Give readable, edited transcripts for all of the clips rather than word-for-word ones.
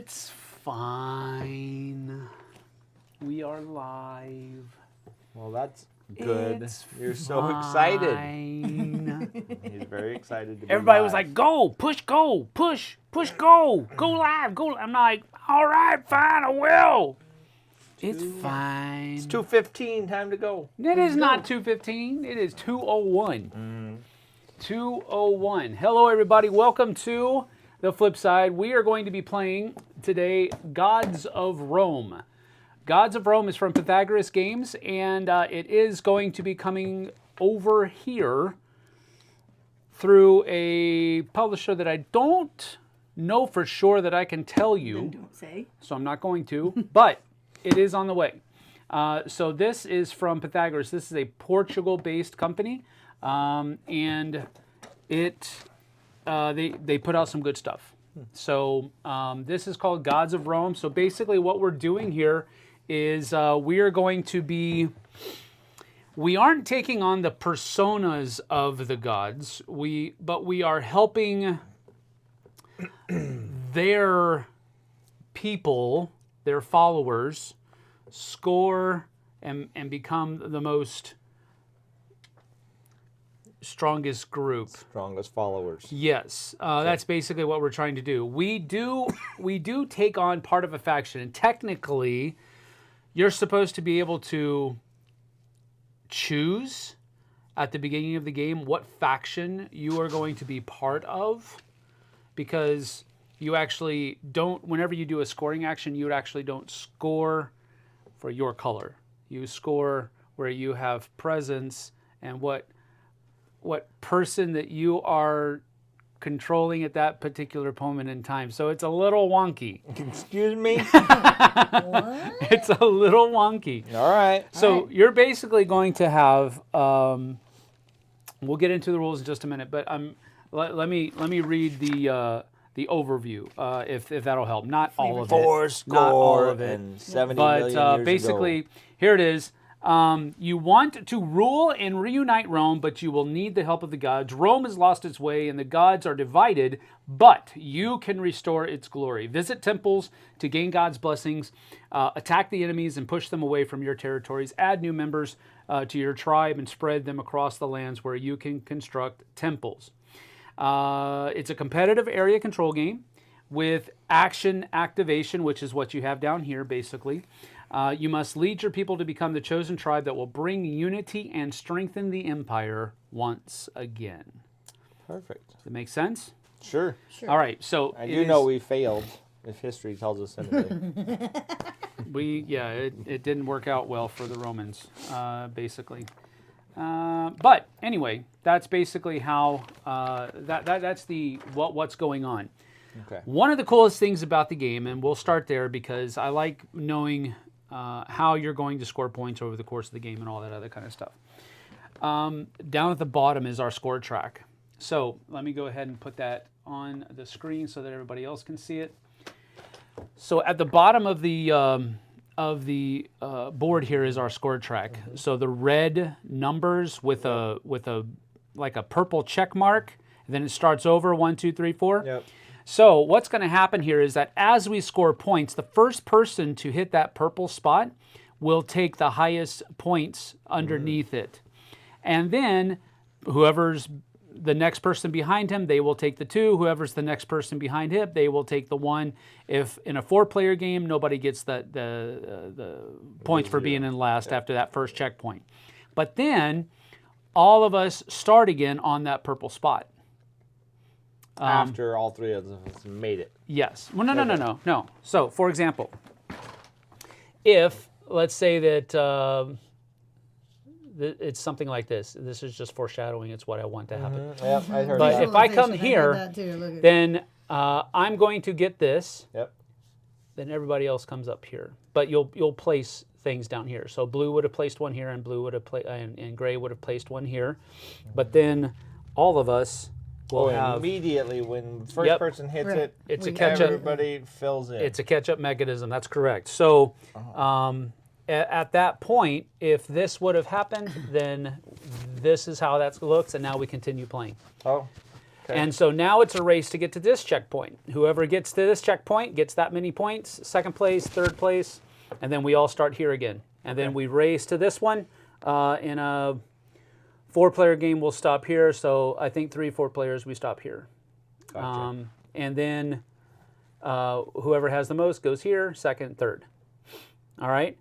It's fine. We are live. Well, that's good. You're so excited. He's very excited to be Everybody live. was like, go, push, go, push, go live, go. I'm like, all right, fine, I will. It's fine. It's 2:15, time to go. It is not 2:15. It is 2:01. 2:01. Hello, everybody. Welcome to the Flipside. We are going to be playing today Gods of Rome. Gods of Rome is from Pythagoras Games, and it is going to be coming over here through a publisher that I don't know for sure that I can tell you. Then don't say. So I'm not going to, but it is on the way. So this is from Pythagoras. This is a Portugal-based company, and they put out some good stuff. So this is called Gods of Rome. So basically what we're doing here is we are going to be, we aren't taking on the personas of the gods, but we are helping their people, their followers, score and become the most strongest group. Strongest followers. Yes, that's basically what we're trying to do. We do take on part of a faction, and technically, you're supposed to be able to choose at the beginning of the game what faction you are going to be part of, because you actually don't, whenever you do a scoring action, you actually don't score for your color. You score where you have presence and what person that you are controlling at that particular moment in time. So it's a little wonky. Excuse me? What? It's a little wonky. All right. So you're basically going to have, we'll get into the rules in just a minute, but let me read the overview, if that'll help. Not all of it. Not all of it. And 70 million But years basically, ago. here it is. You want to rule and reunite Rome, but you will need the help of the gods. Rome has lost its way, and the gods are divided, but you can restore its glory. Visit temples to gain God's blessings, attack the enemies and push them away from your territories, add new members to your tribe, and spread them across the lands where you can construct temples. It's a competitive area control game with action activation, which is what you have down here, basically. You must lead your people to become the chosen tribe that will bring unity and strengthen the empire once again. Perfect. Does it make sense? Sure. All right, so I do know we failed, if history tells us anything. it didn't work out well for the Romans, basically. But anyway, that's basically how that's what's going on. Okay. One of the coolest things about the game, and we'll start there because I like knowing how you're going to score points over the course of the game and all that other kind of stuff. Down at the bottom is our score track. So let me go ahead and put that on the screen so that everybody else can see it. So at the bottom of the board here is our score track. So the red numbers with a like a purple check mark, and then it starts over 1, 2, 3, 4. Yep. So what's going to happen here is that as we score points, the first person to hit that purple spot will take the highest points underneath it. And then whoever's the next person behind him, they will take the 2. Whoever's the next person behind him, they will take the 1. If in a 4-player game, nobody gets the points for being in last after that first checkpoint. But then all of us start again on that purple spot. After all three of us made it. Yes. Well, no. So, for example, if, let's say that it's something like this. This is just foreshadowing. It's what I want to happen. Yep, I heard But that. if I come here, then I'm going to get this. Yep. Then everybody else comes up here. But you'll place things down here. So blue would have placed one here, and blue would have and gray would have placed one here. But then all of us will have immediately when the first person hits it, it's a catch-up. Everybody fills in. It's a catch-up mechanism. That's correct. So at that point, if this would have happened, then this is how that looks, and now we continue playing. Oh, And so now it's a race to get to this checkpoint. Whoever gets to this checkpoint gets that many points, second place, third place, and then we all start here again. And then we race to this one. In a 4-player game, we'll stop here. So I think 3-4 players, we stop here. Gotcha. And then whoever has the most goes here, second, third. All right?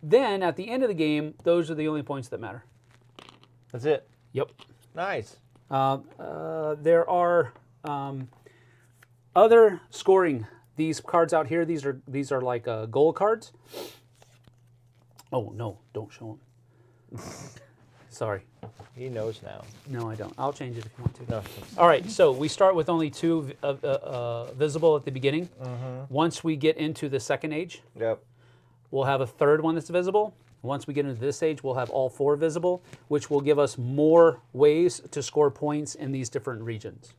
Then at the end of the game, those are the only points that matter. That's it. Yep. Nice. There are other scoring. These cards out here, these are like goal cards. Oh, no, don't show them. Sorry. He knows now. No, I don't. I'll change it if you want to. No. All right, so we start with only 2 visible at the beginning. Once we get into the second age, Yep. we'll have a third one that's visible. Once we get into this age, we'll have all 4 visible, which will give us more ways to score points in these different regions.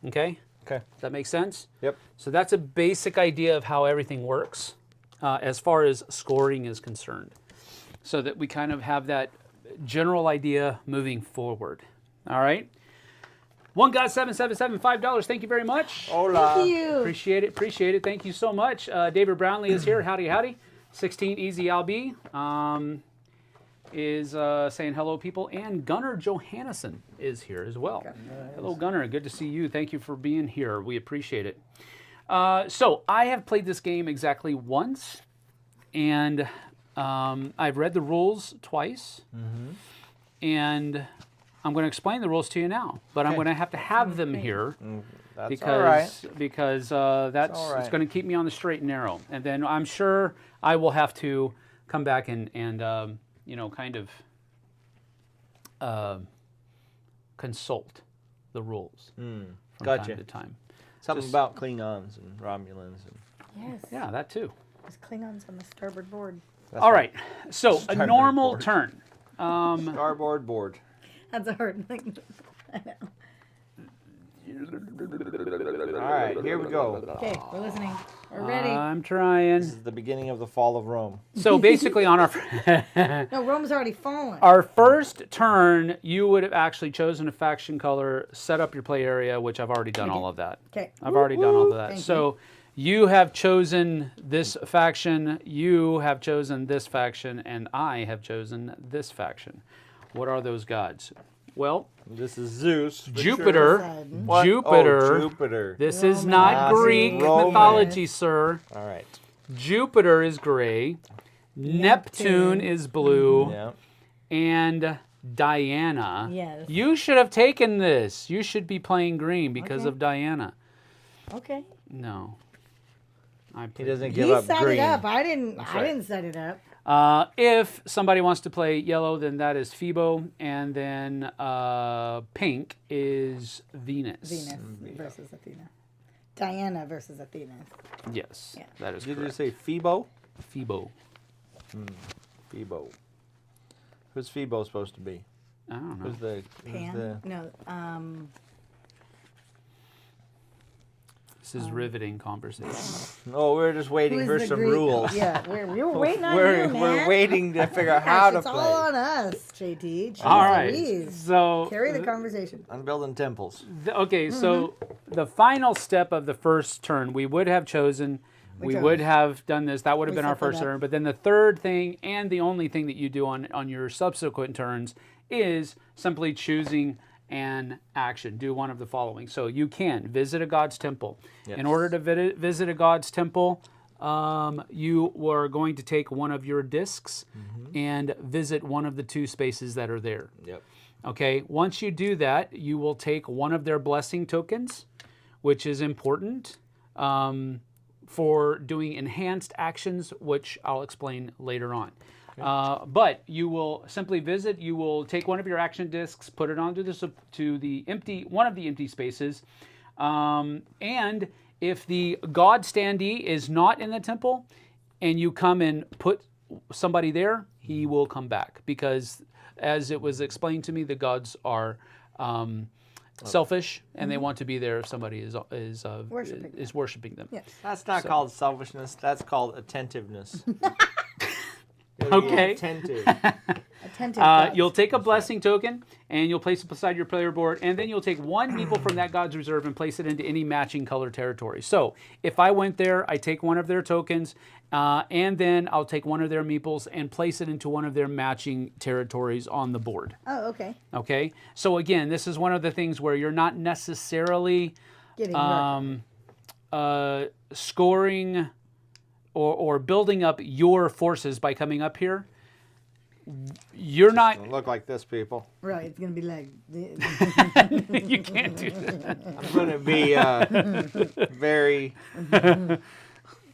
Okay? Okay. Does that make sense? Yep. So that's a basic idea of how everything works as far as scoring is concerned. So that we kind of have that general idea moving forward. All right? OneGod777, $5. Thank you very much. Hola. Thank you. Appreciate it. Appreciate it. Thank you so much. David Brownlee is here. Howdy, howdy. 16 Easy LB is saying hello, people. And Gunnar Johannesson is here as well. Hello, Gunnar. Good to see you. Thank you for being here. We appreciate it. So I have played this game exactly once, and I've read the rules twice, and I'm going to explain the rules to you now. But I'm going to have them here. That's Because all right. that's all right. it's going to keep me on the straight and narrow, and then I'm sure I will have to come back and you know, kind of consult the rules from Gotcha. time to time. Something Just- about Klingons and Romulans. And Yes. Yeah, that too. There's Klingons on the starboard board. that's All right, so a Starboard normal board. turn. Starboard board. That's a hard thing. I know. All right, here we go. Okay, we're listening. We're ready. I'm trying. This is the beginning of the fall of Rome. So basically, on our No, Rome's already fallen. our first turn, you would have actually chosen a faction color, set up your play area, which I've already done all of that. Okay. I've already done all of that. Thank So you have chosen this faction, you have chosen this faction, and I have chosen this faction. What are those gods? Well, This is Zeus. for Jupiter. sure. Poseidon. What? Jupiter. Oh, Jupiter. This is Roman. not Ah, Greek Roman. mythology, sir. All right. Jupiter is gray. Neptune is blue. Yeah. And Diana. Yes. You should have taken this. You should be playing green because Okay. of Diana. Okay. No. He doesn't give He up set green. it up. I didn't. That's I right. didn't set it up. If somebody wants to play yellow, then that is Phoebo, and then pink is Venus. Venus versus Athena. Diana versus Athena. Yes, Yeah. that is Did you correct. say Phoebo? Phoebo. Phoebo. Who's Phoebo supposed to be? I don't know. Who's the? Pan. No. This is riveting conversation. Oh, we're just waiting who is for the some Greek- rules. Yeah, we were waiting on we're, you, man. we're waiting to figure out Gosh, how to it's play. all on us, JT. Jeez All right. Louise. So Carry the conversation. I'm building temples. Okay, so the final step of the first turn, we would have chosen, we chose. would have done this. That would have We been our set that first up. turn. But then the third thing and the only thing that you do on your subsequent turns is simply choosing an action. Do one of the following. So you can visit a god's temple. Yes. In order to visit a god's temple, you are going to take one of your discs and visit one of the 2 spaces that are there. Yep. Okay, once you do that, you will take one of their blessing tokens, which is important for doing enhanced actions, which I'll explain later on. But you will simply visit. You will take one of your action discs, put it onto one of the empty spaces, and if the god standee is not in the temple, and you come and put somebody there, he will come back because, as it was explained to me, the gods are selfish and they want to be there if somebody is worshiping them. Yes. That's not called selfishness. That's called attentiveness. Okay. Attentive. Attentive gods. You'll take a blessing token, and you'll place it beside your player board, and then you'll take one meeple from that god's reserve and place it into any matching color territory. So if I went there, I take one of their tokens, and then I'll take one of their meeples and place it into one of their matching territories on the board. Oh, okay. Okay? So again, this is one of the things where you're not necessarily Getting scoring or building up your forces by coming up here. You're not... Doesn't look like this, people. right. It's gonna be like You can't do that. I'm going to be very...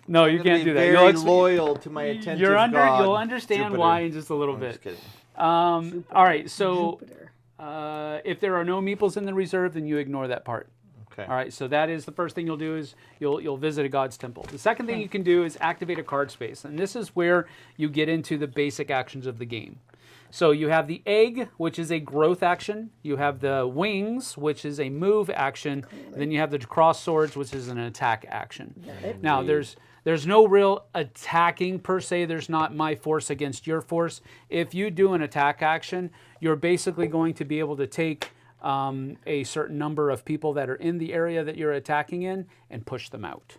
No, you can't do that. Very loyal to my attentive god. You'll understand Jupiter. why in just a little I'm bit. just kidding. All right, so Jupiter. if there are no meeples in the reserve, then you ignore that part. Okay. All right, so that is the first thing you'll do is you'll visit a god's temple. The second thing you can do is activate a card space, and this is where you get into the basic actions of the game. So you have the egg, which is a growth action. You have the wings, which is a move action. And then you have the cross swords, which is an attack action. Now, there's no real attacking per se. There's not my force against your force. If you do an attack action, you're basically going to be able to take a certain number of people that are in the area that you're attacking in and push them out.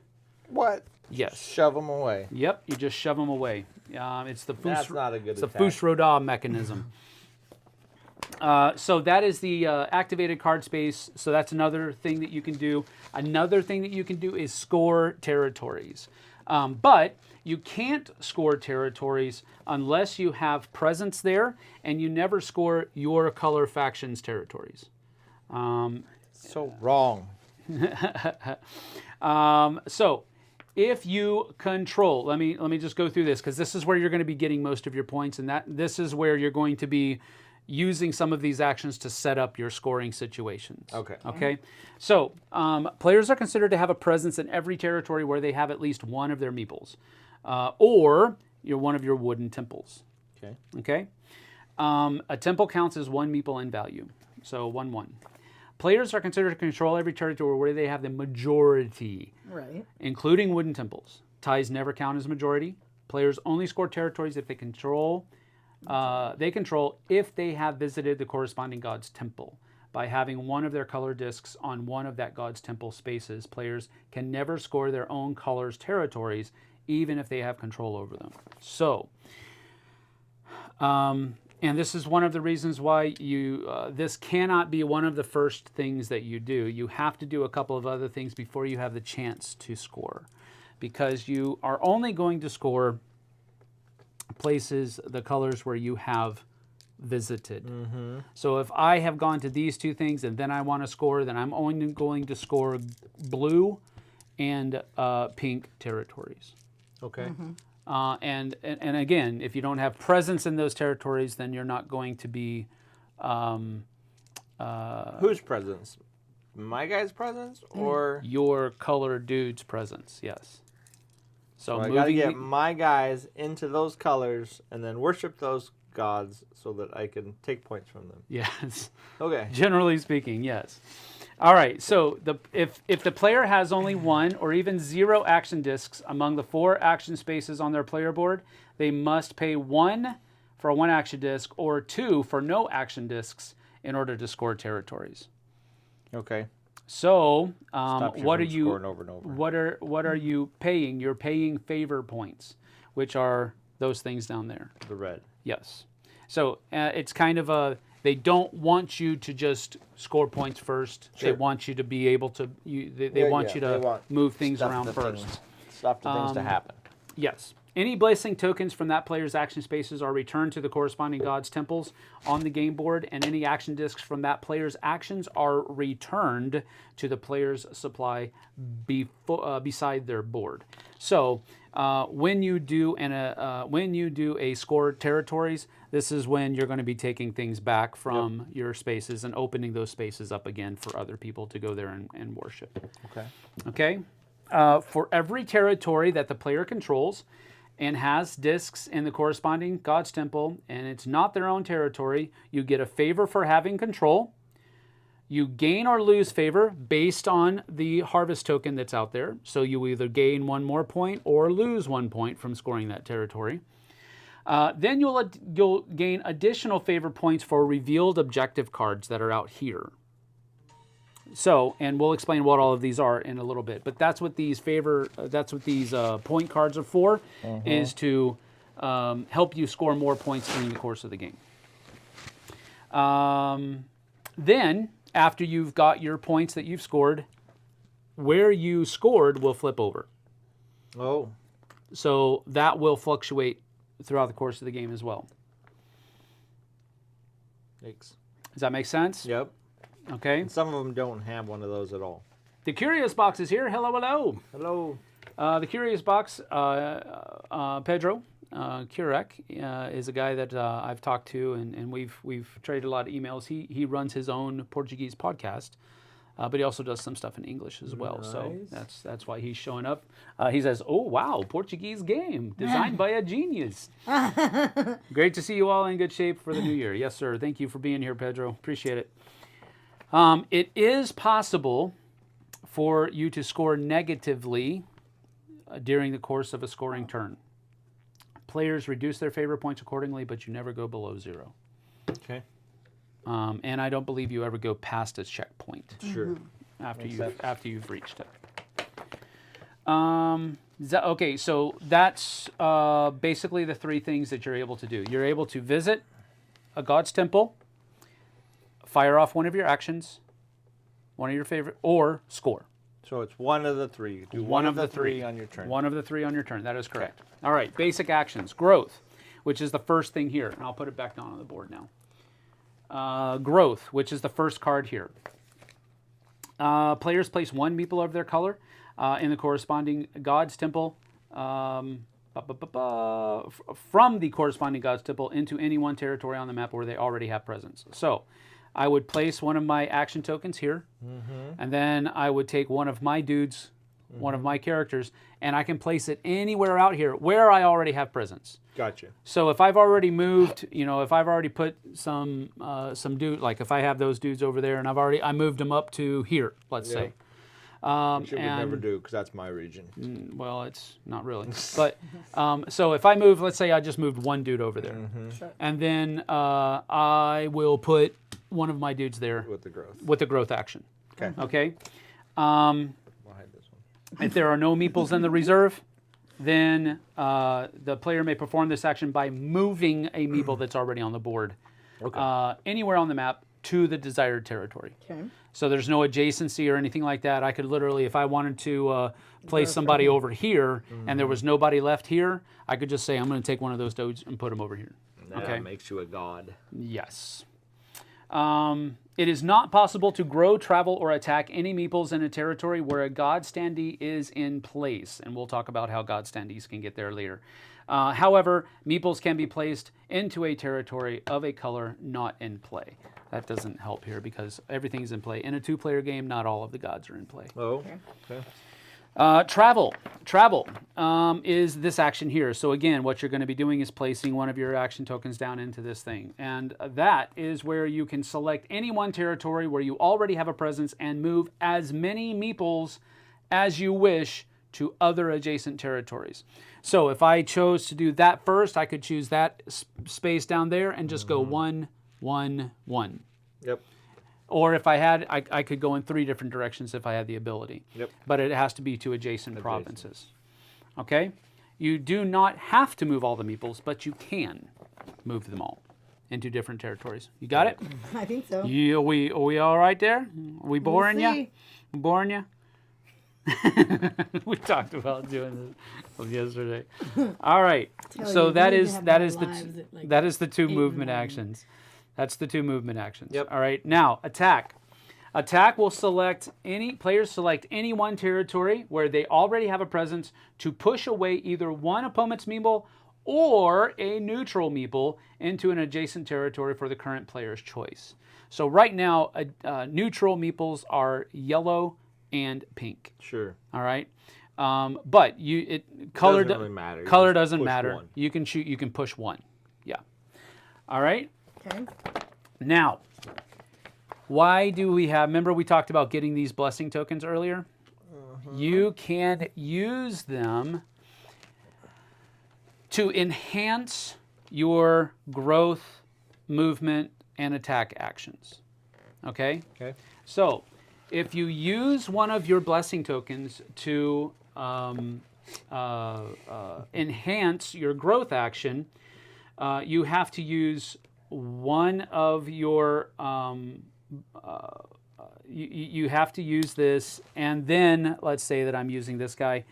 What? Yes. Shove them away. Yep, you just shove them away. It's the That's not a good attack. Fus-Roda mechanism. So that is the activated card space. So that's another thing that you can do. Another thing that you can do is score territories. But you can't score territories unless you have presence there, and you never score your color faction's territories. So wrong. So if you control, let me just go through this, because this is where you're going to be getting most of your points, and this is where you're going to be using some of these actions to set up your scoring situations. Okay. Okay. So players are considered to have a presence in every territory where they have at least one of their meeples, or one of your wooden temples. Okay. Okay. A temple counts as one meeple in value, so 1/1. Players are considered to control every territory where they have the majority, Right. including wooden temples. Ties never count as majority. Players only score territories if they control. They control if they have visited the corresponding god's temple. By having one of their color discs on one of that god's temple spaces, players can never score their own color's territories, even if they have control over them. So, and this is one of the reasons why this cannot be one of the first things that you do. You have to do a couple of other things before you have the chance to score, because you are only going to score places, the colors where you have visited. Mm-hmm. So if I have gone to these two things and then I want to score, then I'm only going to score blue and pink territories. Okay. Mm-hmm. And again, if you don't have presence in those territories, then you're not going to be... Whose presence? My guy's presence, or your color dude's presence, yes. So I gotta get my guys into those colors and then worship those gods so that I can take points from them. Yes. Okay. Generally speaking, yes. All right, so if the player has only one or even 0 action discs among the 4 action spaces on their player board, they must pay 1 for a 1 action disc or 2 for no action discs in order to score territories. Okay. So, Stops you what are from you? scoring over and over. What are you paying? You're paying favor points, which are those things down there. The red. Yes. So it's kind of they don't want you to just score points first. Sure. They want you to be able to. They want you to move things around first. Stop the things to happen. Yes. Any blessing tokens from that player's action spaces are returned to the corresponding god's temples on the game board, and any action discs from that player's actions are returned to the player's supply beside their board. So when you do a score territories, this is when you're going to be taking things back from your spaces and opening those spaces up again for other people to go there and worship. Okay. Okay. For every territory that the player controls and has discs in the corresponding god's temple, and it's not their own territory, you get a favor for having control. You gain or lose favor based on the harvest token that's out there. So you either gain 1 more point or lose 1 point from scoring that territory. Then you'll gain additional favor points for revealed objective cards that are out here. So, and we'll explain what all of these are in a little bit. But that's what these point cards are for, is to help you score more points during the course of the game. Then, after you've got your points that you've scored, where you scored will flip over. Oh. So that will fluctuate throughout the course of the game as well. Thanks. Does that make sense? Yep. Okay. And some of them don't have one of those at all. The Curious Box is here. Hello, hello. Hello. The Curious Box, Pedro Kurek is a guy that I've talked to, and we've traded a lot of emails. He runs his own Portuguese podcast, but he also does some stuff in English as well. Nice. So that's why he's showing up. He says, "Oh wow, Portuguese game designed by a genius." Great to see you all in good shape for the new year. Yes, sir. Thank you for being here, Pedro. Appreciate it. It is possible for you to score negatively during the course of a scoring turn. Players reduce their favor points accordingly, but you never go below 0. Okay. And I don't believe you ever go past a checkpoint. Sure. After you've reached it. Okay, so that's basically the 3 things that you're able to do. You're able to visit a god's temple, fire off one of your actions, one of your favorite, or score. So it's one of the 3. Do one of the 3 on your turn. One of the 3 on your turn. That is correct. Okay. All right. Basic actions. Growth, which is the first thing here. And I'll put it back down on the board now. Growth, which is the first card here. Players place 1 meeple of their color in the corresponding god's temple from the corresponding god's temple into any one territory on the map where they already have presence. So I would place one of my action tokens here, and then I would take one of my dudes, one of my characters, and I can place it anywhere out here where I already have presence. Gotcha. So if I've already moved, if I've already put some dude, like if I have those dudes over there, and I moved them up to here, let's say. Which I would never do, because that's my region. Well, it's not really. But so if I move, let's say I just moved one dude over there, and then I will put one of my dudes there with the growth action. Okay. Okay. I'll hide this one. If there are no meeples in the reserve, then the player may perform this action by moving a meeple that's already on the board anywhere on the map to the desired territory. Okay. So there's no adjacency or anything like that. I could literally, if I wanted to place somebody over here and there was nobody left here, I could just say, I'm going to take one of those dudes and put them over here. That makes you a god. Yes. It is not possible to grow, travel, or attack any meeples in a territory where a god standee is in place. And we'll talk about how god standees can get there later. However, meeples can be placed into a territory of a color not in play. That doesn't help here because everything's in play. In a 2-player game, not all of the gods are in play. Oh, okay. Travel. Travel is this action here. So again, what you're going to be doing is placing one of your action tokens down into this thing. And that is where you can select any one territory where you already have a presence and move as many meeples as you wish to other adjacent territories. So if I chose to do that first, I could choose that space down there and just go 1, 1, 1. Yep. Or if I had, I could go in 3 different directions if I had the ability. Yep. But it has to be to adjacent provinces. Okay? You do not have to move all the meeples, but you can move them all into different territories. You got it? I think so. Are we all right there? Are we boring you? Boring you? We talked about doing this yesterday. All right. So that is the 2 movement actions. That's the 2 movement actions. Yep. All right. Now, attack. Attack will select any one territory where they already have a presence to push away either one opponent's meeple or a neutral meeple into an adjacent territory for the current player's choice. So right now, neutral meeples are yellow and pink. Sure. All right. But color doesn't really matter. Color doesn't matter. One. You can shoot. You can push 1. Yeah. All right. Okay. Now, why do we have? Remember, we talked about getting these blessing tokens earlier. You can use them to enhance your growth, movement, and attack actions. Okay? Okay. So, if you use one of your blessing tokens to enhance your growth action, you have to use one of your you have to use this, and then let's say that I'm using this guy.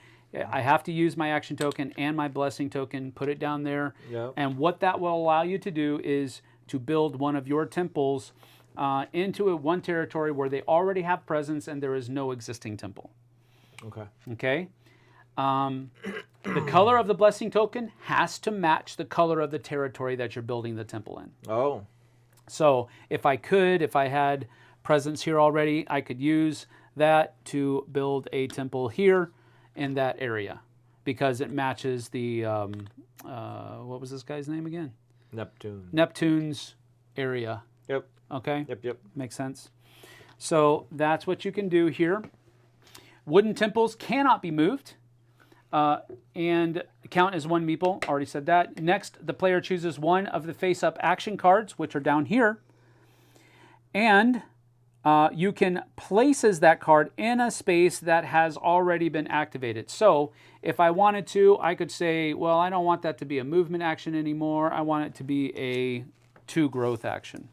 I have to use my action token and my blessing token, put it down there. Yep. And what that will allow you to do is to build one of your temples into one territory where they already have presence and there is no existing temple. Okay. Okay? The color of the blessing token has to match the color of the territory that you're building the temple in. Oh. So if I had presence here already, I could use that to build a temple here in that area because it matches the, what was this guy's name again? Neptune. Neptune's area. Yep. Okay? Yep. Makes sense. So that's what you can do here. Wooden temples cannot be moved and count as one meeple. Already said that. Next, the player chooses one of the face-up action cards, which are down here. And you can places that card in a space that has already been activated. So if I wanted to, I could say, well, I don't want that to be a movement action anymore. I want it to be a 2 growth action.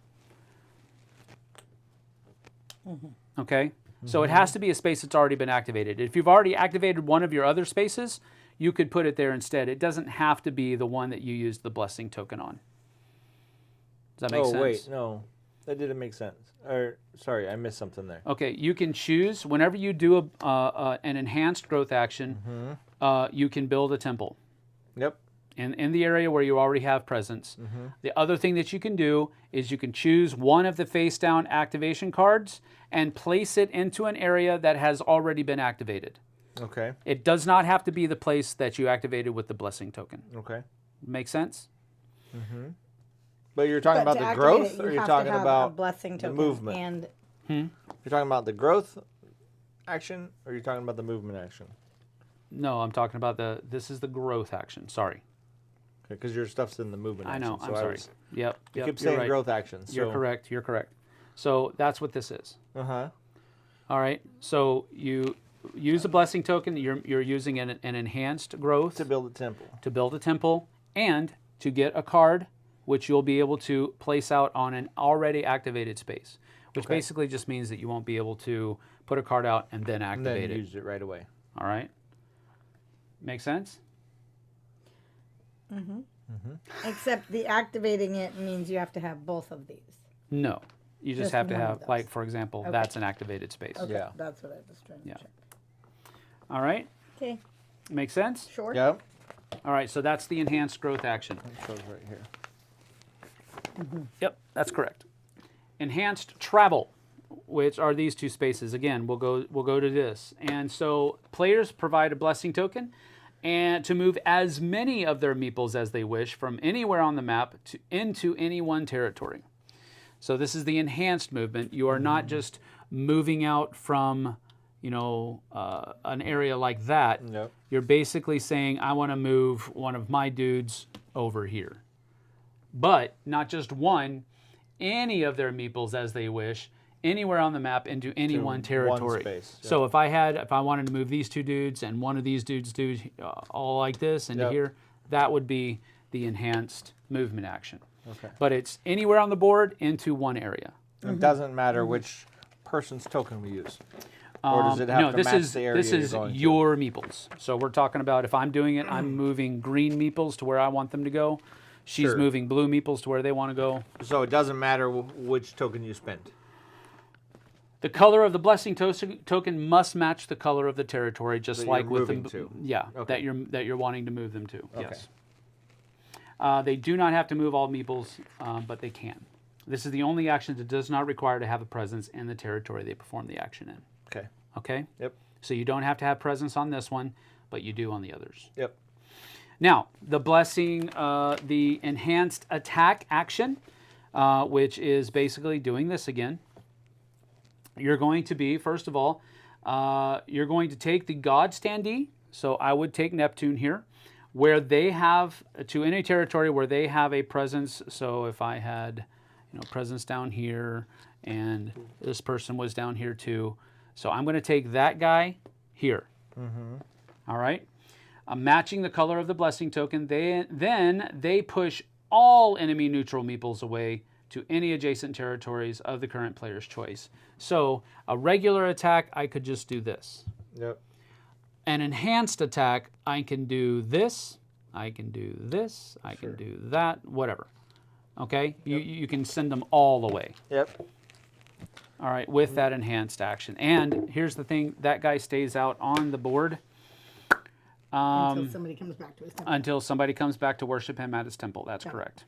Okay? So it has to be a space that's already been activated. If you've already activated one of your other spaces, you could put it there instead. It doesn't have to be the one that you used the blessing token on. Does that make sense? Oh, wait, no. That didn't make sense. Or, sorry, I missed something there. Okay, you can choose, whenever you do an enhanced growth action, you can build a temple. Yep. In the area where you already have presence. The other thing that you can do is you can choose one of the face-down activation cards and place it into an area that has already been activated. Okay. It does not have to be the place that you activated with the blessing token. Okay. Make sense? But you're talking But about to the activate growth, it, or you you're have to talking have a about blessing the token movement? and You're talking about the growth action, or you're talking about the movement action? No, I'm talking about this is the growth action. Sorry. Because your stuff's in the movement I action. know, so I'm I sorry. was- Yep. You yep, keep you're saying right. growth action. So. You're correct. So that's what this is. Uh-huh. All right. So you use a blessing token. You're using an enhanced growth To build a temple. to build a temple and to get a card, which you'll be able to place out on an already activated space, which Okay. basically just means that you won't be able to put a card out and then And activate then it. use it right away. All right. Make sense? except the activating it means you have to have both of these. No. You just Just have to one of have, those. like, for example, Okay. that's an activated space. Okay, Yeah. that's what I was trying to Yeah. check. All right. Okay, Make sense? sure. Yep. All right. So that's the enhanced growth action. It shows right here. Yep, that's correct. Enhanced travel, which are these two spaces. Again, we'll go to this. And so players provide a blessing token and to move as many of their meeples as they wish from anywhere on the map into any one territory. So this is the enhanced movement. You are not just moving out from, an area like that. Yep. You're basically saying, I want to move one of my dudes over here. But not just one, any of their meeples as they wish, anywhere on the map into any To one territory. one space, yeah. So if I wanted to move these two dudes and one of these dudes do all like this into Yep. here, that would be the enhanced movement action. Okay. But it's anywhere on the board into one area. It doesn't matter which person's token we use. Or does it have no, to this match is the area this you're is going to? your meeples. So we're talking about if I'm doing it, I'm moving green meeples to where I want them to go. She's Sure. moving blue meeples to where they want to go. So it doesn't matter which token you spend. The color of the blessing token must match the color of the territory, just That like you're with the moving to. yeah Okay. that you're wanting to move them to. Okay. Yes. They do not have to move all meeples, but they can. This is the only action that does not require to have a presence in the territory they perform the action in. Okay. Okay. Yep. So you don't have to have presence on this one, but you do on the others. Yep. Now, the blessing, the enhanced attack action, which is basically doing this again. You're going to be, first of all, you're going to take the God standee. So I would take Neptune here. where they have, to any territory where they have a presence. So if I had, presence down here, and this person was down here too. So I'm going to take that guy here. All right. I'm matching the color of the blessing token. Then they push all enemy neutral meeples away to any adjacent territories of the current player's choice. So a regular attack, I could just do this. Yep. An enhanced attack, I can do this, I can do this, I can do that, whatever. Okay? Yep. You can send them all away. Yep. All right, with that enhanced action. And here's the thing, that guy stays out on the board. Until somebody comes back to his temple. Until somebody comes back to worship him at his temple. That's correct.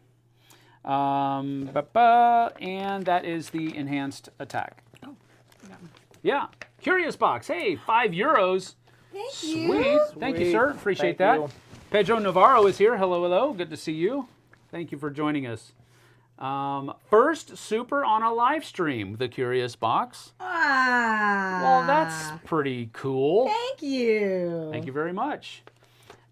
And that is the enhanced attack. Oh, yeah. Curious Box. Hey, €5. Thank you. Sweet. Thank you, sir. Appreciate that. You. Pedro Navarro is here. Hello, hello. Good to see you. Thank you for joining us. First super on a live stream, the Curious Box. Well, that's pretty cool. Thank you. Thank you very much.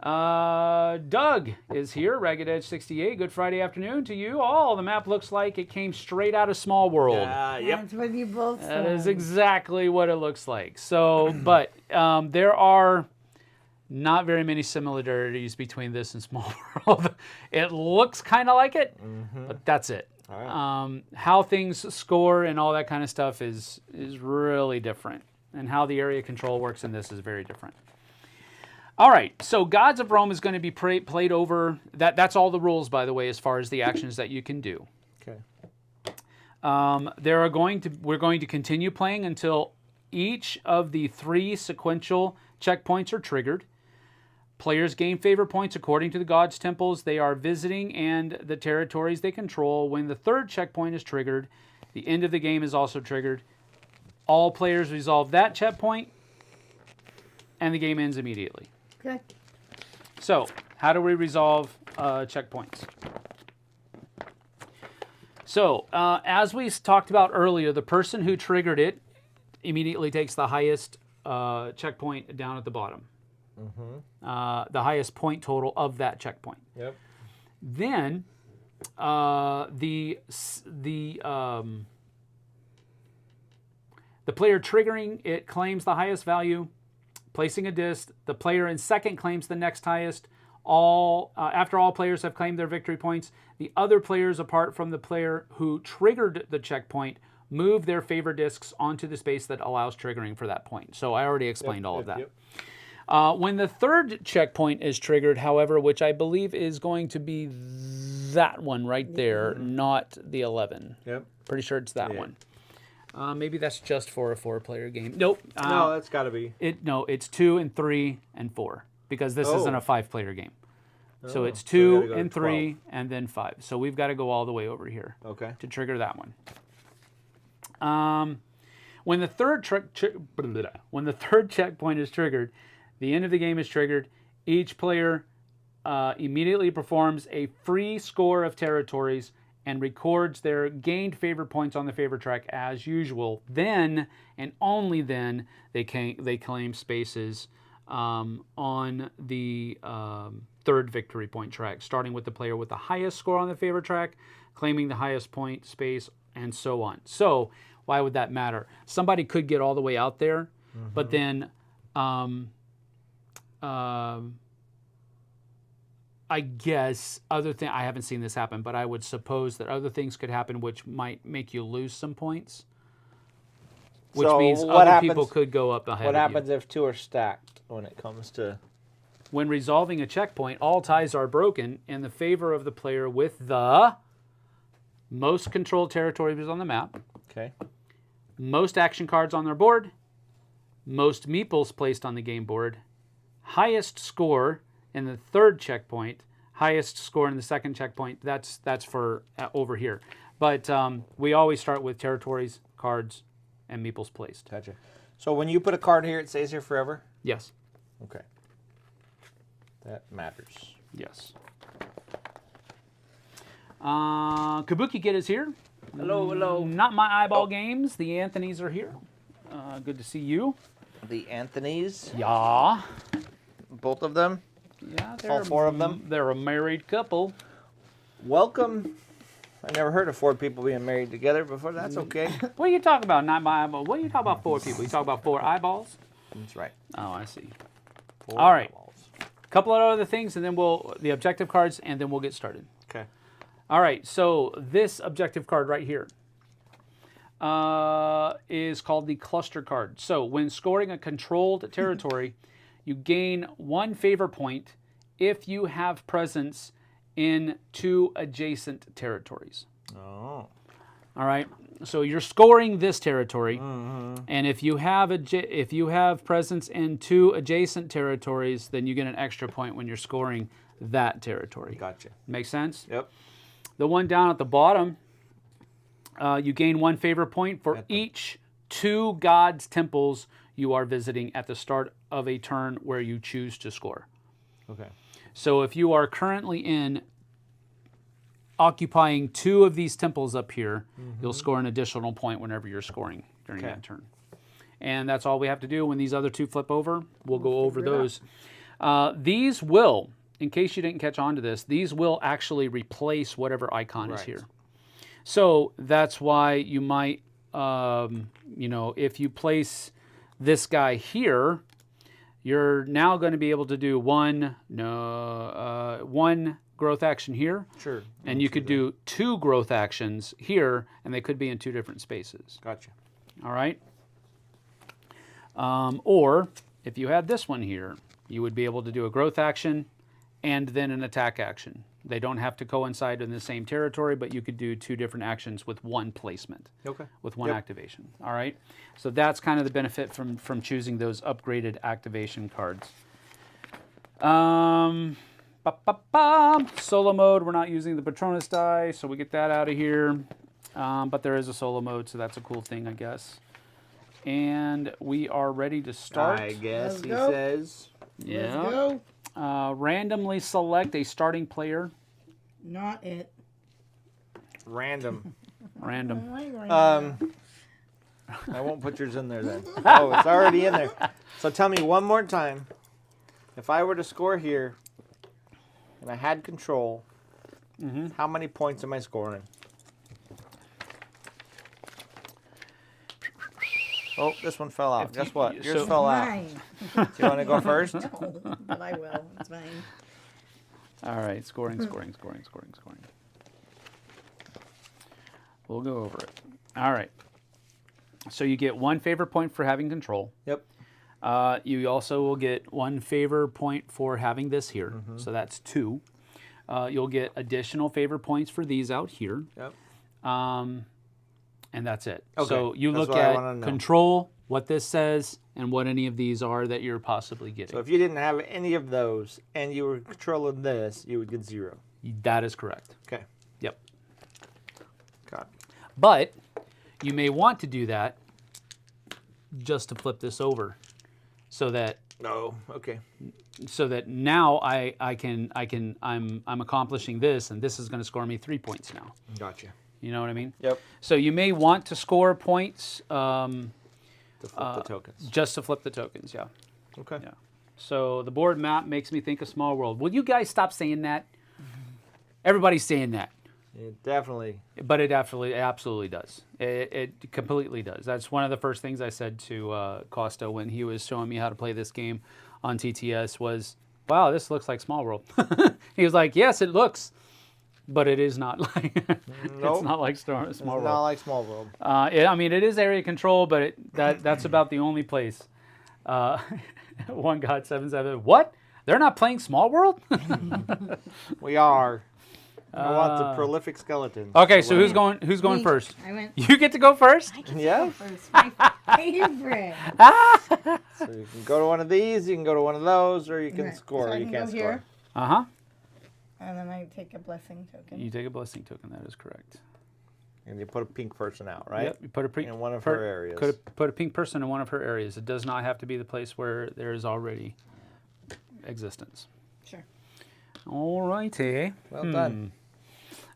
Doug is here, Ragged Edge 68. Good Friday afternoon to you all. The map looks like it came straight out of Small World. Yep. That's what you both said. That is exactly what it looks like. So, but there are not very many similarities between this and Small World. It looks kind of like it, but that's it. All right. How things score and all that kind of stuff is really different. And how the area control works in this is very different. All right, so Gods of Rome is going to be played over. That's all the rules, by the way, as far as the actions that you can do. Okay. We're going to continue playing until each of the 3 sequential checkpoints are triggered. Players gain favor points according to the gods' temples they are visiting and the territories they control. When the 3rd checkpoint is triggered, the end of the game is also triggered. All players resolve that checkpoint, and the game ends immediately. Okay. So, how do we resolve checkpoints? So, as we talked about earlier, the person who triggered it immediately takes the highest checkpoint down at the bottom. The highest point total of that checkpoint. Yep. Then, the player triggering it claims the highest value, placing a disc. The player in second claims the next highest. After all players have claimed their victory points, the other players apart from the player who triggered the checkpoint move their favor discs onto the space that allows triggering for that point. So I already explained all of that. Yep. When the 3rd checkpoint is triggered, however, which I believe is going to be that one right there, not the 11. Yep. Pretty sure it's that one. Maybe that's just for a 4-player game. Nope. No, that's got to be. No, it's 2 and 3 and 4 because this isn't a 5-player game. So it's so we 2 gotta go to and 3 12. and then 5. So we've got to go all the way over here to trigger that one. When the 3rd checkpoint is triggered, the end of the game is triggered. Each player immediately performs a free score of territories and records their gained favor points on the favor track as usual. Then, and only then, they claim spaces on the 3rd victory point track, starting with the player with the highest score on the favor track, claiming the highest point space, and so on. So, why would that matter? Somebody could get all the way out there, but then I guess I haven't seen this happen, but I would suppose that other things could happen which might make you lose some points. Which means other people could go up ahead of you. What happens if 2 are stacked when it comes to... When resolving a checkpoint, all ties are broken in the favor of the player with the most controlled territories on the map, Okay. most action cards on their board, most meeples placed on the game board, highest score in the 3rd checkpoint, highest score in the 2nd checkpoint. That's for over here. But we always start with territories, cards, and meeples placed. Gotcha. So when you put a card here, it stays here forever? Yes. Okay. That matters. Yes. Kabuki Kid is here. Hello, hello. Not my eyeball games. The Anthonys are here. Good to see you. The Anthonys, Yeah. both of them? Yeah, All 4 of them? They're a married couple. Welcome. I never heard of 4 people being married together before. That's okay. What are you talking about? Not my eyeball. What are you talking about? 4 people? You talk about 4 eyeballs? That's right. Oh, I see. 4 All right. eyeballs. A couple of other things, and then the objective cards, and then we'll get started. Okay. All right. So this objective card right here is called the cluster card. So when scoring a controlled territory, you gain 1 favor point if you have presence in 2 adjacent territories. Oh. All right. So you're scoring this territory, and if you have presence in 2 adjacent territories, then you get an extra point when you're scoring that territory. Gotcha. Make sense? Yep. The one down at the bottom, you gain 1 favor point for each 2 gods' temples you are visiting at the start of a turn where you choose to score. Okay. So if you are currently occupying 2 of these temples up here, you'll score an additional point whenever you're scoring during that turn. And that's all we have to do. When these other 2 flip over, we'll go over those. These will, in case you didn't catch on to this, these will actually replace whatever icon is here. So that's why you might, if you place this guy here, you're now going to be able to do one growth action here. Sure. And you could do 2 growth actions here, and they could be in 2 different spaces. Gotcha. All right? Or if you had this one here, you would be able to do a growth action and then an attack action. They don't have to coincide in the same territory, but you could do 2 different actions with 1 placement. Okay. With 1 activation. All right? So that's kind of the benefit from choosing those upgraded activation cards. Solo mode, we're not using the Patronus die, so we get that out of here. But there is a solo mode, so that's a cool thing, I guess. And we are ready to start. I guess he says. Yeah. Let's go. Randomly select a starting player. Not it. Random. Random. I won't put yours in there then. Oh, it's already in there. So tell me one more time. If I were to score here and I had control, how many points am I scoring? Oh, this one fell out. Guess what? Yours fell out. Do you want to go first? No, but I will. It's fine. All right, scoring. We'll go over it. All right. So you get 1 favor point for having control. Yep. You also will get 1 favor point for having this here. So that's 2. You'll get additional favor points for these out here. Yep. And that's it. Okay. So you That's look what I at wanna know. control, what this says, and what any of these are that you're possibly getting. So if you didn't have any of those and you were controlling this, you would get 0. That is correct. Okay. Yep. Got it. But you may want to do that just to flip this over, so that No. Okay. now I'm accomplishing this, and this is going to score me 3 points now. Gotcha. You know what I mean? Yep. So you may want to score points To flip the tokens. just to flip the tokens. Yeah. Okay. Yeah. So the board map makes me think of Small World. Will you guys stop saying that? Everybody's saying that. It definitely. But it absolutely does. It completely does. That's one of the first things I said to Costa when he was showing me how to play this game on TTS was, wow, this looks like Small World. He was like, yes, it looks, but it is not like it's not like Small World. It's not like Small World. I mean, it is area control, but that's about the only place. One God 7-7. What? They're not playing Small World? We are. I want the prolific skeletons. Okay, so who's going Me. first? I went. You get to go first? I can Yeah. go first. My favorite. So you can go to one of these, you can go to one of those, or you can Right. score. So I You can can't go score. here. Uh-huh. And then I take a blessing token. You take a blessing token. That is correct. And you put a pink person out, right? Yep. You put a In one of her areas. Put a pink person in one of her areas. It does not have to be the place where there is already existence. Sure. All righty. Well done.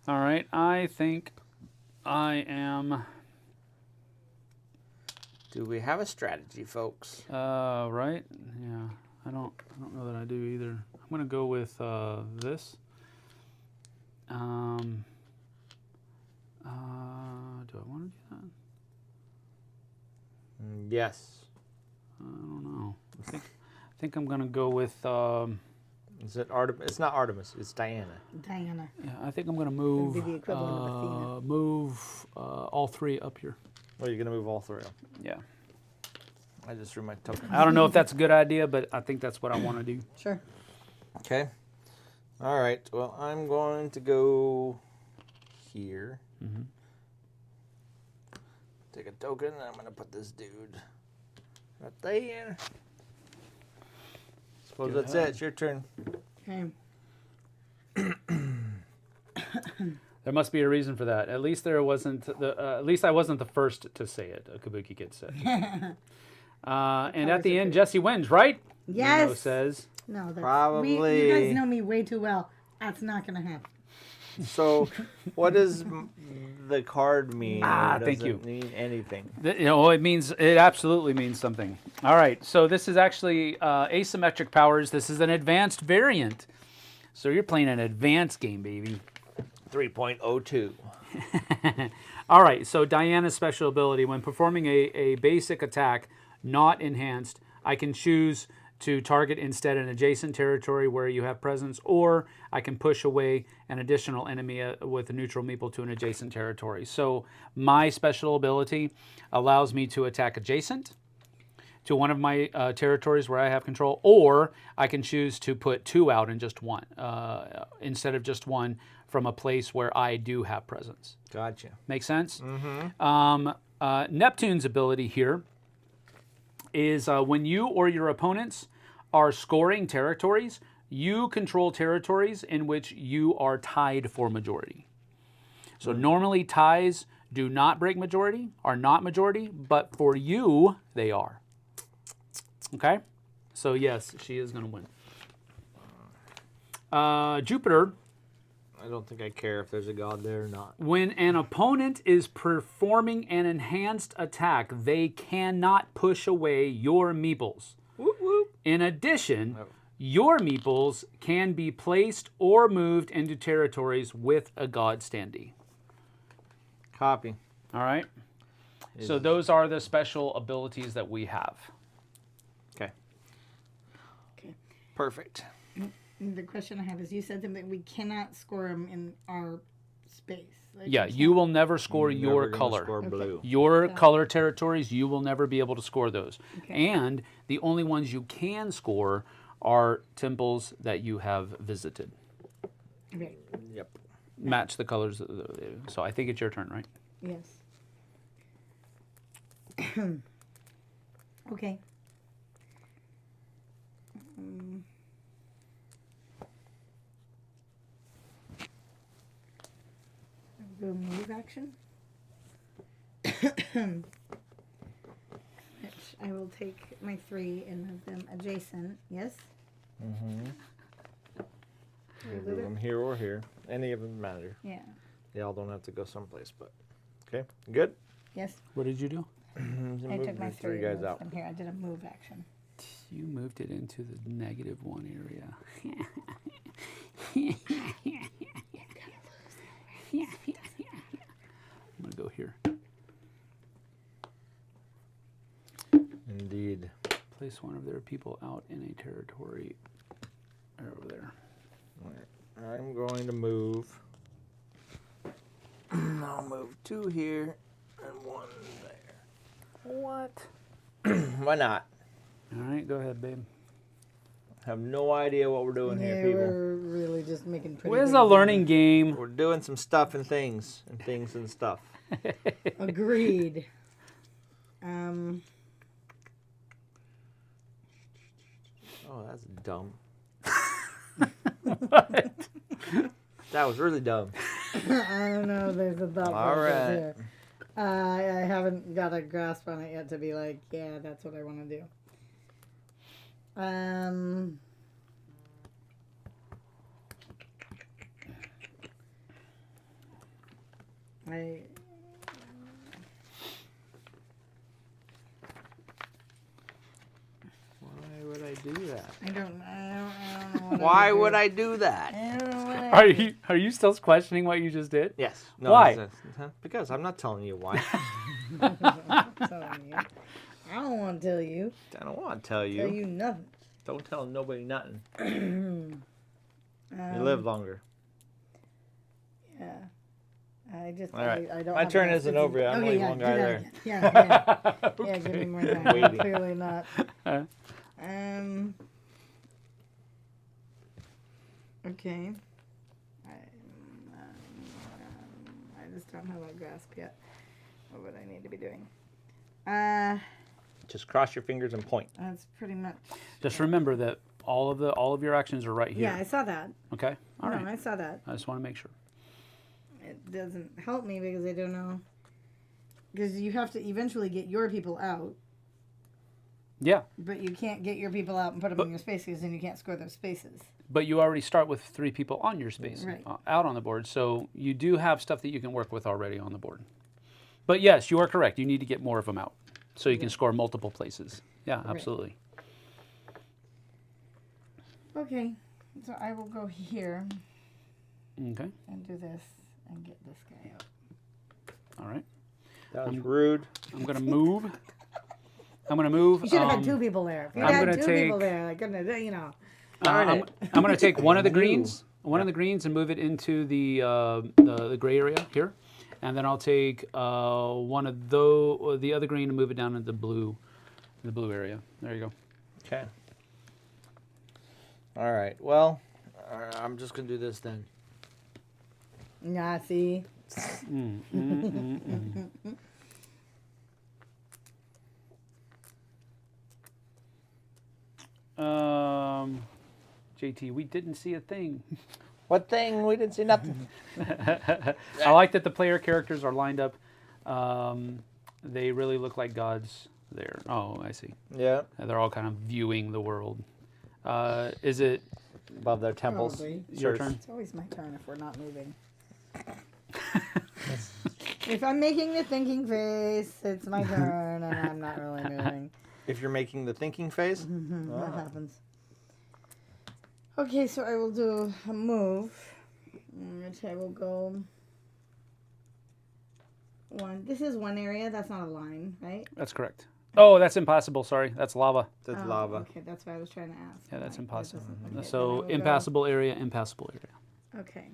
All right. I think I am. Do we have a strategy, folks? Right. Yeah. I don't know that I do either. I'm going to go with this. Do I want to do that? Yes. I don't know. I think I'm going to go with... Is it Artemis? It's not Artemis. It's Diana. Diana. yeah, I think I'm going to move... Be the equivalent of Athena. Move all 3 up here. Well, you're going to move all 3. Yeah. I just threw my token. I don't know if that's a good idea, but I think that's what I want to do. Sure. Okay. All right. Well, I'm going to go here. Mm-hmm. Take a token, and I'm going to put this dude right there. Suppose Go that's ahead. it. It's your turn. Okay. There must be a reason for that. At least there wasn't at least I wasn't the first to say it. A Kabuki Kid said. And at the end, Jessie wins, right? Yes. Nuno says. No, that's Probably. You guys know me way too well. That's not gonna happen. So, what does the card mean? Ah, Or does thank it you. mean anything? It absolutely means something. All right, so this is actually asymmetric powers. This is an advanced variant. So you're playing an advanced game, baby. 3.02. All right, so Diana's special ability. When performing a basic attack, not enhanced, I can choose to target instead an adjacent territory where you have presence, or I can push away an additional enemy with a neutral meeple to an adjacent territory. So my special ability allows me to attack adjacent to one of my territories where I have control, or I can choose to put 2 out in just one, instead of just one from a place where I do have presence. Gotcha. Make sense? Mm-hmm. Neptune's ability here is when you or your opponents are scoring territories, you control territories in which you are tied for majority. So normally ties do not break majority, are not majority, but for you, they are. Okay? So yes, she is going to win. Jupiter. I don't think I care if there's a god there or not. When an opponent is performing an enhanced attack, they cannot push away your meeples. Whoop, whoop. In addition, your meeples can be placed or moved into territories with a god standee. Copy. All right? So those are the special abilities that we have. Okay. Okay. Perfect. The question I have is, you said that we cannot score them in our space. Like, Yeah, you will never score your Never gonna color. Score blue. Your color territories, you will never be able to score those. Okay. And the only ones you can score are temples that you have visited. Okay. Yep. Match the colors. So I think it's your turn, right? Yes. Okay. Go move action. Which I will take my 3 and move them adjacent. Yes. Mm-hmm. Move Move it? them here or here. Any of them matter. Yeah. They all don't have to go someplace, but okay. Good. Yes. What did you do? I Move took my the 3 3 guys and moved out. them here. I did a move action. You moved it into the -1 area. I'm going to go here. Indeed. Place one of their people out in a territory over there. All right. I'm going to move. I'll move 2 here and 1 there. What? Why not? All right, go ahead, babe. Have no idea what we're doing here, people. We're really just making pretty. Well, it's big a learning game. We're doing some stuff and things and stuff. Agreed. Oh, that's dumb. What? That was really dumb. I don't know. There's a thought All process right. here. I haven't got a grasp on it yet to be like, yeah, that's what I want to do. Why would I do that? I don't know Why would I do that? I don't know what I Are you still questioning what you just did? Yes. No, Why? Because I'm not telling you why. telling you. I don't want to tell you. I don't want to tell Tell you. you nothing. Don't tell nobody nothing. You live longer. Yeah. I just, All right. I don't My have turn enough isn't to do- over yet. I'm okay, only yeah, one do guy that there. again. Yeah. Yeah, give me more time. Waiting. Clearly not. Okay. I just don't have a grasp yet of what I need to be doing. Just cross your fingers and point. That's pretty much. Just remember that all of your actions are right here. Yeah, I saw that. Okay. All right. I saw that. I just want to make sure. It doesn't help me because I don't know. Because you have to eventually get your people out, Yeah, but you can't get your people out and put them in your spaces, and you can't score those spaces. but you already start with 3 people on your space, Right. out on the board. So you do have stuff that you can work with already on the board. But yes, you are correct. You need to get more of them out so you can score multiple places. Yeah, absolutely. Okay, so I will go here Okay. and do this and get this guy out. All right. That was rude. I'm going to move. I'm going to move. You should have had 2 people there. If you I'm had gonna 2 people take- there, like, goodness, you know. I'm going to take one of the greens, and move it into the gray area here, and then I'll take one of the other green and move it down into the blue area. There you go. Okay. All right. Well, I'm just gonna do this then. Nah, see? JT, we didn't see a thing. What thing? We didn't see nothing. I like that the player characters are lined up. They really look like gods there. Oh, I see. Yeah. They're all kind of viewing the world. Is it Above their temples. Probably. your turn? It's always my turn if we're not moving. If I'm making the thinking face, it's my turn, and I'm not really moving. If you're making the thinking face. That happens. Okay, so I will do a move, which I will go one. This is one area. That's not a line, right? That's correct. Oh, that's impossible. Sorry, that's lava. That's Oh, lava. Okay, that's what I was trying to ask. Yeah, that's Right, impossible. that doesn't- okay, So then I will go- impassable area, impassable area. Okay.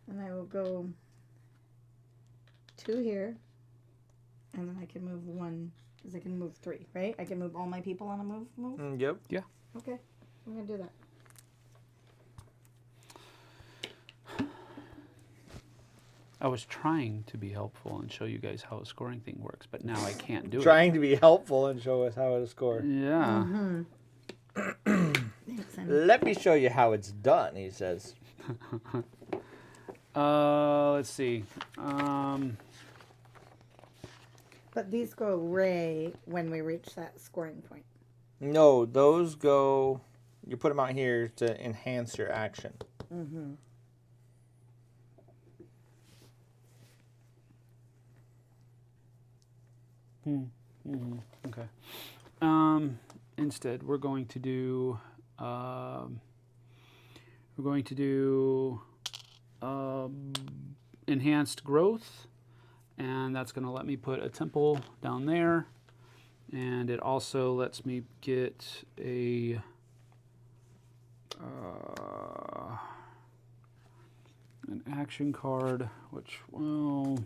And I will go 2 here, and then I can move 1, because I can move 3, right? I can move all my people on a move? Yep. Okay, I'm going to do that. I was trying to be helpful and show you guys how a scoring thing works, but now I can't do Trying to be helpful and show us how to score. it. Yeah. Thanks, honey. Let me show you how it's done, he says. Let's see. But these go away when we reach that scoring point. No, those go. You put them out here to enhance your action. Mm-hmm. Okay. Instead, we're going to do enhanced growth, and that's going to let me put a temple down there, and it also lets me get a an action card, which, well,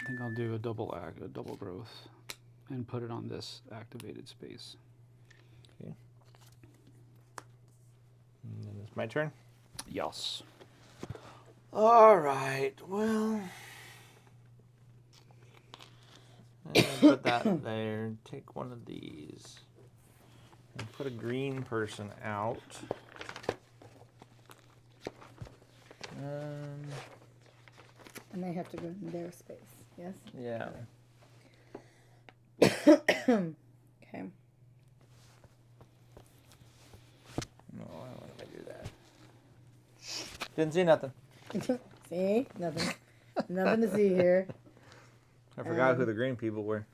I think I'll do a double growth and put it on this activated space. Okay. And then it's my turn. Yes. All right. Well, and put that there. Take one of these and put a green person out. And they have to go in their space, yes? Yeah. Okay. No, I don't want to do that. Didn't see nothing. See? Nothing. Nothing to see here. I forgot who the green people were.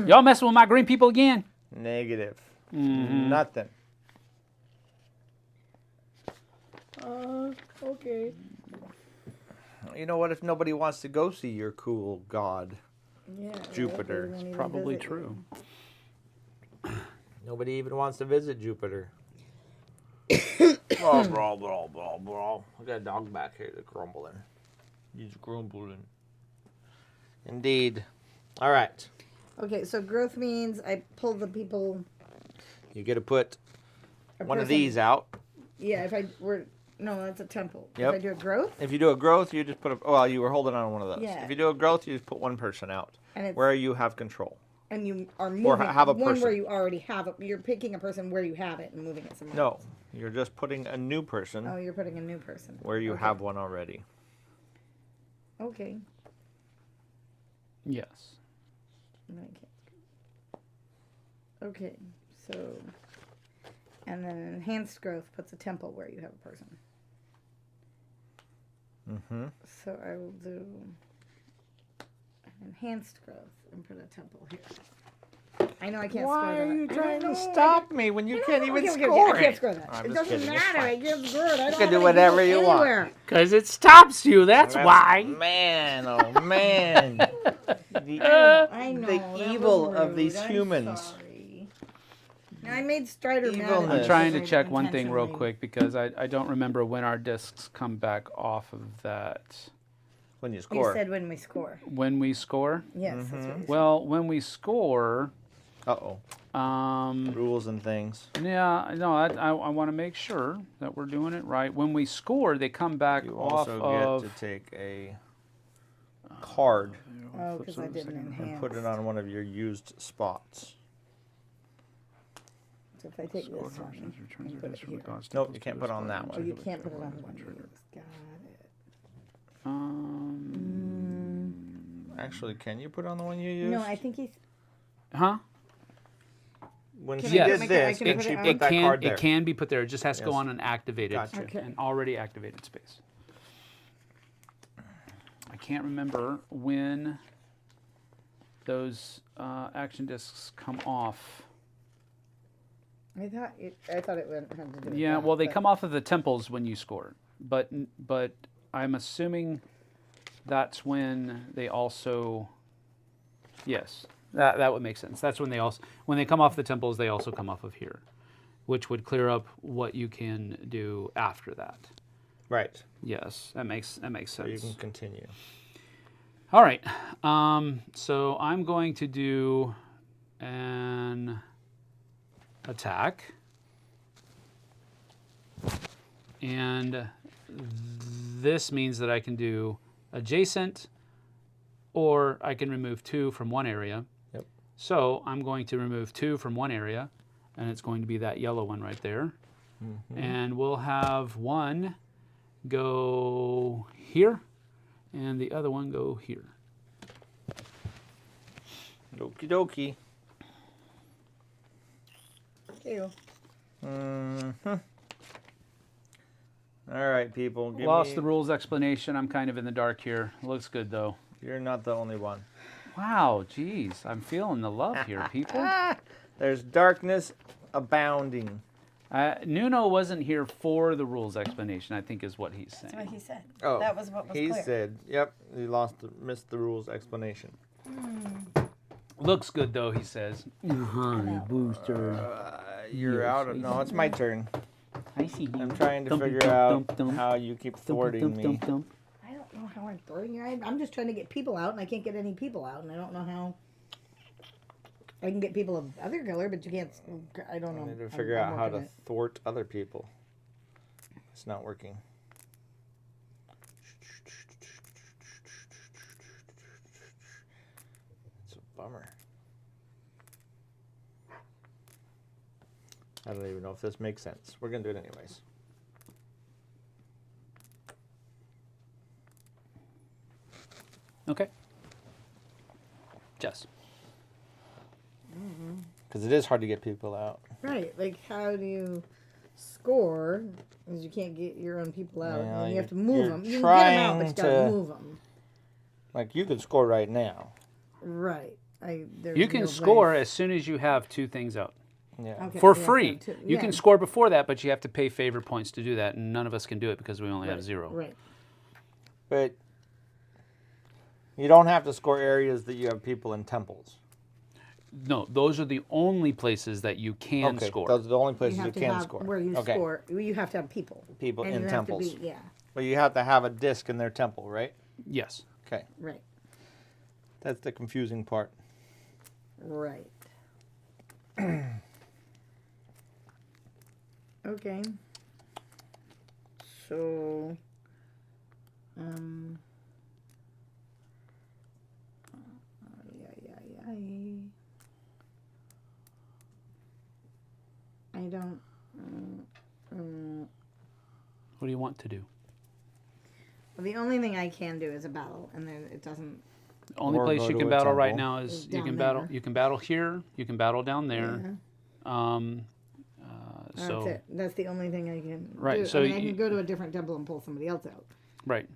Y'all messing with my green people again? Negative. Mm-hmm. Nothing. Okay. You know what? If nobody wants to go see your cool god, Yeah. Jupiter. It's Probably true. Nobody even wants to visit Jupiter. Blah, blah, blah, blah, blah. I got a dog back here that's grumbling. He's grumbling. Indeed. All right. Okay, so growth means I pull the people. You get to put a one of person- these out. Yeah, if I were. No, that's a temple. Yep. If I do a growth, If you do a growth, you just put a. Well, you were holding on one of those. Yeah. If you do a growth, you just put one person out and it's where you have control. and you are moving have a one person. where you already have it. You're picking a person where you have it and moving it somewhere. No, you're just putting a new person Oh, you're putting a new person where you Okay. have one already. Okay. Yes. Okay, so and then enhanced growth puts a temple where you have a person. Mm-hmm. So I will do an enhanced growth and put a temple here. I know I can't score that. Why are you I trying know, to stop me when you can't even score I can't it? score that. I'm It just doesn't kidding, it's matter. fine. I can't score it. I don't can do have whatever any you want. anywhere. Because it stops you. That's why. Man, oh man. I know. The that evil was of rude. these I'm humans. sorry. Now, I made Strider mad. Evilness. at I'm me trying to because I check one thing real intentionally- quick because I don't remember when our discs come back off of that. When you You score. said when we score. When we score? Yes, that's what you said. Well, when we score, Uh-oh. Rules and things. yeah, no, I want to make sure that we're doing it right. When we score, they come back You off also of. get to take a card Oh, because I didn't enhance. and put it on one of your used spots. So if I take this one and put it here. Nope, you can't put on that Oh, one. you can't put it on one of these. Got it. Actually, can you put on the one you used? No, I think he's. Huh? When Can she I did make this, it- can put she it put on? that card there? It can be put there. It just has to go Yes. on an activated, Gotcha. Okay. an already activated space. I can't remember when those action discs come off. I thought it went had to do with Yeah, that, well, they but- come off of the temples when you score, but I'm assuming that's when they also. Yes, that would make sense. That's when when they come off the temples, they also come off of here, which would clear up what you can do after that. Right. Yes, that makes So you sense. can continue. All right, so I'm going to do an attack, and this means that I can do adjacent, or I can remove 2 from one area. Yep. So I'm going to remove 2 from one area, and it's going to be that yellow one right there. And we'll have one go here, and the other one go here. Okie dokie. Ew. Mm-hmm. All right, people. Lost the rules explanation. I'm kind of in the dark here. Looks good, though. You're not the only one. Wow, geez. I'm feeling the love here, people. There's darkness abounding. Nuno wasn't here for the rules explanation, I think is what he's That's saying. what he said. Oh, That was what was he clear. said, yep, he missed the rules explanation. Looks good, though, he says. Booster. You're Yes, out of... No, it's my turn. I see you. I'm trying to Dumpy figure dump, out dump, dump. how you keep thwarting me. I don't know how I'm throwing you. I'm just trying to get people out, and I can't get any people out, and I don't know how. I can get people of other color, but you can't. I don't know. I need to figure I'm out how working to it. thwart other people. It's not working. It's a bummer. I don't even know if this makes sense. We're going to do it anyways. Okay. Jess. Because it is hard to get people out. Right, like how do you score? Because you can't get your own people out, Well, and you have to you're move them. You can get them out, but you trying gotta to- move them. Like, you could score right now. Right. there's You can no score place. as soon as you have 2 things out. Yeah. Okay, For we have to free. have two- You yeah. can score before that, but you have to pay favor points to do that, and none of us can do it because we only have 0. Right. But you don't have to score areas that you have people in temples. No, those are the only places that you can Okay, score. those are the only places You you have to can have score. where you Okay. score. You have to have people. People And in you have to temples. be- yeah. But you have to have a disc in their temple, right? Yes. Okay. Right. That's the confusing part. Right. Okay. So, I don't. What do you want to do? Well, the only thing I can do is a battle, and then it doesn't. The only Or place go you to can a battle right temple. now is you Down can battle. there. You can battle here. You can battle down there. That's So it. That's the only thing I can. Right, Do. so I mean, I you- can go to a different temple and pull somebody else out. right.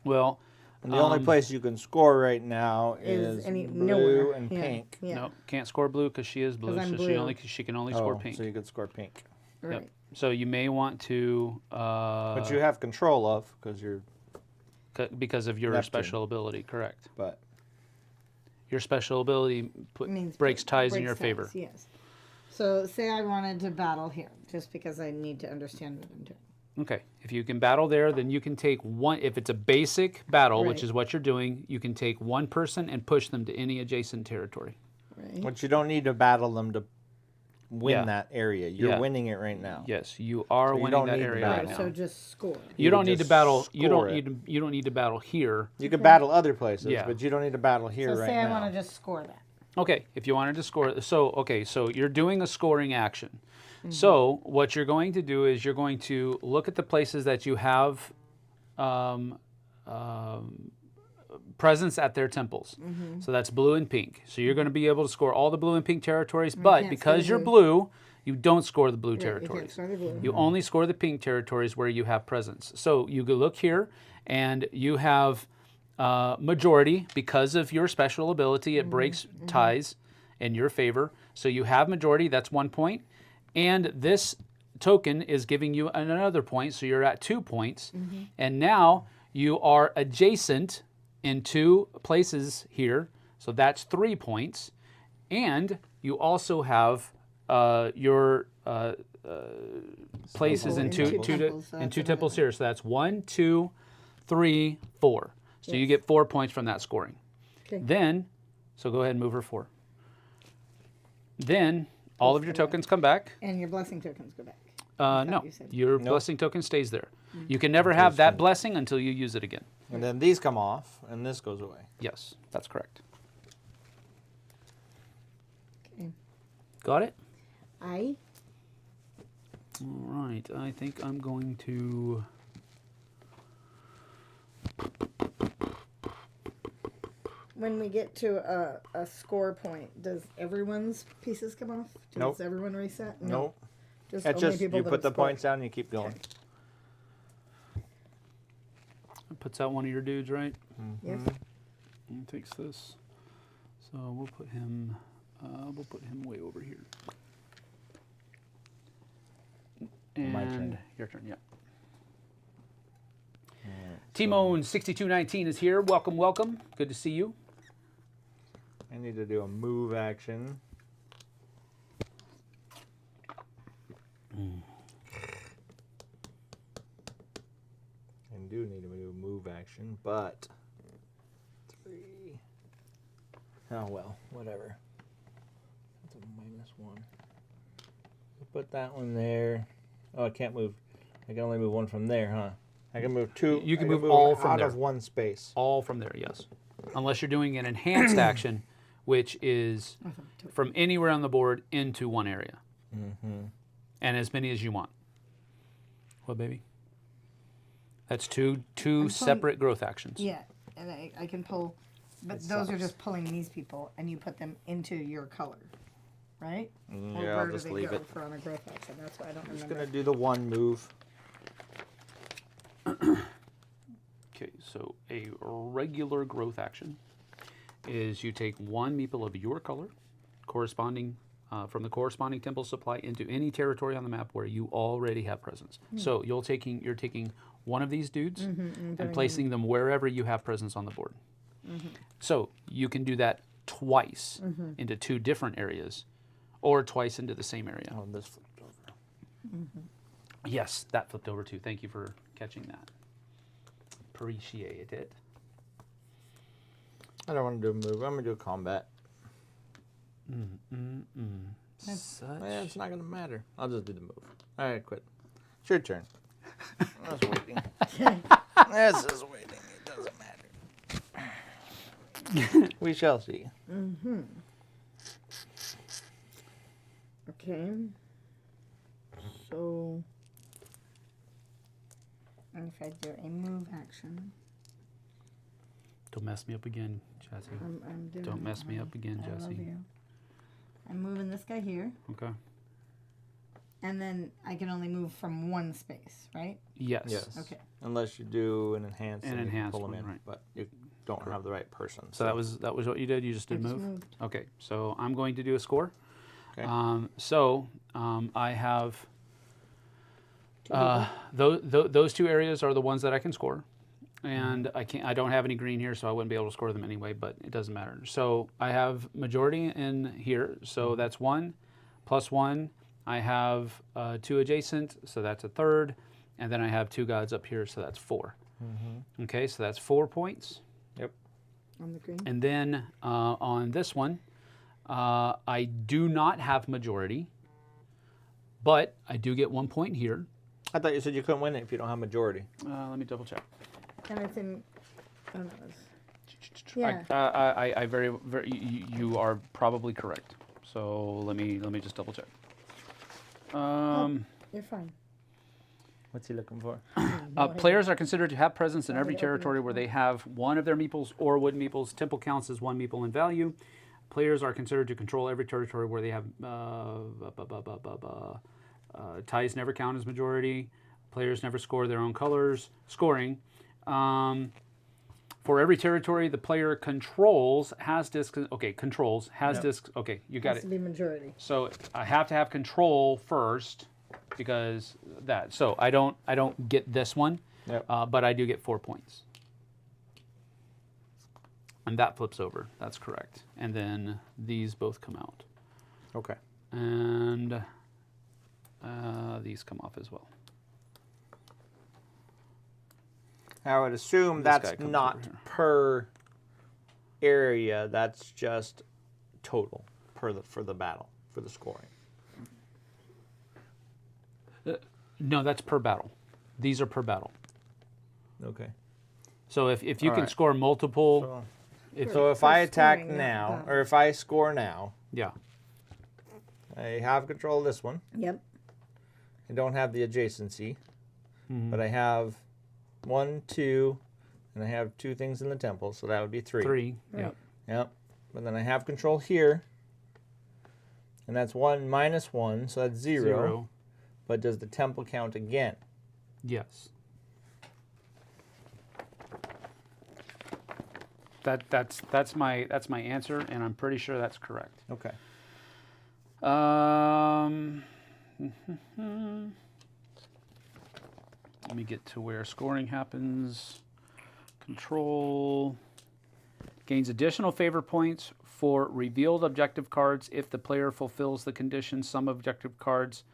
Well, And the only place you can score right now is any blue nowhere. and Yeah. pink. Yeah. no, can't score blue because she is blue, 'Cause I'm so blue. she can only score pink. So you could score pink. Right. So you may want to, But you have control of because you're. because of your Neptune. special ability, correct? But Your special ability Means breaks ties in breaks your favor. ties, yes. So say I wanted to battle here, just because I need to understand what I'm doing. Okay, if you can battle there, then you can take one. If it's a basic battle, which Right. is what you're doing, you can take one person and push them to any adjacent territory. Right. but you don't need to battle them to win Yeah. that area. You're Yeah. winning it right now. Yes, you are So you winning don't that need to area battle. right Oh, now. so just score. You You don't would need to just battle. You score don't it. need to. You don't need to battle here. You can battle other places, Yeah. but you don't need to battle here So right say I now. want to just score that. Okay, if you wanted to score, so you're doing a scoring action. So what you're going to do is you're going to look at the places that you have presence at their temples. So that's blue and pink. So you're going to be able to score all the blue and pink territories, but can't because score you're blue. blue, you don't score the blue Right, you can't territories. score the blue. You only score the pink territories where you have presence. So you go look here, and you have majority because of your special ability. It breaks ties in your favor. So you have majority. That's 1 point, and this token is giving you another point. So you're at 2 points, and now you are adjacent in 2 places here. So that's 3 points, and you also have your places in in two two temples, so in that's 2 another temples one. here. So that's 1, 2, 3, 4. So you get 4 points from that scoring. Okay. Then, so go ahead and move her 4. Then all of your tokens come back. And your blessing tokens go back. No, you said. your blessing token stays there. You can never have that blessing until you use it again. And then these come off, and this goes away. Yes, that's correct. Okay. Got it? I All right, I think I'm going to... When we get to a score point, does everyone's pieces come off? Does Nope. everyone reset? No. Nope. Just That's only just people you that put have the scored. points down and you keep going. It puts out one of your dudes, right? Yes. And takes this. So we'll put him way over here. And My turn. Your turn, yeah. Timon6219 is here. Welcome, welcome. Good to see you. I need to do a move action. I do need to do a move action, but 3. Oh well, whatever. That's a -1. Put that one there. Oh, I can't move. I can only move one from there, huh? I can move 2. You can I move all them from out there. of one space. All from there, yes. Unless you're doing an enhanced action, which is from anywhere on the board into one area. And as many as you want. What, baby? That's two separate growth actions. Yeah, and I can pull, but those are just pulling these people, and you put them into your color, right? Or Yeah, where I'll do just they leave go it. for on a growth action? That's why I don't I'm just remember. gonna do the one move. Okay, so a regular growth action. is you take one meeple of your color, corresponding from the corresponding temple supply into any territory on the map where you already have presence. So you're taking one of these dudes and placing them wherever you have presence on the board. So you can do that twice into 2 different areas, or twice into the same area. Oh, this flipped over. Yes, that flipped over too. Thank you for catching that. Appreciate it. I don't want to do a move. I'm going to do a combat. Such... Yeah, it's not going to matter. I'll just do the move. All right, quit. It's your turn. I was waiting. This is waiting. It doesn't matter. We shall see. Okay. So, if I do a move action, Don't mess me up again, Jessie. I'm doing Don't mess me up again, I love Jessie. you. I'm moving this guy here, Okay. and then I can only move from one space, right? Yes. Yes. Okay. Unless you do an enhance An and you can enhanced pull them one, in, right. but you don't have the right person. So that was what you did. You just I did just move. moved. Okay. So I'm going to do a score. Okay. I have those 2 areas are the ones that I can score, and I don't have any green here, so I wouldn't be able to score them anyway. But it doesn't matter. So I have majority in here, so that's 1 plus 1. I have 2 adjacent, so that's a third, and then I have 2 gods up here, so that's 4. Okay, so that's 4 points. Yep. On the green. And then on this one, I do not have majority, but I do get 1 point here. I thought you said you couldn't win it if you don't have majority. Let me double check. And it's in. Oh, no, yeah. I very you are probably correct. So let me just double check. You're fine. What's he looking for? Players are considered to have presence in every open territory it where they have one of their meeples or wooden meeples. Temple counts as 1 meeple in value. Players are considered to control every territory where they have ties never count as majority. Players never score their own colors. Scoring. For every territory the player controls has discs. Okay, controls has discs. Okay, you got Has it. to be majority. So I have to have control first because that. So I don't get this one, Yep. but I do get 4 points. And that flips over. That's correct. And then these both come out. Okay. And these come off as well. I would assume This guy that's comes not over here. per area. That's just total for the battle, for the scoring. No, that's per battle. These are per battle. Okay. So if you All can right. score multiple, So, if so if for I attack scoring, not now, battle. or if I score now, yeah, I have control of this one. Yep. I don't have the adjacency, Mm-hmm. but I have 1, 2, and I have 2 things in the temple, so that would be 3. 3. Right. Yeah. Yep. But then I have control here, and that's 1 minus 1, so that's 0. 0. But does the temple count again? Yes. That's my answer, and I'm pretty sure that's correct. Okay. Let me get to where scoring happens. Control gains additional favor points for revealed objective cards if the player fulfills the condition. Some objective cards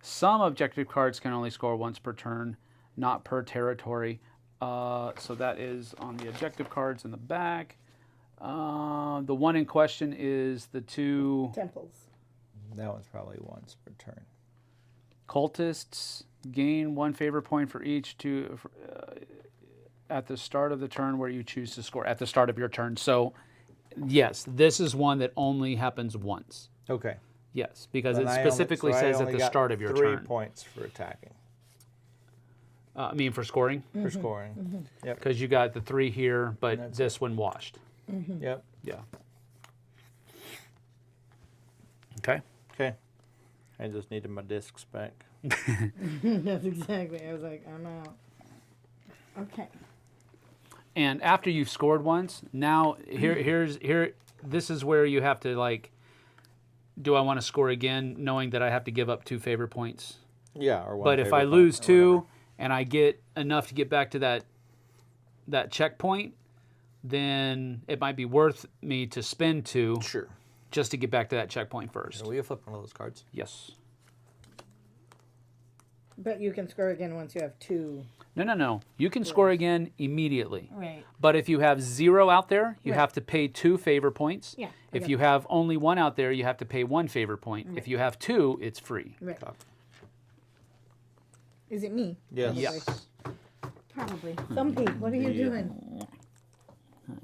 can only score once per turn, not per territory. So that is on the objective cards in the back. The one in question is the 2 Temples. That one's probably once per turn. cultists. Gain 1 favor point for each at the start of the turn where you choose to score. At the start of your turn. So, yes, this is one that only happens once. Okay. Yes, because Then it I only- specifically so I says at only the got start of your 3 turn. points for attacking, I mean, for scoring, for scoring. Yep. because you got the 3 here, but That's this one washed. Yep. Yeah. Okay. Okay. I just needed my discs back. That's exactly. I was like, I'm out. Okay. And after you've scored once, now this is where you have to like, do I want to score again, knowing that I have to give up 2 favor points? Yeah, or one. But if I lose 2 and I get enough to get back to that checkpoint, then it might be worth me to spend 2 Sure. just to get back to that checkpoint first. Will you flip one of those cards? Yes. But you can score again once you have 2. No. You can score again immediately. Right. But if you have 0 out there, you Right. have to pay 2 favor points. Yeah. If you have only 1 out there, you have to pay 1 favor point. If you have 2, it's free. Right. Is it me? Yes. Yes. Probably. Stumpy, what are you doing? Hi.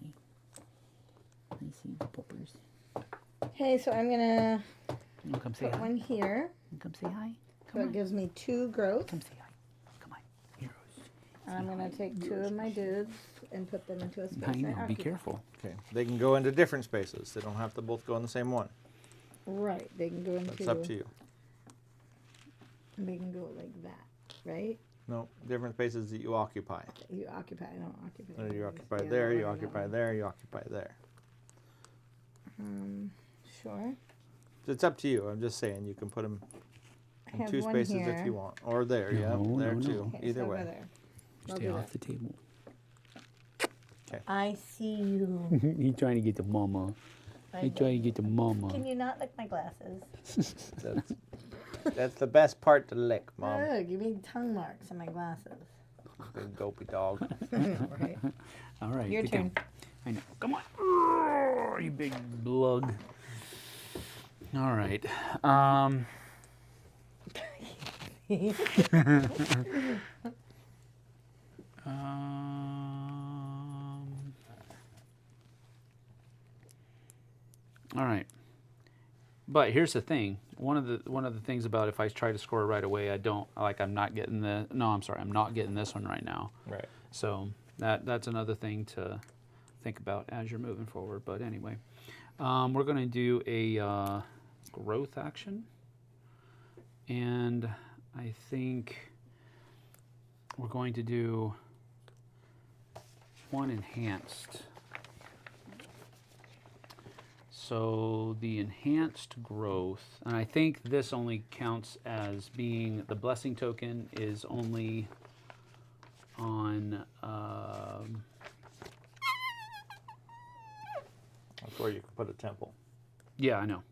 I see the poppers. Okay, so I'm gonna You come say put hi. one here. Come say hi. So it gives me 2 growth. Come say hi. Come on. Heroes. And I'm gonna take 2 of my dudes and put them into a space. I know. Be occupy. careful. Okay. They can go into different spaces. They don't have to both go in the same one. Right. They can go into. That's up to you. They can go like that, right? No, different spaces that you occupy. You occupy. I don't occupy. You these. occupy Yeah, there, no, you no, occupy no. there, you occupy there. Sure. It's up to you. I'm just saying you can put them I in have 2 one spaces here. if you want. Or there, No, yeah. no, There no. too. Okay, Either so way. Go there. I'll Stay do off that. the table. I see you. He's trying to get the mama. He's trying to get the mama. Can you not lick my glasses? That's the best part to lick, Mom. Ugh, you made tongue marks on my glasses. Big dopey dog. Right. All right. Your get turn. down. I know. Come on. Oh, you big blug. All right. All right. But here's the thing. One of the things about if I try to score right away, I'm not getting I'm not getting this one right now. Right. So that's another thing to think about as you're moving forward. But anyway, we're going to do a growth action. And I think we're going to do one enhanced. So the enhanced growth, and I think this only counts as being, the blessing token is only on, That's where you can put a temple. yeah, I know.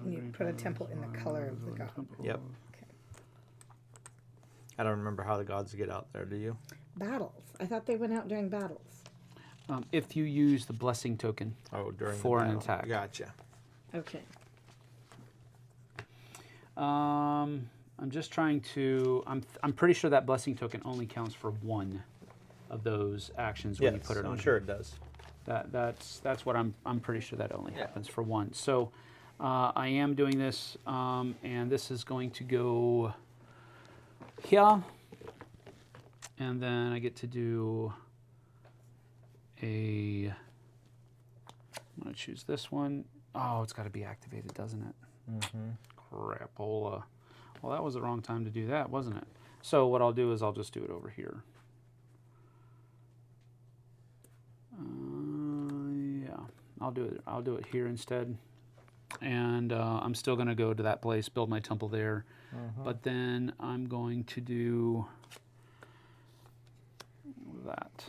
You put a temple in the color of the god. Yep. Okay. I don't remember how the gods get out there, do you? Battles. I thought they went out during battles. If you use the blessing token. Oh, during For the an battle. attack. Gotcha. Okay. I'm just trying to, I'm pretty sure that blessing token only counts for one of those actions when you put it on. I'm sure it does. That's what I'm pretty sure that only happens for one. So I am doing this, and this is going to go here, and then I get to do I'm going to choose this one. Oh, it's got to be activated, doesn't it? Crapola. Well, that was the wrong time to do that, wasn't it? So what I'll do is I'll just do it over here. Yeah, I'll do it here instead. And I'm still going to go to that place, build my temple there. But then I'm going to do that.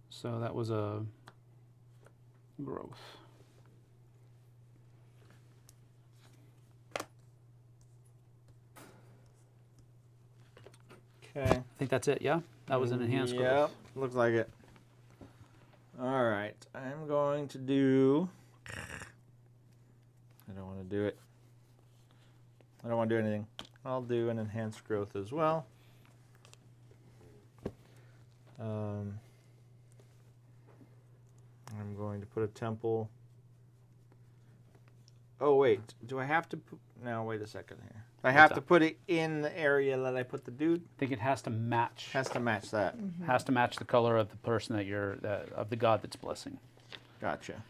So that was a growth. Okay. I think that's it, yeah? That was an enhanced Yep, growth. looks like it. All right, I'm going to do. I don't want to do it. I don't want to do anything. I'll do an enhanced growth as well. I'm going to put a temple. Oh wait, do I have to put? No, wait a second here. I have to that? put it in the area that I put the dude. I think it has to match. Has to match that. Has to match the color of the person that of the god that's blessing. Gotcha.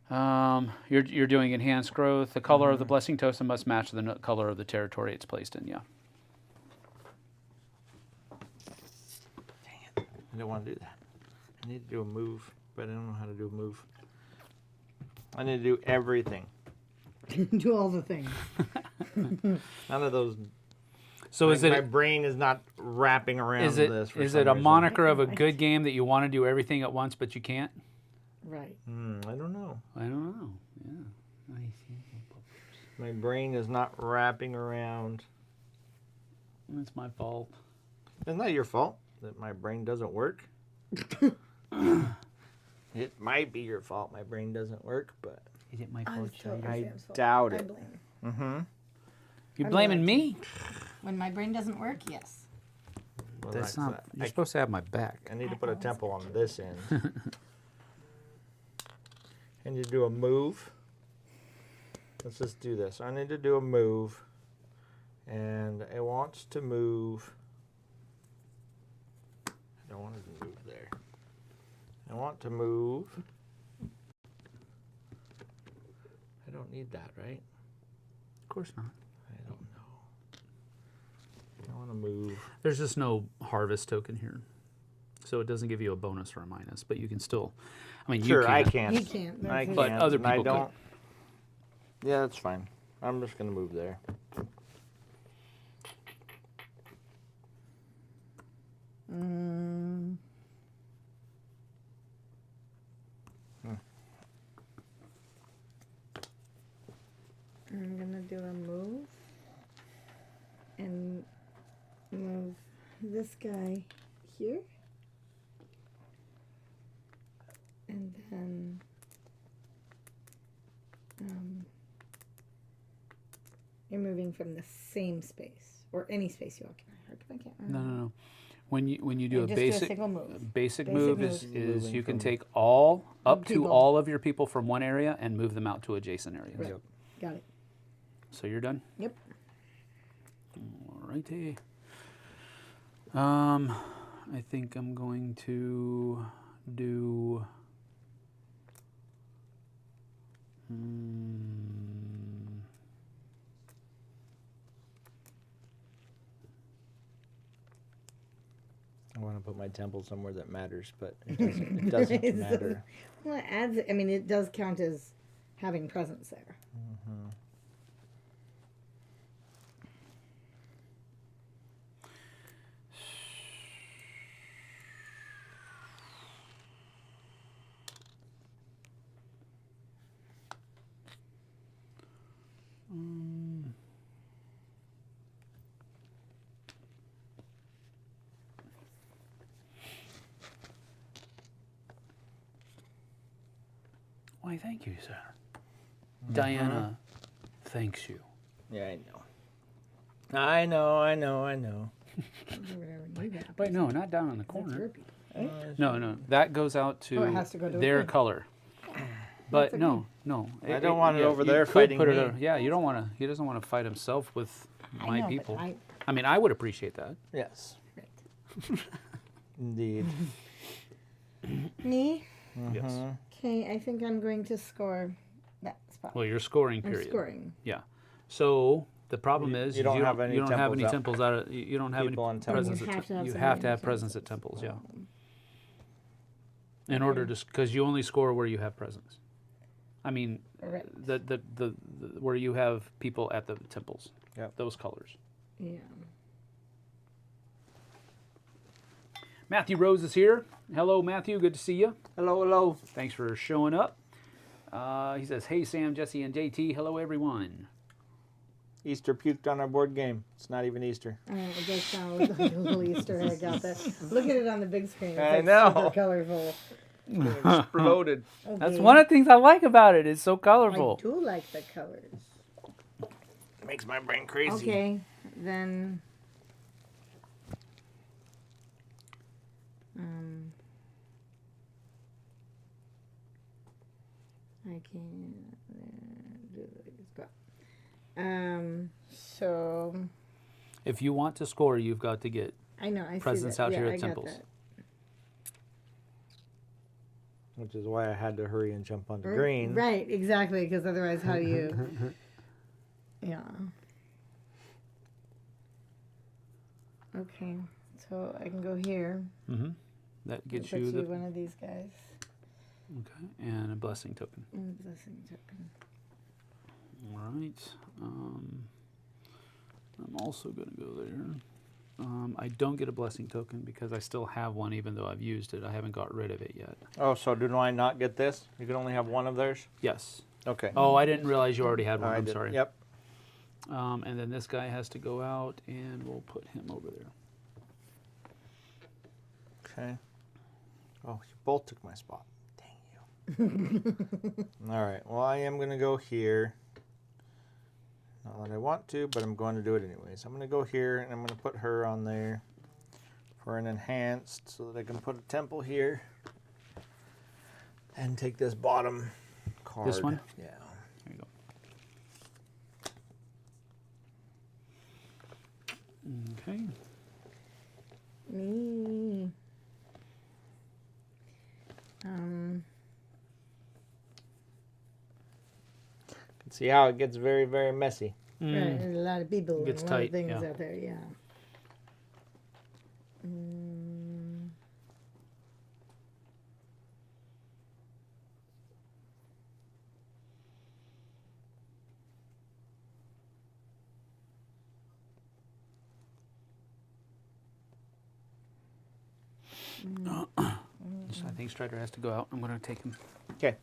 You're doing enhanced growth. The color of the blessing totem must match the color of the territory it's placed in. Yeah. I don't want to do that. I need to do a move, but I don't know how to do a move. I need to do everything. Do all the things. None of those. So is my it brain is not wrapping around is it this. For is some it a reason. moniker of a good game that you want to do everything at once but you can't? Right. I don't know. I don't know. Yeah. My brain is not wrapping around. It's my fault. It's not your fault that my brain doesn't work. It might be your fault my brain doesn't work, but Is it my I'm fault? sure I it's Sam's fault. doubt I it. blame. Mm-hmm. You're I'm blaming not. me? When my brain doesn't work, yes. Well, That's not. You're supposed to have my back. I need to put a temple on this end. I need to do a move. Let's just do this. I need to do a move. And it wants to move. I don't want it to move there. I want to move. I don't need that, right? Of course not. I don't know. I want to move. There's just no harvest token here, so it doesn't give you a bonus or a minus. But you can still. I mean, Sure, you I can. can't. You can't. I That's can't. it. But other and I people could. don't. Yeah, that's fine. I'm just going to move there. Mm. I'm gonna do a move and move this guy here, and then you're moving from the same space or any space you occupy. I can't remember. No. When you do a Just basic do a single move. basic Basic move move. is Moving you can from take all up to people. all of your people from one area and move them out to adjacent areas. Right. Got it. So you're done. Yep. Alrighty. I think I'm going to do. I want to put my temple somewhere that matters, but it doesn't matter. Well, it adds. I mean, it does count as having presence there. Why, thank you, sir. Diana thanks you. Yeah, I know. I know. I don't ever need that. Wait, no, not down in the That's your corner. people, right? No, that goes out to Oh, it has to go to a their thing. color. But That's no. I don't want it over you there could fighting put it me. over- yeah, you don't want to. He doesn't want to fight himself with I my know, but people. I- I mean, I would appreciate that. Yes, Right. indeed. Me? Yes. Okay, I think I'm going to score that spot. Well, you're scoring. I'm Period. scoring. Yeah. So the problem You- is you don't have any you don't have any temples temples out of you don't have any People on temples. presence. You have to have You somebody have in to have the presence at temples. temples. Yeah. In order to, because you only score where you have presence. I mean, Right. the where you have people at the temples. Yep. Those colors. Yeah. Matthew Rose is here. Hello, Matthew. Good to see you. Hello. Thanks for showing up. He says, "Hey, Sam, Jesse, and JT. Hello, everyone." Easter puked on our board game. It's not even Easter. It does sound like a little Easter egg out there. Look at it on the big screen. It's I like know. super colorful. It exploded. Okay. That's one of the things I like about it. It's so I colorful. do like the colors. Makes my brain crazy. Okay, then. I can't do this. So If you want to score, you've got to get I know I presence see that. out Yeah, here I at got temples. that. Which is why I had to hurry and jump onto green. Right, exactly, because otherwise how do you... Yeah. Okay, so I can go here. Mm-hmm. That gets Put you the... one of these guys. Okay, and a blessing token. And blessing token. All right. I'm also going to go there. I don't get a blessing token because I still have one, even though I've used it. I haven't got rid of it yet. Oh, so do I not get this? You can only have one of theirs? Yes. Okay. Oh, I didn't realize you already had one. I'm did. sorry. Yep. And then this guy has to go out, and we'll put him over there. Okay. Oh, you both took my spot. Dang you. All right. Well, I am going to go here. Not that I want to, but I'm going to do it anyways. I'm going to go here, and I'm going to put her on there for an enhanced so that I can put a temple here and take this bottom card. This one? Yeah. There you go. Okay. Me. See how it gets very, very messy. Right, there's a lot of people and Gets a lot tight, of things yeah. out there, yeah. Mm. I think Strider has to go out. I'm going to take him. Okay.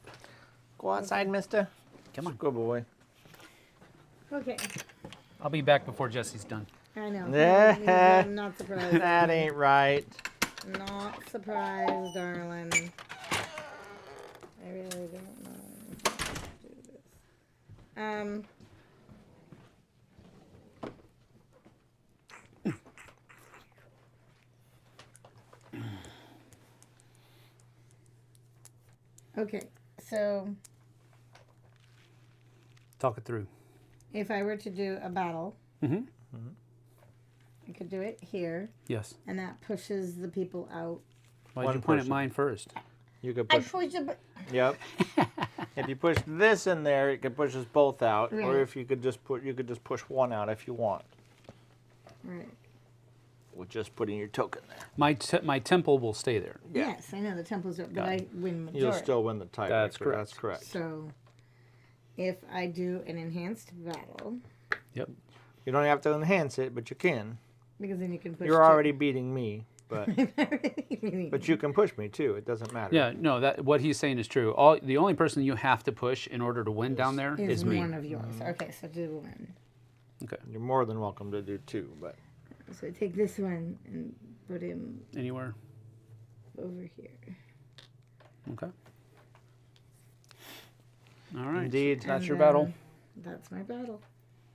Go outside, mister. Come on. Good boy. Okay, I'll be back before Jessie's done. I know. Yeah. I'm not surprised. That ain't right. Not surprised, darling. I really don't know how to do this. Okay, so Talk it through. if I were to do a battle, Mm-hmm. I could do it here, Yes. and that pushes the people out. Why'd One you point at person. mine first? You could I push. pushed it, Yep. If you push this in there, it could push us both out. Or Right. if you could just put, you could just push one out if you want, right. with just putting your token there. My temple will stay there. Yeah. Yes, I know the temples are, but Got I win majority. You'll still win the tiebreaker. That's correct. That's correct. So, if I do an enhanced battle, Yep. You don't have to enhance it, but you can. because then you can push. You're two. already beating me, but Really? but you can push me too. It doesn't matter. Yeah, no, that what he's saying is true. The only person you have to push in order to win down there is is me. one of yours. Okay, so do one. Okay. You're more than welcome to do two, but So I take this one and put him Anywhere. over here. Okay. All right. Indeed. That's And your then battle. That's my battle.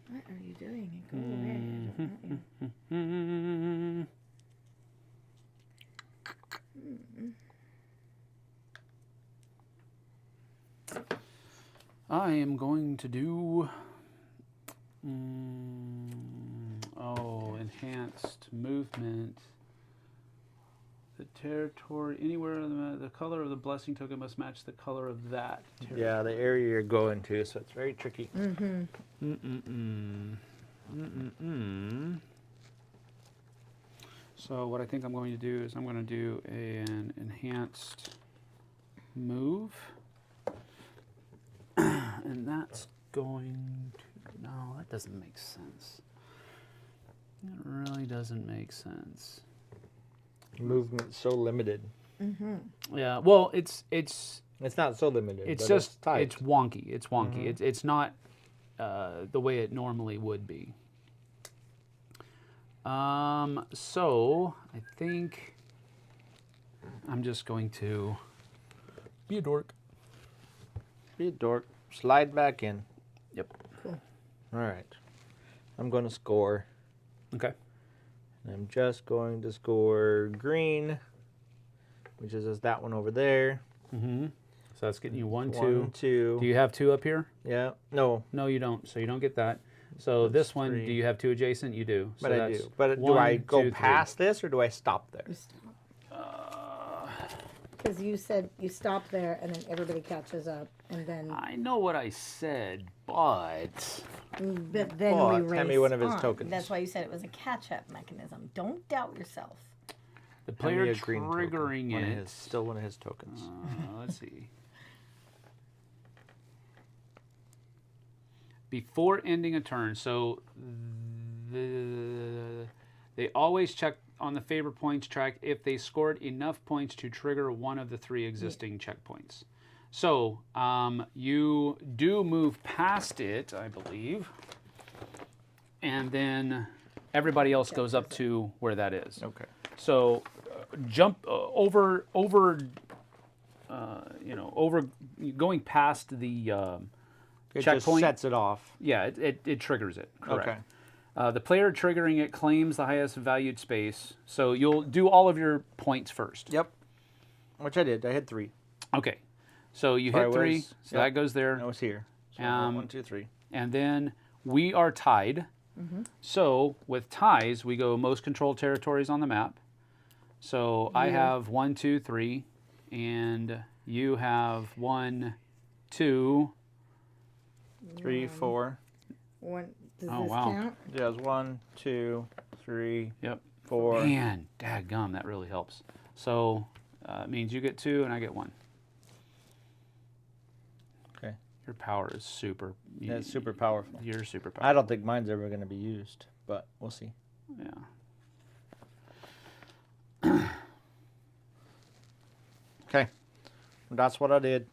What are you doing? Go away. I don't want you. Mm-hmm. I am going to do enhanced movement. The territory anywhere the color of the blessing token must match the color of that territory. yeah, the area you're going to, so it's very tricky. So what I think I'm going to do is I'm going to do an enhanced move. And that's going to... No, that doesn't make sense. It really doesn't make sense. Movement's so limited. Yeah, well, it's It's not so limited. it's but just tight. it's wonky. It's wonky. It's not the way it normally would be. So I think I'm just going to be a dork. Be a dork. Slide back in. Yep. Cool. All right. I'm going to score. Okay. I'm just going to score green, which is just that one over there. Mm-hmm. So that's getting you 1, 2. 1, 2. Do you have 2 up here? Yeah. No, No, you don't. So you don't get that. So this one, 3. do you have 2 adjacent? You do. So but I that's do. But do 1, I go 2, 3. past this or do I stop there? Just Because you said you stop there and then everybody catches up, and then I know what I said, but then Oh, we hand race me one of his on. tokens. That's why you said it was a catch-up mechanism. Don't doubt yourself. the Hand me player a green token. triggering One of it. his, still one of his tokens. Let's see. Before ending a turn, so they always check on the favor points track if they scored enough points to trigger one of the 3 existing checkpoints. So you do move past it, I believe, and then everybody else goes up to where that is. Okay. So jump over going past the It checkpoint. just sets it off. Yeah, it triggers it. Correct. Okay. The player triggering it claims the highest valued space. So you'll do all of your points first. Yep. Which I did. I had 3. Okay. So you Or I hit 3, was- so yep. that goes there. I was here. So 1, 2, 3. And then we are tied. So with ties, we go most controlled territories on the map. So I have 1, 2, 3, and you have 1, 2. 3, 4. One, does Oh, this wow. count? Yeah, it was 1, 2, 3, Yep. 4. Man, dadgum, that really helps. So it means you get 2 and I get 1. Okay. Your power is super. That's super powerful. You're super I powerful. don't think mine's ever going to be used, but we'll see. Yeah. Okay. That's what I did.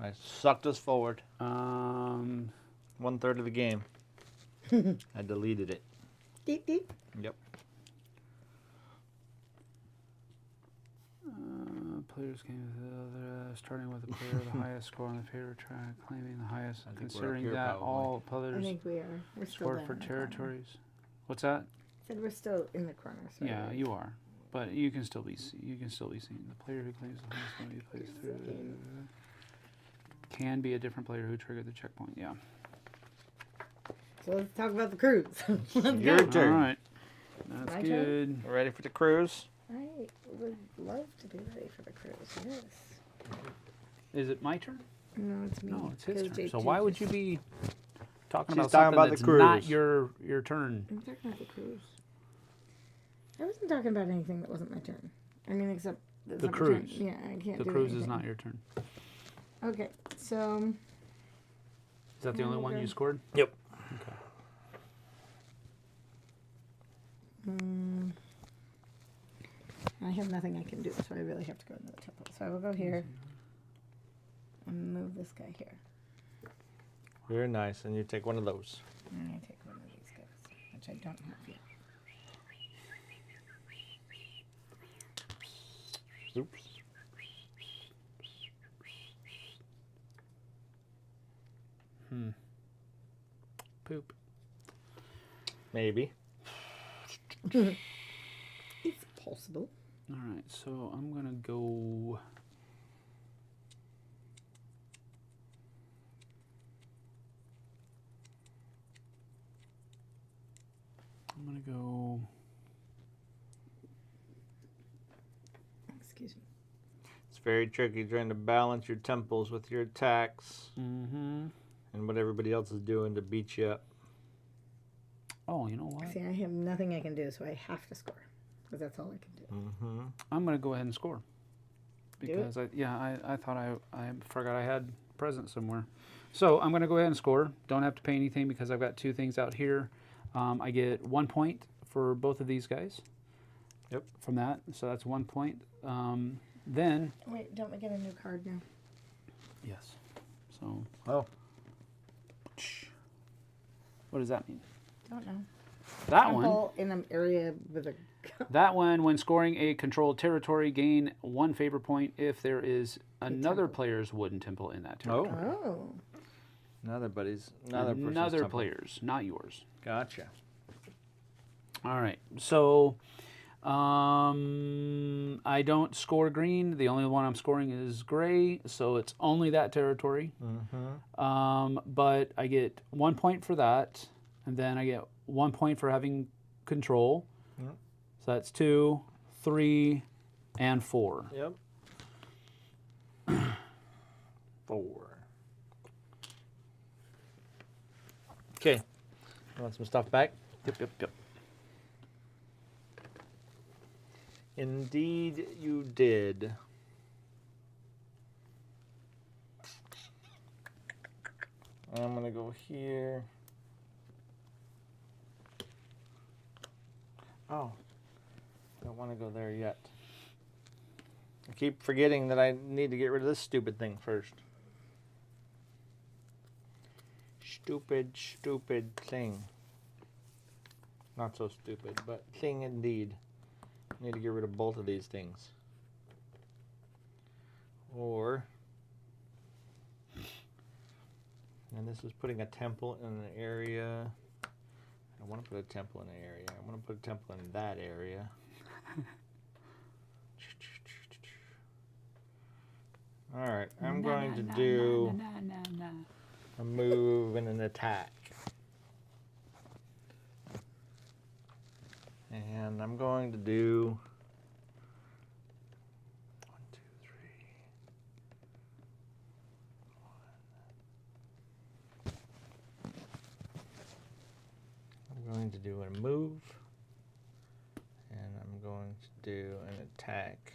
I sucked us forward. 1/3 of the game. I deleted it. Deep, deep. Yep. Players game starting with the player with the highest score on the favorite track, claiming the highest, I think we're up considering here, that probably. all I players think we are. We're still score down for in the corner. territories. What's that? Said we're still in the corner. So Yeah, you are, but you can still be seen. The player who claims the highest one he plays through can be a different player who triggered the checkpoint. Yeah. So let's talk about the cruise. Let's Your go. turn. All right. That's My turn? good. Ready for the cruise? I would love to be ready for the cruise. Yes. Is it my turn? No, it's me. No, it's his 'Cause turn. they So did why would this. you be talking She's about talking something about the that's not cruise. your turn? I'm talking about the cruise. I wasn't talking about anything that wasn't my turn. I mean, except it's The not my turn. cruise. Yeah, I can't. The do cruise is anything. not your turn. Okay, so Is that the only one you scored? Yep. Okay. I have nothing I can do, so I really have to go into the temple. So I will go here and move this guy here. Very nice. And you take one of those. And I take one of these guys, which I don't have yet. Oops. Poop. Maybe. It's possible. All right, so I'm gonna go. I'm gonna go. Excuse me. It's very tricky trying to balance your temples with your attacks Mm-hmm. and what everybody else is doing to beat you up. Oh, you know what? See, I have nothing I can do, so I have to score. Because that's all I can do. Mm-hmm. I'm gonna go ahead and score. Do it. Because I thought I forgot I had a present somewhere. So I'm gonna go ahead and score. Don't have to pay anything because I've got 2 things out here. I get 1 point for both of these guys. Yep. From that, so that's 1 point. Then Wait, don't we get a new card now? yes. So Oh. what does that mean? Don't know. That one. Temple in an area with a. That one, when scoring a controlled territory, gain 1 favor point if there is another player's wooden temple in that territory. Oh. Another buddy's. Another person's Another temple. player's, not yours. Gotcha. All right. So I don't score green. The only one I'm scoring is gray, so it's only that territory. Mm-hmm. But I get 1 point for that, and then I get 1 point for having control. Yep. So that's 2, 3, And 4. Yep. 4. Okay. You want some stuff back? Yep. Indeed, you did. I'm going to go here. Oh, don't want to go there yet. I keep forgetting that I need to get rid of this stupid thing first. Stupid thing. Not so stupid, but thing indeed. I need to get rid of both of these things. Or, and this is putting a temple in an area. I want to put a temple in an area. I want to put a temple in that area. Alright, I'm going to do a move and an attack. And I'm going to do 1, 2, 3. I'm going to do a move. And I'm going to do an attack.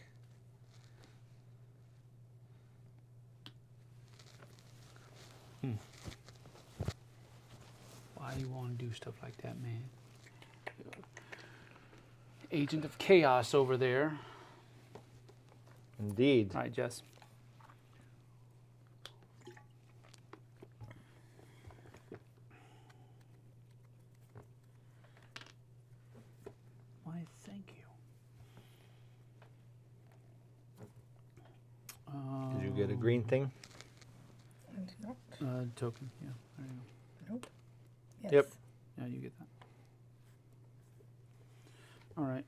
Why do you want to do stuff like that, man? Agent of Chaos over there. Indeed. All right, Jess. Why, thank you. Did you get a green thing? Token, yeah. There you go. Nope. Yes. Yep. Yeah, you get that. All right.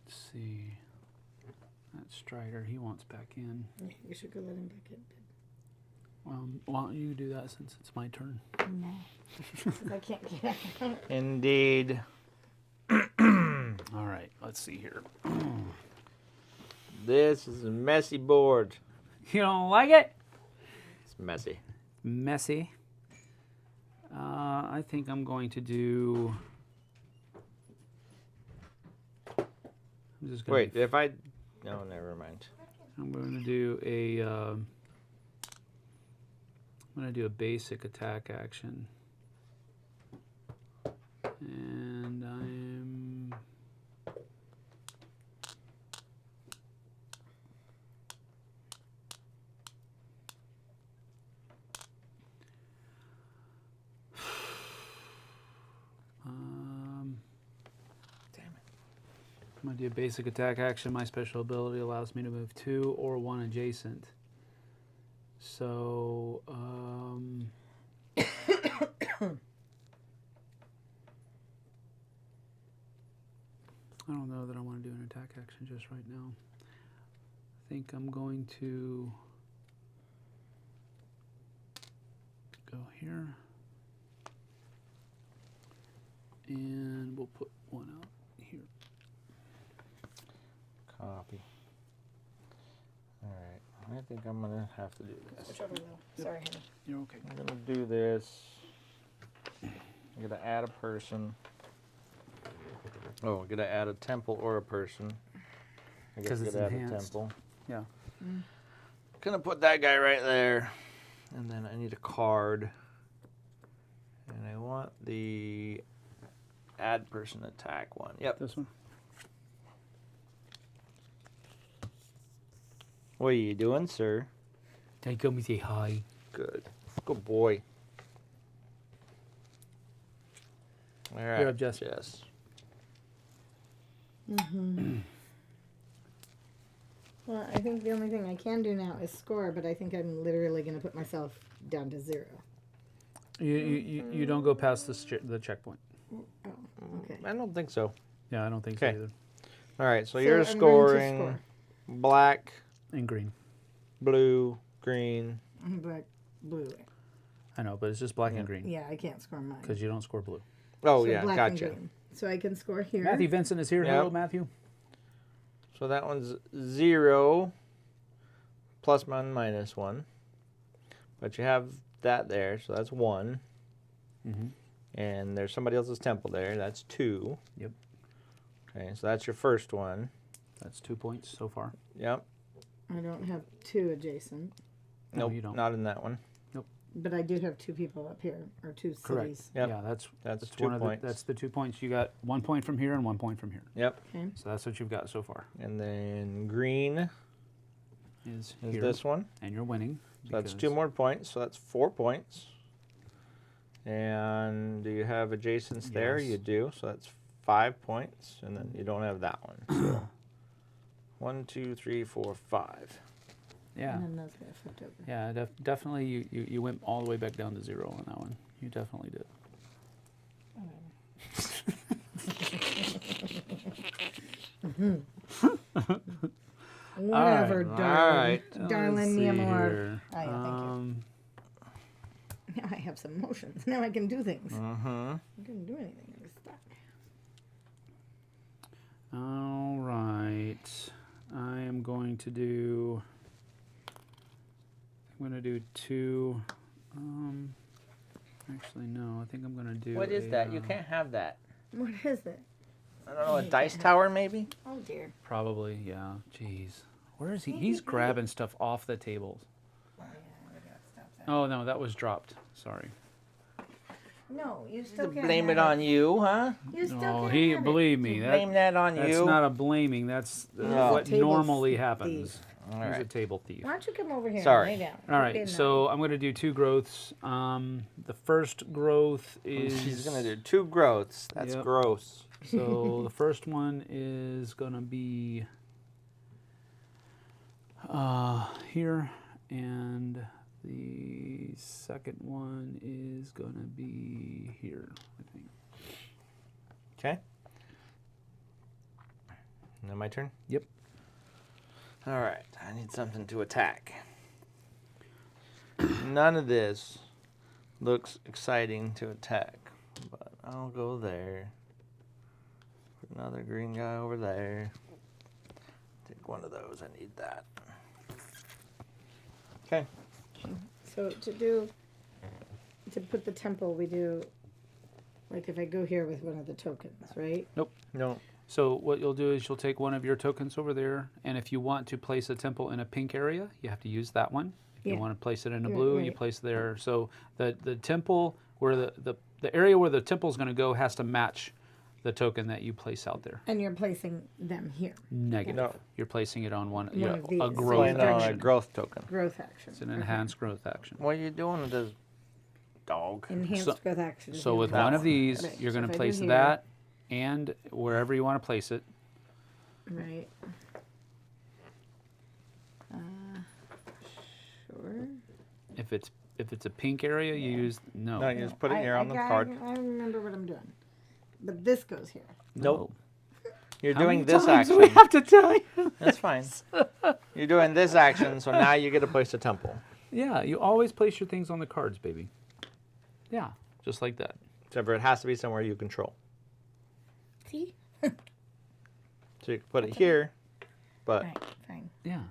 Let's see. That Strider, he wants back in. You should go let him back in. Why don't you do that since it's my turn? No. 'Cause I can't get out. Indeed. All right, let's see here. This is a messy board. You don't like it? It's messy. Messy. I think I'm going to do. I'm just gonna Wait, if I... No, never mind. I'm going to do a. I'm going to do a basic attack action, and I'm. I'm going to do a basic attack action. My special ability allows me to move 2 or 1 adjacent. So, I don't know that I want to do an attack action just right now. I think I'm going to go here. And we'll put 1 out here. Copy. Alright, I think I'm going to have to do this. Which over though. Sorry, honey. You're okay. I'm going to do this. I'm going to add a person. Oh, I'm going to add a temple or a person. I guess 'Cause I'm it's going to add a enhanced. temple. Yeah. Gonna put that guy right there. And then I need a card. And I want the add person attack one. Yep. This one? What are you doing, sir? Can you come and say hi? Good. Good boy. All right. You're up, Jess. Yes. Well, I think the only thing I can do now is score, but I think I'm literally going to put myself down to 0. You don't go past the checkpoint. Oh, okay. I don't think so. Yeah, I don't think so Okay. either. All right, so So you're I'm going to scoring score. black, And green. blue, green. Black, blue. I know, but it's just black and green Yeah, I can't score mine. because you don't score blue. Oh, So yeah, black and gotcha. green. So I can score here. Matthew Vincent is here. Yep. Hello, Matthew. So that one's 0, plus one, minus 1. But you have that there, so that's 1. Mm-hmm. And there's somebody else's temple there. That's 2. Yep. Okay, so that's your first one. That's 2 points so far. Yep. I don't have 2 adjacent, No, Nope, you don't. not in that one. but I do have 2 people up here, or 2 cities. Correct. Yep. Yeah, that's That's 2 one of points. that's the 2 points. You got 1 point from here and 1 point from here. Yep. Okay. So that's what you've got so far. And then green Is is here, this one. and you're winning. So that's 2 because- more points, so that's 4 points. And do you have adjacents there? Yes. You do, so that's 5 points. And then you don't have that one. So 1, 2, 3, 4, 5. Yeah. And then those get flipped over. Yeah, definitely. You went all the way back down to 0 on that one. You definitely did. Whatever, All darling. right. Darling, Let's mi see amor. here. Oh, yeah, thank you. Now I have some motions. Now I can do things. Mm-hmm. I couldn't do anything. I was stuck. All right. I am going to do. I'm going to do 2. Actually, no. I think I'm going to do. What is a, that? You can't have that. What is it? I don't know, a dice tower maybe? Oh, dear. Probably, yeah. Jeez. Where is he? He's grabbing stuff off the tables. Oh, no, that was dropped. Sorry. No, you still can't Blame have it on you, huh? You still No, can't he have it. believe me. Blame that on That's you. not a blaming. That's No. what Table normally thief. happens. All He's a right. table thief. Why don't you come over here Sorry. and lay down? All Quit being right, so I'm going to do 2 growths. The first growth is. She's going to do 2 growths. That's Yep. gross. So the first one is going to be here, and the second one is going to be here, I think. Okay. Now my turn? Yep. All right. I need something to attack. None of this looks exciting to attack, but I'll go there. Put another green guy over there. Take one of those. I need that. Okay. So to put the temple, we do, like if I go here with one of the tokens, right? No. So what you'll do is you'll take one of your tokens over there, and if you want to place a temple in a pink area, you have to use that one. If you Yeah. want to place it in a Right, blue, you right. place there. So the temple where the area where the temple is going to go has to match the token that you place out there. And you're placing them here. Negative. No. You're placing it on one of a these. So growth you're Play on a action. growth token. Growth action. It's an enhanced growth action. What are you doing with this dog? Enhanced So- growth action. is So the with other one of one. these, Right, you're so going if to I do place here- that and wherever you want to place it. Right. Sure. If it's a pink area, you use no. No, you just put it here on the I card. I remember what I'm doing. But this goes here. Nope. You're How doing many this times do action. we have to tell you? That's fine. You're doing this action, so now you get to place a temple. Yeah, you always place your things on the cards, baby. Yeah, just like that. Except for it has to be somewhere you control. See? So you can put it here, but Right, fine. Yeah.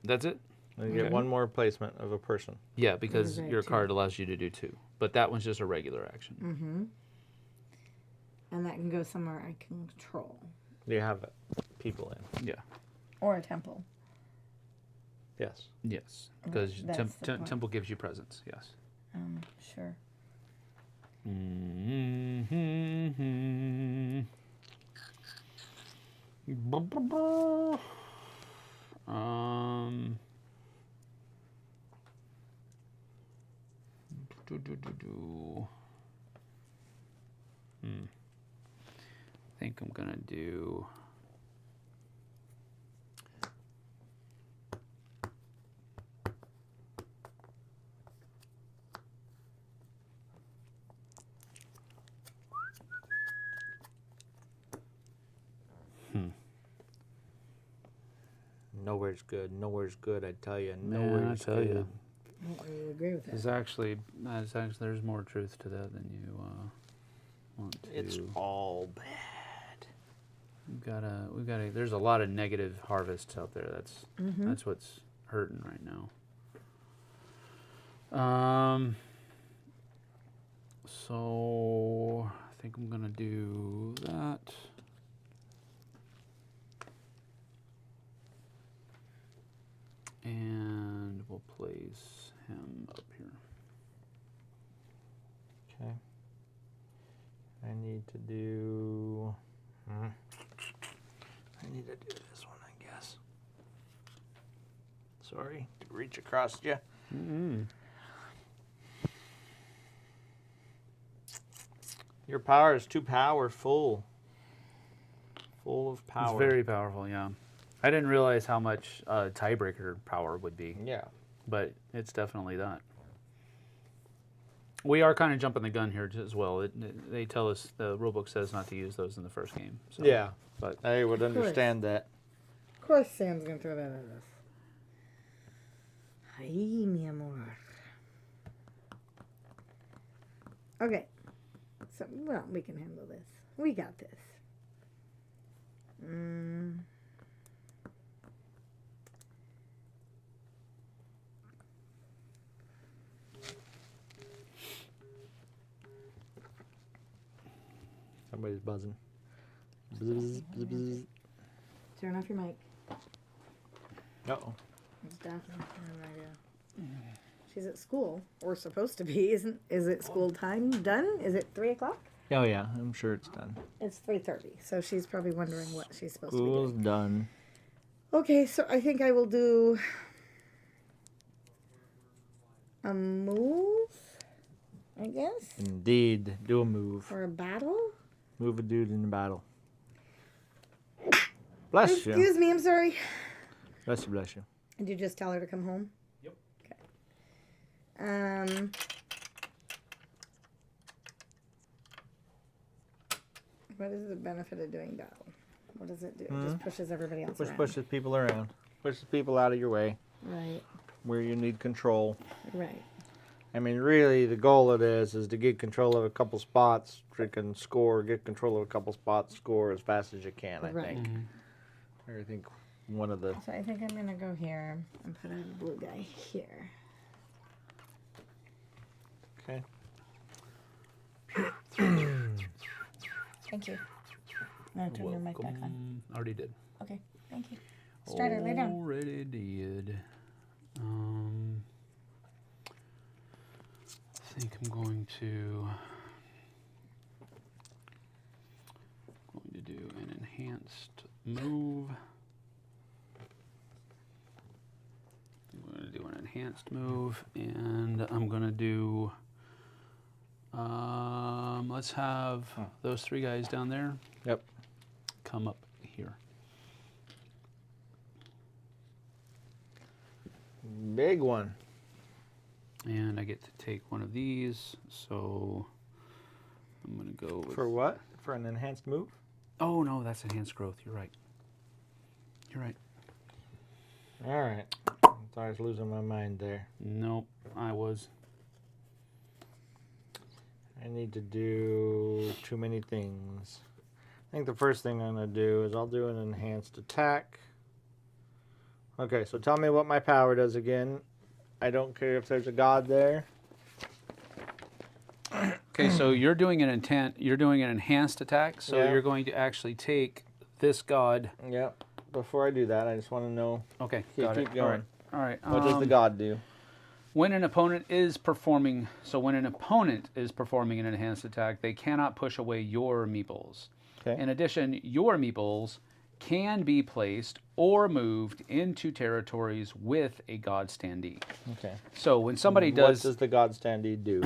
That's it. you get Okay. one more placement of a person. Yeah, because that your too? card allows you to do 2, but that one's just a regular action. Mm-hmm. And that can go somewhere I can control. You have people in. Yeah. Or a temple. Yes. Yes, because That's the point. temple gives you presence. Yes. Sure. I think I'm gonna do. Nowhere's good. Nowhere's good. I tell you. Man, I Nowhere's tell good. you. I don't really agree with that. There's actually there's more truth to that than you want to. It's all bad. We've gotta. There's a lot of negative harvests out there. That's what's hurting right now. So I think I'm gonna do that. And we'll place him up here. Okay. I need to do. I need to do this one, I guess. Sorry to reach across you. Your power is too powerful. Full of power. It's very powerful, yeah. I didn't realize how much tiebreaker power would be, Yeah. but it's definitely that. We are kind of jumping the gun here as well. They tell us, the rulebook says not to use those in the first game. So, Yeah. but I would understand that. Of course Sam's going to throw that at us. Ay, mi amor. Okay. So, well, we can handle this. We got this. Somebody's buzzing. Bzz, bzz, bzz. Turn off your mic. Uh-oh. It's Daphne. She's at school, or supposed to be. Is it school time done? Is it 3 o'clock? Oh, yeah. I'm sure it's done. It's 3:30, so she's probably wondering what she's supposed to School's be doing. done. Okay, so I think I will do a move, I guess, Indeed. Do a move. for a battle. Move a dude in the battle. Bless you. Excuse me, I'm sorry. Bless you, bless you. Did you just tell her to come home? Yep. Okay. What is the benefit of doing battle? What does it do? It just pushes everybody else around. Pushes people around. Pushes people out of your way Right, where you need control. right. I mean, really, the goal of this is to get control of a couple spots, freaking score, get control of a couple spots, score as fast as you can, I Right. think. I think one of the... So I think I'm going to go here and put a blue guy here. Okay. Thank you. Now turn your mic back on. Already did. Okay, thank you. Strider, lay down. Already did. I think I'm going to do an enhanced move. I'm going to do an enhanced move, and I'm going to do. Let's have those 3 guys down there. Yep. Come up here. Big one. And I get to take one of these, so I'm going to go with... For what? For an enhanced move? Oh, no, that's enhanced growth. You're right. You're right. All right. I thought I was losing my mind there. Nope, I was. I need to do too many things. I think the first thing I'm going to do is I'll do an enhanced attack. Okay, so tell me what my power does again. I don't care if there's a god there. Okay, so you're doing an enhanced attack, so Yeah. you're going to actually take this god. Yep. Before I do that, I just want to know. Okay, Keep got it. going. All right. What does the god do? When an opponent is performing an enhanced attack, they cannot push away your meeples. Okay. In addition, your meeples can be placed or moved into territories with a god standee. Okay. So when somebody What does, does the god standee do?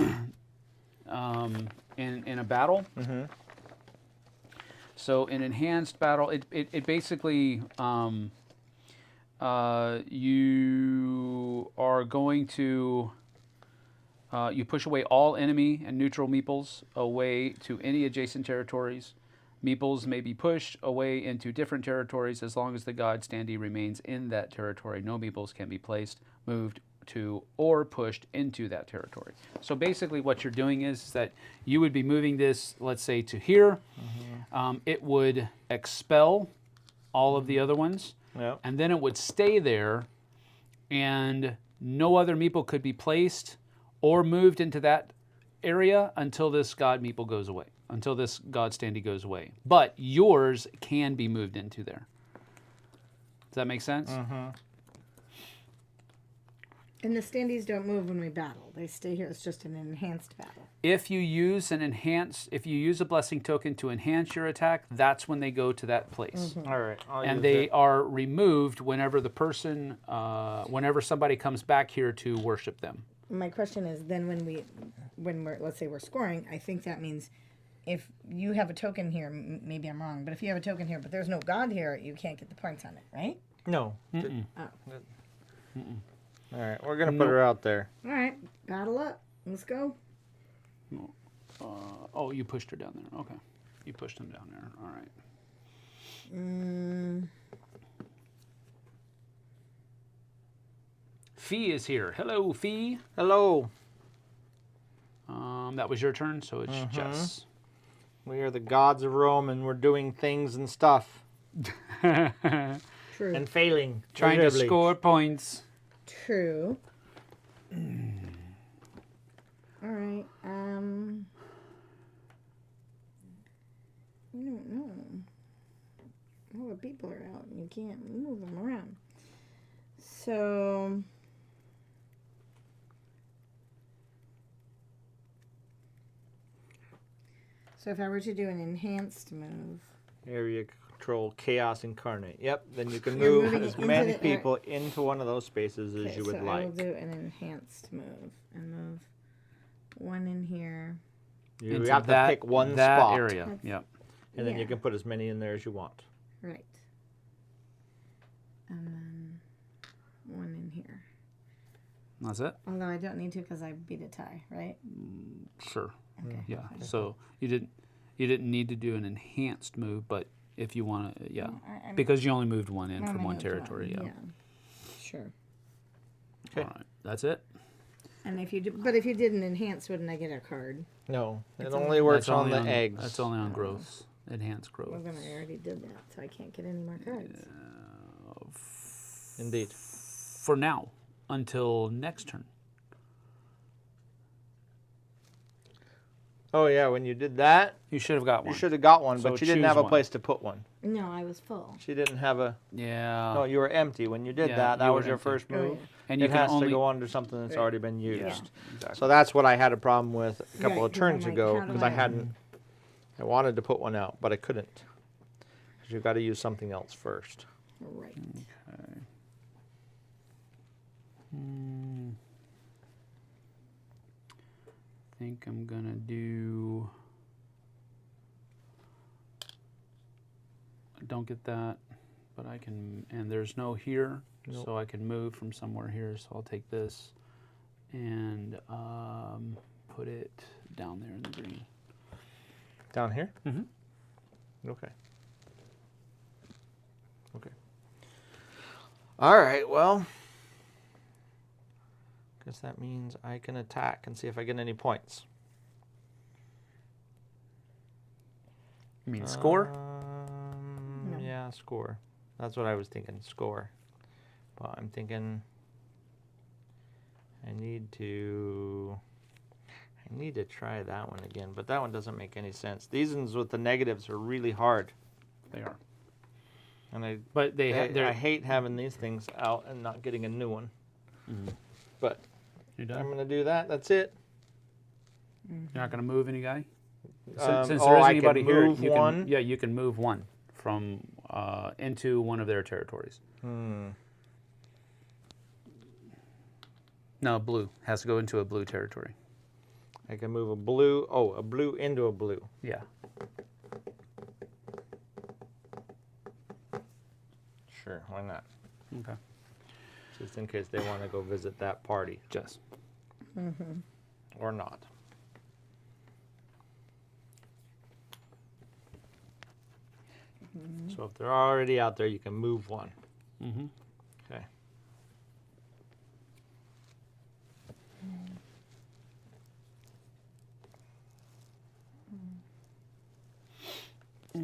in a battle, so in enhanced battle, it basically you are going to you push away all enemy and neutral meeples away to any adjacent territories. Meeples may be pushed away into different territories as long as the god standee remains in that territory. No meeples can be placed, moved to, or pushed into that territory. So basically what you're doing is that you would be moving this, let's say, to here. It would expel all of the other ones, Yep. and then it would stay there, and no other meeple could be placed or moved into that area until this god meeple goes away, until this god standee goes away. But yours can be moved into there. Does that make sense? And the standees don't move when we battle. They stay here. It's just an enhanced battle. If you use a blessing token to enhance your attack, that's when they go to that place. All right. And they are removed whenever the person, whenever somebody comes back here to worship them. My question is then when we're, let's say we're scoring, I think that means if you have a token here, maybe I'm wrong, but if you have a token here, but there's no god here, you can't get the points on it, right? No. Oh. All right. We're gonna put her out there. All right. Battle up. Let's go. Oh, you pushed her down there. Okay. You pushed him down there. All right. Fee is here. Hello, Fee. Hello. That was your turn, so it's Jess. We are the gods of Rome, and we're doing things and stuff True. and failing. Trying to miserably. score points. True. All right. I don't know. All the people are out, and you can't move them around. So. So if I were to do an enhanced move. Area control chaos incarnate. Yep. Then you can You're move moving as it into many the people into one of those spaces as Okay, you would so I will like. do an enhanced move and move one in here. You Into have to pick one that spot, area. Yep. and then you Yeah. can put as many in there as you want. Right. And then one in here. That's it. Although I don't need to because I beat a tie, right? Sure. Okay. Yeah. So you didn't need to do an enhanced move, but if you want to, yeah, I because you only moved one in only from one moved territory. one, Yeah. Sure. Okay. All right. That's it. And if you if you did an enhanced, wouldn't I get a card? No, it It's only works That's on only the eggs. That's only on growths. Enhanced growth. Well, then I already did that, so I can't get any more cards. Indeed. For now, until next turn. Oh yeah, when you did that, You should have got you one. should have got one, So but you didn't choose have a one. place to put one. No, I was full. She didn't have a. Yeah. No, you were empty when you did Yeah, that. That you was were your empty. first Oh, move. yeah. And you It can has only to go under something that's Right. already been used. Yeah, exactly. So that's what I had a problem with a couple Right, of 'cause turns I'm like, ago how do because I I- hadn't. I wanted to put one out, but I couldn't. Because you've got to use something else first. Right. I think I'm gonna do. I don't get that, but I can. And there's no here, Nope. so I can move from somewhere here. So I'll take this and put it down there in the green. Down here? Mhm. Okay. Okay. All right, well. Guess that means I can attack and see if I get any points. You mean score? No. Yeah, score. That's what I was thinking, score. But I'm thinking I need to try that one again, but that one doesn't make any sense. These ones with the negatives are really hard. They are. And But I hate having these things out and not getting a new one. But You're I'm done. going to do that. That's it. You're not gonna move any guy. Um, Since oh, there is I can anybody here, move you one? can. Yeah, you can move one from into one of their territories. No, blue has to go into a blue territory. I can move a blue into a blue. Yeah. Sure, why not? Okay. Just in case they want to go visit that party. Jess. Or not. So if they're already out there, you can move one. Mm-hmm. Okay.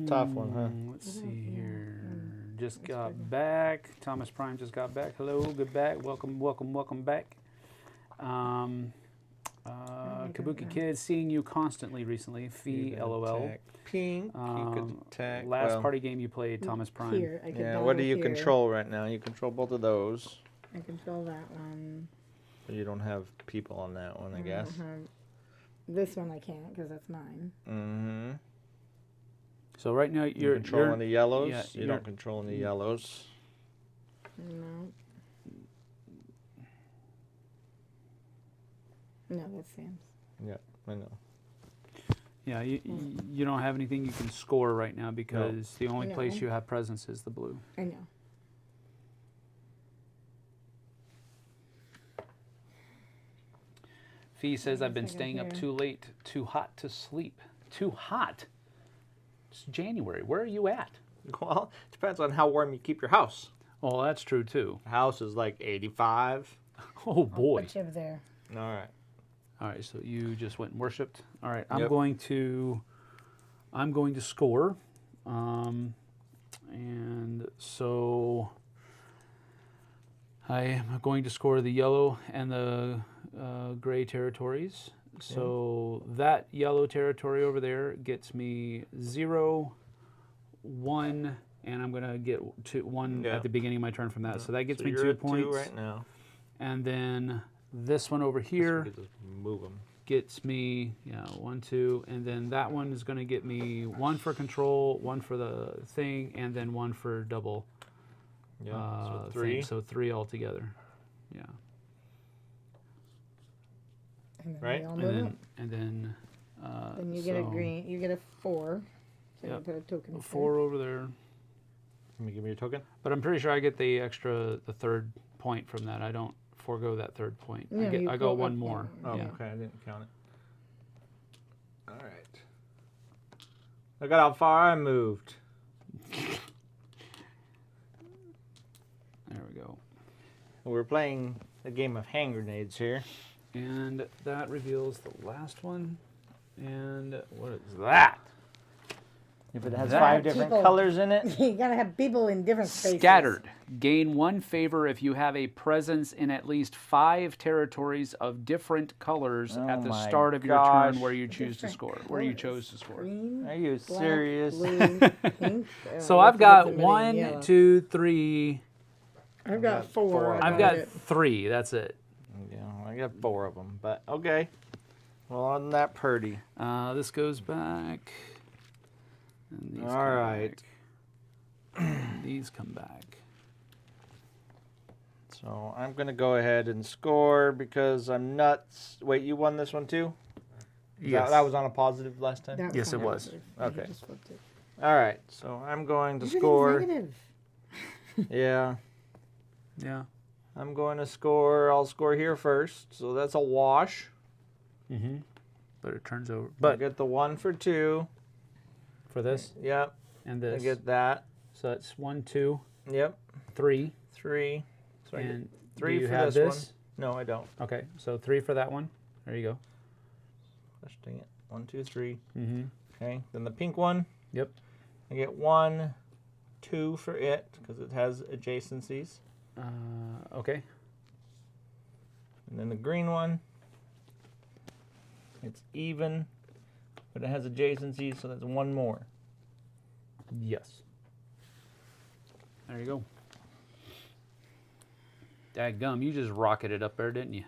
Tough one, huh? Let's see here. Just got back. Thomas Prime just got back. Hello, good back. Welcome back. Kabuki Kid, seeing you constantly recently. Fee, LOL. Attack pink. You could attack. Last party game you played, Thomas Prime. Here, I could Yeah. battle What do you here. control right now? You control both of those. I control that one. But you don't have people on that one, I guess. This one I can't because that's mine. Mm-hmm. So right now You're controlling the yellows. yeah, you don't control the yellows. No. No, that's Sam's. Yeah, I know. Yeah, you don't have anything you can score right now because the only place No. you have presence is the blue. I know. Fee says, I've been Second staying up here. too late, too hot to sleep. Too hot? It's January. Where are you at? Well, it depends on how warm you keep your house. Oh, that's true too. The house is like 85. Oh boy. Put you there. All right. All right, so you just went and worshipped. All right, I'm Yep. going to score, and so I am going to score the yellow and the gray territories. So that yellow territory over there gets me 0, 1, and I'm going to get 1 Yeah. at the beginning of my turn from that. So that gets So me you're 2 at points. 2 right now. And then this one over here You just move them. gets me 1, 2, and then that one is going to get me 1 for control, 1 for the thing, and then 1 for double. Yeah. So Thing. 3. So 3 altogether. Yeah. And then Right? we all And move then up. Then you get a so green. You get a 4. So Yep. you put a token. there. 4 over there. Let me give me a token. But I'm pretty sure I get the third point from that. I don't forego that third point. No, you I go go 1 up more. Oh, Yeah. okay. I didn't count it. All right. Look at how far I moved. There we go. We're playing a game of hand grenades here. And that reveals the last one. And what is that? If it has That- 5 different People- colors in it. You gotta have people in different spaces. Scattered. Gain 1 favor if you have a presence in at least 5 territories of different colors Oh at the my start of your gosh. turn where you choose to Different score. Where you colors. chose to score. Green, Are you black, serious? blue, pink. So I I've forget got somebody in 1, yellow. 2, 3. I've got 4. I've I've got 3. That's it. Yeah, I got 4 of them, but okay. Well, on that purdy. This goes back. And these All come right. back. And these come back. So I'm going to go ahead and score because I'm nuts. Wait, you won this one too? That was on a positive last time? That Yes, it kind of was. positive. Okay. You just flipped it. All right, so I'm going to Everything's score. negative. Yeah, Yeah. I'm going to score. I'll score here first. So that's a wash. Mm-hmm. But it turns over. I But get the 1 for 2. for this Yep, and I this. get that. So that's 1, 2, Yep, 3. 3. So I get And 3 do you for have this one. No, I don't. Okay, so 3 for that one. There you go. Gosh dang it. 1, 2, 3. Mm-hmm. Okay, then the pink one. Yep. I get 1, 2 for it because it has adjacencies. Okay. And then the green one, it's even, but it has adjacencies, so that's 1 more. Yes. There you go. Dadgum, you just rocketed up there, didn't you?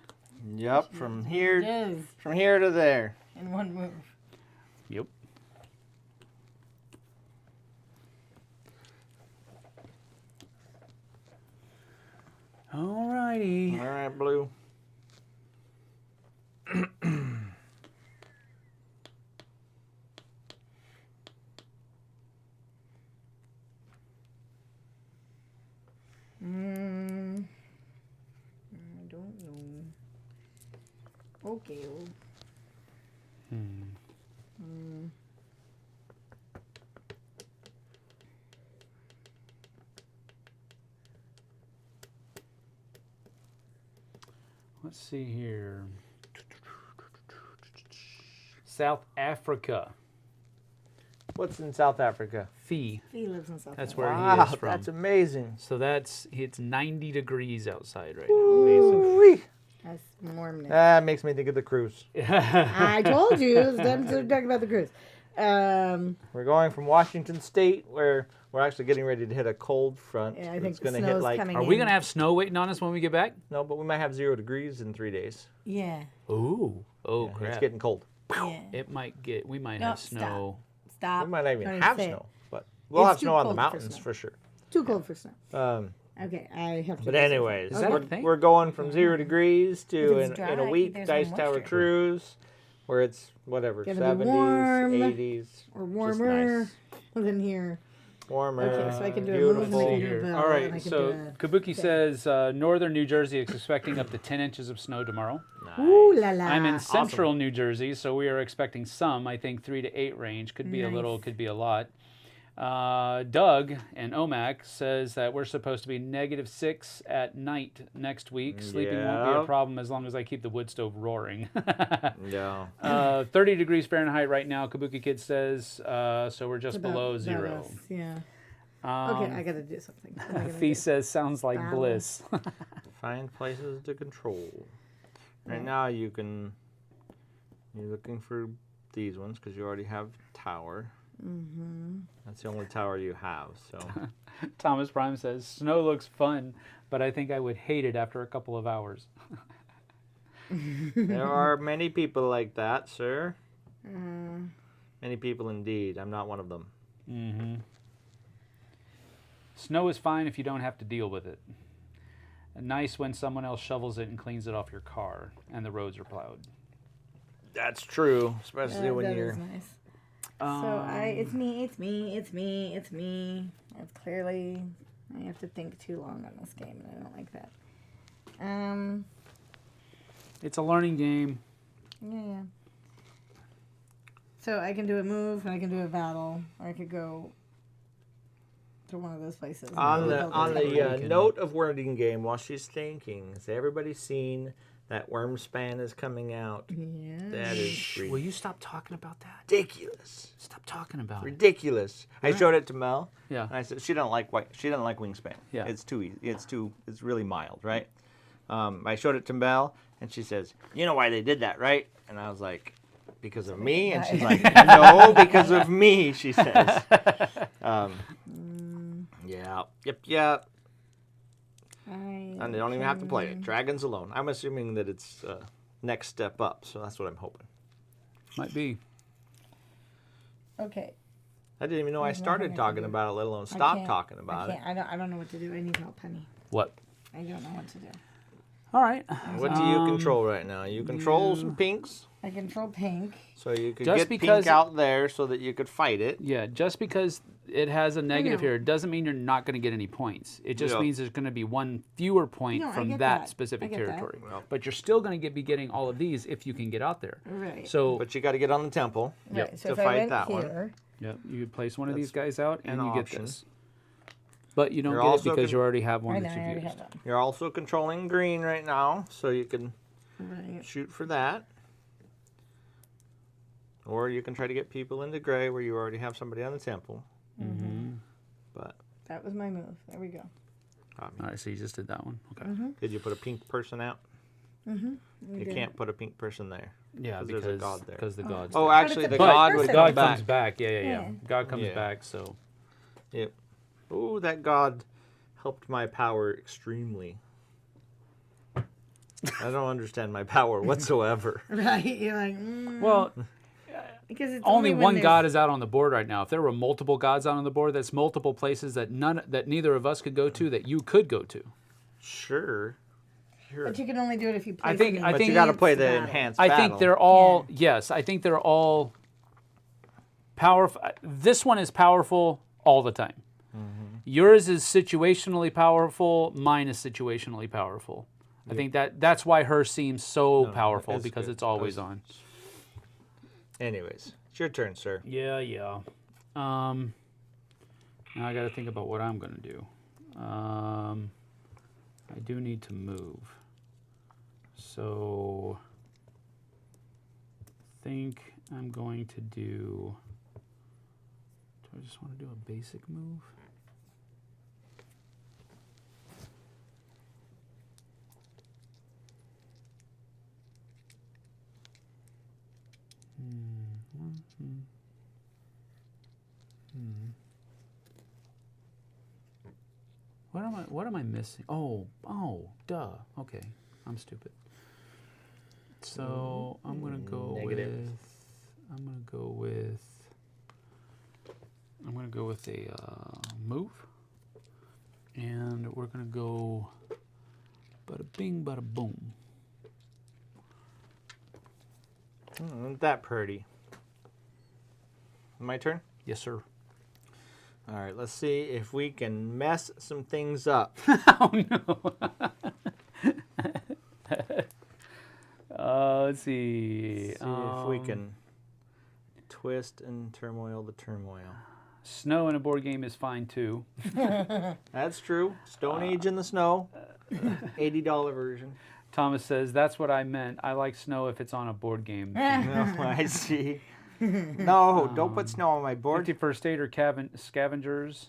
Yep, from It here is to there. in one move. Yep. Alrighty. All right, blue. I don't know. Okay. Let's see here. South Africa. What's in South Africa? Fee. He lives in South That's Africa. where he is from. That's amazing. So it's 90 degrees outside right now. Ooh-wee. That's warmness. That makes me think of the cruise. I told you. It's time to talk about the cruise. We're going from Washington State, where we're actually getting ready to hit a cold front. Yeah, I think it's going to snow's hit like coming Are we going to have snow waiting on us when we get back? no, but we might have 0 degrees in 3 days. Yeah. Ooh. Oh, Yeah, crap. it's getting cold. Yeah. We might No, have snow. Stop. We might not even Don't have say snow, it. but we'll It's have too snow on the cold for mountains snow. for sure. Too cold for snow. Um, Okay, I have to. but do anyways, Is that a thing? we're going from 0 degrees to If it's in a dry, week there's Dice no Tower moisture. cruise, where it's whatever Gonna be 70s, warm 80s, or just warmer nice. than here. Warmer. Okay, so I can do a move and I beautiful. can do a bell. All and I right, can so do a... Kabuki says northern New Jersey is expecting up to 10 inches of snow tomorrow. Ooh la la. I'm in central New Jersey, so we are expecting some, I think 3 to 8 range. Could be a little, Nice. could be a lot. Doug in Omak says that we're supposed to be -6 at night next week. Sleeping won't be a Yep. problem as long as I keep the wood stove roaring. Yeah. 30 degrees Fahrenheit right now, Kabuki Kid says, so we're just About- below about 0. us, yeah. Okay, I gotta do something. What am I gonna Fee do? says, sounds like Battle. bliss. Find places to control. Right now you're looking for these ones because you already have tower. Mm-hmm. That's the only tower you have. So Thomas Prime says, snow looks fun, but I think I would hate it after a couple of hours. there are many people like that, sir. Many people indeed. I'm not one of them. Mm-hmm. Snow is fine if you don't have to deal with it. Nice when someone else shovels it and cleans it off your car and the roads are plowed. That's true, especially when that you're. is nice. So it's me. It's clearly, I have to think too long on this game, and I don't like that. It's a learning game. Yeah. So I can do a move, and I can do a battle, or I could go to one of those places. On the can- note of wording game, while she's thinking, has everybody seen that Wormspan is coming out? Yeah. That is Will you stop talking about that? ridiculous. Stop talking about it. Ridiculous. I showed it to Mel. Yeah. And I said she doesn't like Wingspan. Yeah. It's too easy. It's really mild, right? I showed it to Mel, and she says, "You know why they did that, right?" And I was like, "Because of me." And she's like, "No, because of me." She says. Yeah. Yep. And they don't even have to play it. Dragons alone. I'm assuming that it's next step up, so that's what I'm hoping. Might be. Okay. I didn't even know I There's started nothing I can talking do. about it, let alone I stop can't- talking about I it. can't. I don't know what to do. I need help, honey. What? I don't know what to do. All right. What do you control right now? You control some pinks, I control pink. so you could Just get because- pink out there so that you could fight it. Yeah, just because it has a negative know. here doesn't mean you're not going to get any points. It just Yeah. means there's going to be one fewer point No, I from get that that. specific I get that. territory. Well. But you're still going to be getting all of these if you can get out there. Right. So But you got to get on the temple. Yep. Right. So to if I fight went that one. here, yeah, you could place one of That's these guys out and an you get option. this. But you don't You're get it also because con- you already have one I know that I you've already used. have one. You're also controlling green right now, so you can Right. shoot for that. Or you can try to get people into gray where you already have somebody on the temple. Mm-hmm. But That was my move. There we go. All right, so you just did that one. Okay. did you put a pink person out? We You did. can't put a pink person there. Yeah, 'Cause because there's a god there. because the god's Oh, there. actually, it's a the pink god person. would the come god back. comes back. Yeah. Yeah. God comes Yeah. back. So Yep. Oh, that god helped my power extremely. I don't understand my power whatsoever. Right. You're like, well, because it's only when one there's- god is out on the board right now. If there were multiple gods out on the board, that's multiple places that neither of us could go to that you could go to. Sure. But you can only do it if you play. think- something I But think- you got to play the battle. enhanced I battle. think they're all yes. I think they're all powerful. This one is powerful all the time. Yours is situationally powerful. Mine is situationally powerful. I think that's why hers seems so powerful it's because good. it's always on. Anyways, it's your turn, sir. Yeah. Now I got to think about what I'm going to do. I do need to move. So I think I'm going to do I just want to do a basic move? What am I missing? Oh, duh. Okay, I'm stupid. So I'm gonna go with a move, and we're gonna go bada bing, bada boom. Isn't that pretty? My turn? Yes, sir. All right, let's see if we can mess some things up. Oh no. Let's see. See if we can twist and turmoil the turmoil. Snow in a board game is fine too. That's true. Stone Age in the snow. $80 version. Thomas says, that's what I meant. I like snow if it's on a board game. No, I see. No, don't put snow on my board. 51st State or Scavengers.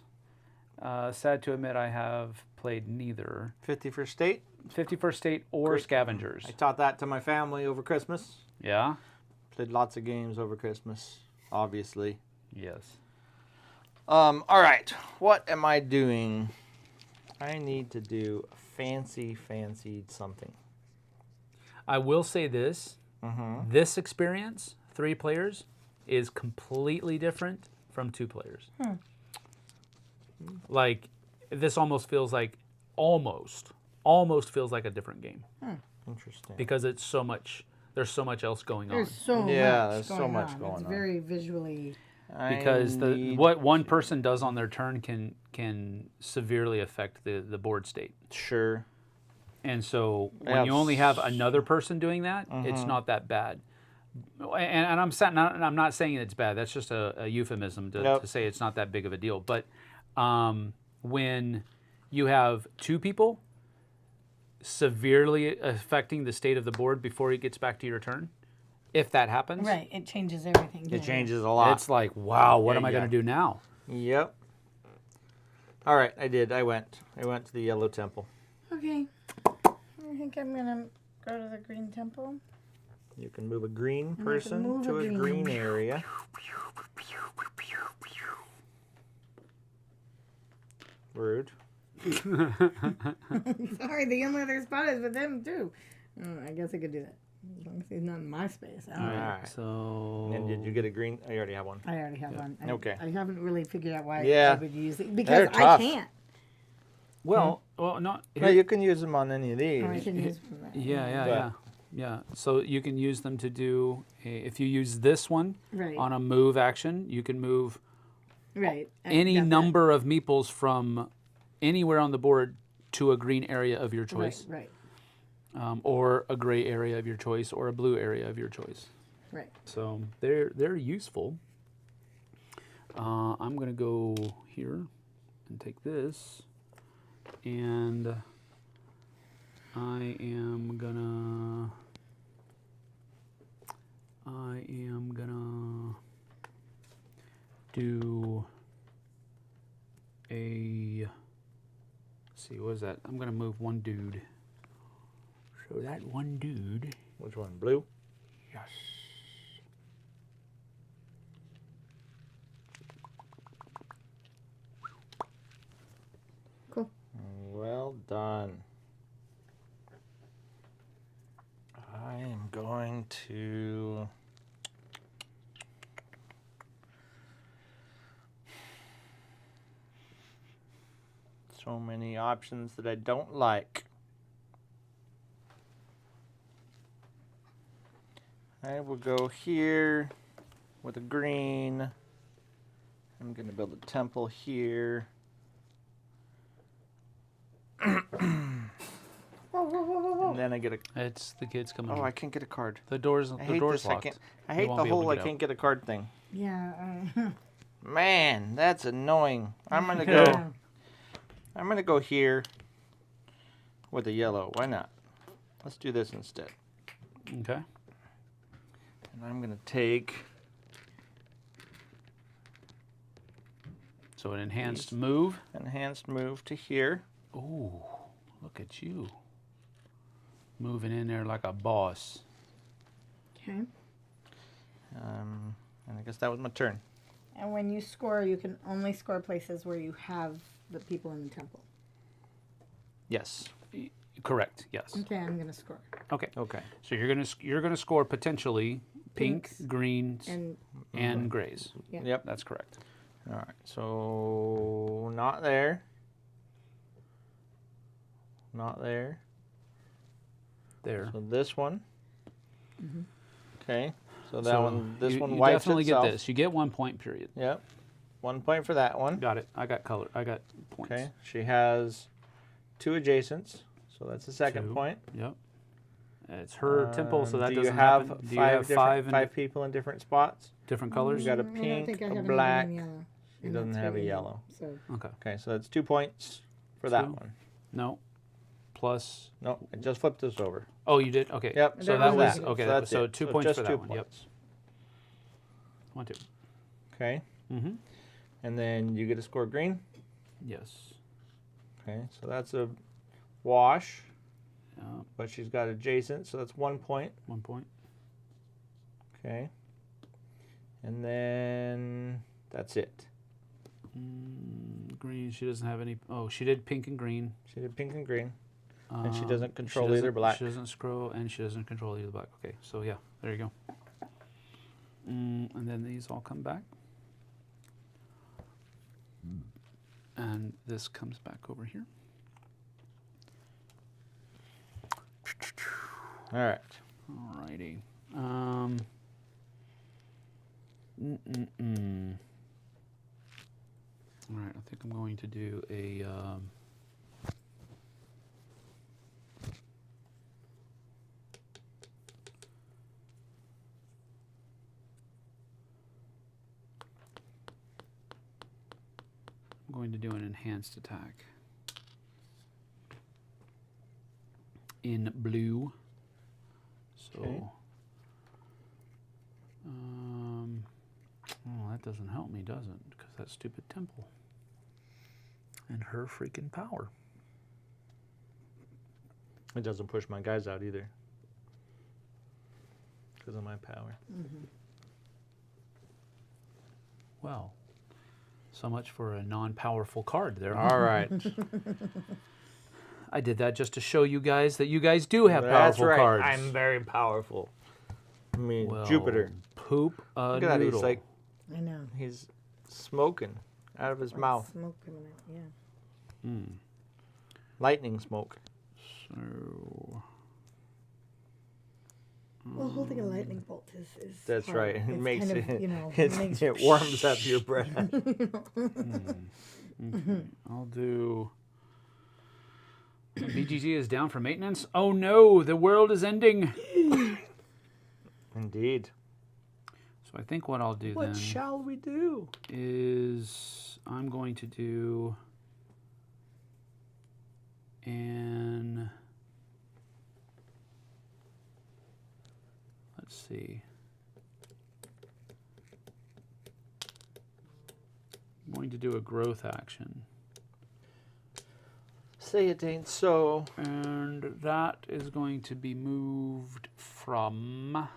Sad to admit I have played neither. 51st State. 51st State or Scavengers. I taught that to my family over Christmas. Yeah? Played lots of games over Christmas, obviously. Yes. All right, what am I doing? I need to do fancy something. I will say this. This experience, 3 players, is completely different from 2 players. Like, this almost feels like, almost feels like a different game. Interesting. Because it's so much, there's so much else going on. There's so there's much so much on. going It's on. very visually. Because what one person does on their turn can severely affect the board state. Sure. And so when you only have another person doing that, it's not that bad. And I'm not saying it's bad. That's just a euphemism to say it's not that big of a deal. But when you have 2 people severely affecting the state of the board before it gets back to your turn, if that happens, Right, it changes everything. It changes a lot. it's like, wow, what am I going to do now? Yep. All right, I did. I went to the Yellow Temple. Okay. I think I'm gonna go to the Green Temple. You can move a green I can person move to a a green- green area. Rude. Sorry, the only other spot is with them too. I guess I could do that. As long as he's not in my space. I don't know. Alright. So And did you get a green? I already have one. I already have one. Okay. I haven't really figured out why Yeah. I would use it because They're I tough. can't. well, not No, you can use them on any of these. Or I can use yeah. So you can use them to do. If you use this one right, on a move action, you can move right. I any got that. number of meeples from anywhere on the board to a green area of your choice, Right, or a gray area of your choice, or a blue area of your choice. right. So they're useful. I'm gonna go here and take this, and I am gonna do a. Let's see, what is that? I'm gonna move one dude. So that one dude. Which one? Blue? Yes. Cool. Well done. I am going to... So many options that I don't like. I will go here with a green. I'm going to build a temple here. Whoa, whoa, whoa, whoa, whoa. And then I get a... It's the kids coming. Oh, I can't get a card. The door's I hate door's this. I locked. can't. I You hate won't the be able to whole I get out. can't get a card thing. Yeah. Man, that's annoying. I'm gonna go. I'm gonna go here with a yellow. Why not? Let's do this instead. Okay. And I'm going to take... So an enhanced move. Enhanced move to here. Ooh, look at you. Moving in there like a boss. Okay. And I guess that was my turn. And when you score, you can only score places where you have the people in the temple. Yes. Correct. Yes. Okay, I'm gonna score. Okay. Okay. So you're gonna score potentially pink, Pinks greens, And and grays. yeah. Yep. That's correct. All right. So not there. Not there. There. So this one. Okay. So that So one. This you, one you wipes definitely itself. get this. You get 1 point. Period. Yep. 1 point for that one. Got it. I got color. I got points. Okay. She has 2 adjacents, so that's a second 2. point. Yep. It's her temple, so that do doesn't you have happen. Do you five have different, five, five people in different spots? different colors? You got a I don't pink, think I a have black. anything in yellow. She And doesn't that's have a really yellow. So Okay. Okay, so that's 2 points for that 2. one. No. Plus. No, I just flipped this over. Oh, you did. Okay. Yep. So There that was was that. okay. So that's so it. 2 So points just for that 2 one. Yep. points. 1, 2. Okay, Mm-hmm. and then you get to score green. Yes. Okay, so that's a wash, Yep. but she's got adjacent, so that's 1 point. 1 point. Okay, and then that's it. Green. She doesn't have any. Oh, she did pink and green. She did pink and green. And she Um, doesn't control doesn't- either black. She doesn't scroll, and she doesn't control either black. Okay, so yeah, there you go. And then these all come back. And this comes back over here. All right. Alrighty. Alright, I think I'm going to do a... I'm going to do an enhanced attack. In blue. So... Okay. Oh, that doesn't help me, does it? Because that stupid temple. And her freaking power. It doesn't push my guys out either. Because of my power. Well, so much for a non-powerful card there. All right. I did that just to show you guys that you guys do have That's powerful right. cards. I'm very powerful. I mean, Well, Jupiter. Poop a Look at that. noodle. He's like, I know. he's smoking out of his mouth. Smoke coming out. Yeah. Lightning smoke. So, Well, holding a lightning bolt is That's hard. right. It It's makes kind of, it, you know, it warms up your breath. I'll do... BGG is down for maintenance. Oh no, the world is ending. Indeed. So I think what I'll do What then shall we do? is I'm going to do an... Let's see. I'm going to do a growth action. Say it ain't so. And that is going to be moved from...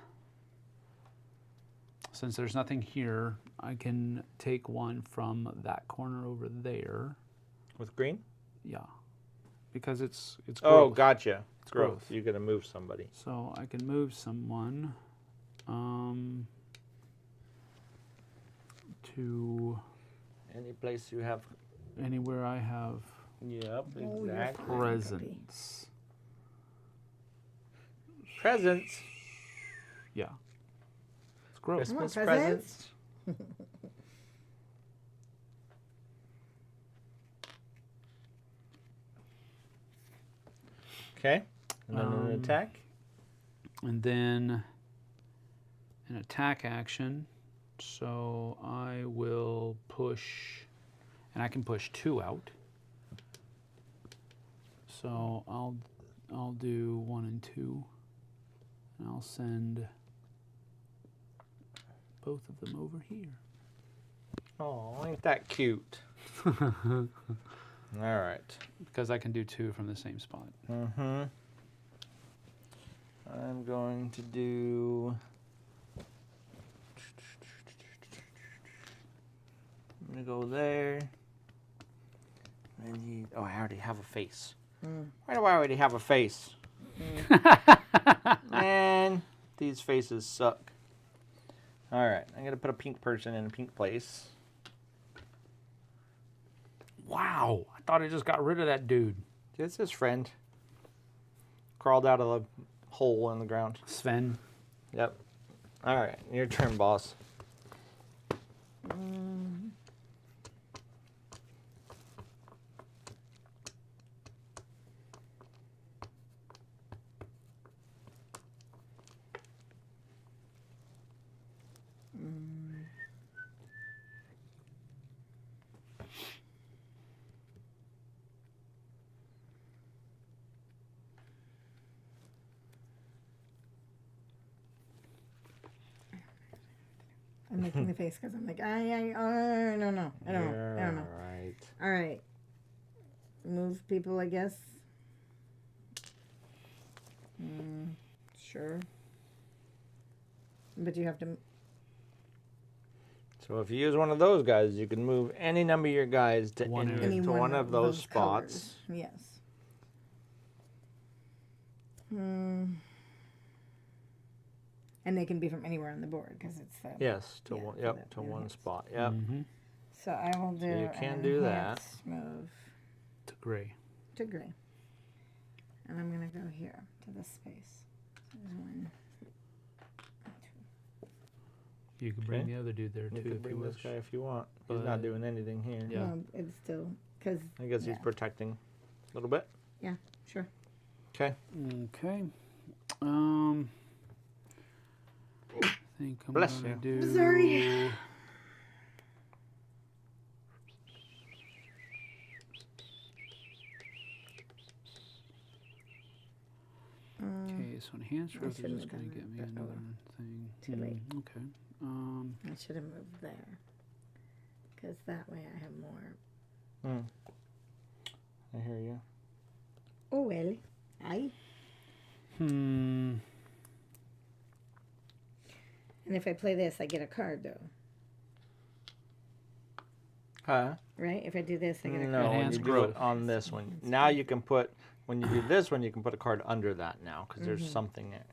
Since there's nothing here, I can take one from that corner over there. With green? Yeah. Because it's growth. Oh, gotcha. It's growth. growth. You're going to move somebody. So I can move someone to Any place you have. anywhere I have Yep, Oh, you're exactly. fine. presence. Presents. Yeah. It's growth. I want Christmas presents. presents. Okay. And then an attack. And then an attack action. So I will push, and I can push 2 out. So I'll I'll do 1 and 2. And I'll send both of them over here. Oh, ain't that cute? All right. Because I can do 2 from the same spot. Mm-hmm. I'm going to do... I'm going to go there. And oh, I already have a face. Why do I already have a face? Man, these faces suck. All right, I'm going to put a pink person in a pink place. Wow, I thought I just got rid of that dude. It's his friend. Crawled out of the hole in the ground. Sven. Yep. All right, your turn, boss. I'm making the face because I'm like, no, I don't know. I don't know. Right. All right. Move people, I guess. Sure. But you have to. So if you use one of those guys, you can move any number of your guys to One of- Any to one of those spots. colors. Yes. And they can be from anywhere on the board because it's the. Yes, to Yeah, one. for Yep, that to one enhance. spot. Yep. Mm-hmm. So I will do. you can an do that. enhanced Move To gray. to gray. And I'm gonna go here to this space. So there's 1, 2. You can bring Okay. the other dude there You too can if you bring this wish. guy if you want. He's But- not doing anything here. Yeah. No, it's still because. I guess he's protecting a little bit. Yeah, sure. Okay. Okay. I think I'm Bless gonna you. do. Sorry. Okay, so enhanced growth is shouldn't just have gonna done get me that, but oh another well. thing. Too late. Okay. I should have moved there. Because that way I have more. I hear you. Oh, well. Aye. Hmm. And if I play this, I get a card, though. Huh? Right? If I do this, I get a No, card. when you Enhanced do growth. it on this one. Now you can put, when you do this one, you can put a card under that now because there's something there.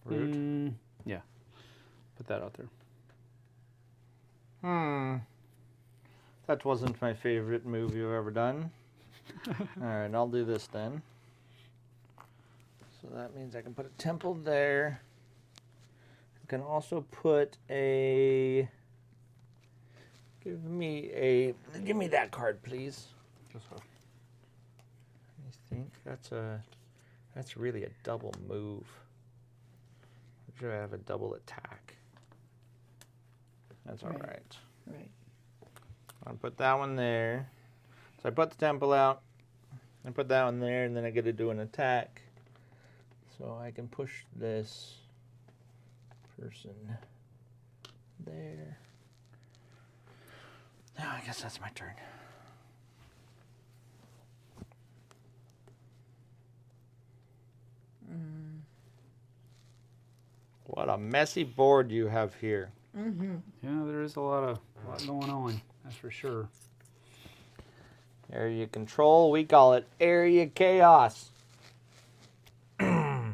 Root. Yeah. Put that out there. That wasn't my favorite move you've ever done. Alright, I'll do this then. So that means I can put a temple there. I can also put a... Give me that card, please. I think that's really a double move. Should I have a double attack? That's all Right. right. Right. I'll put that one there. So I put the temple out. I put that one there, and then I get to do an attack. So I can push this person there. Now I guess that's my turn. What a messy board you have here. Yeah, there is a lot going on. That's for sure. Area control, we call it area chaos. The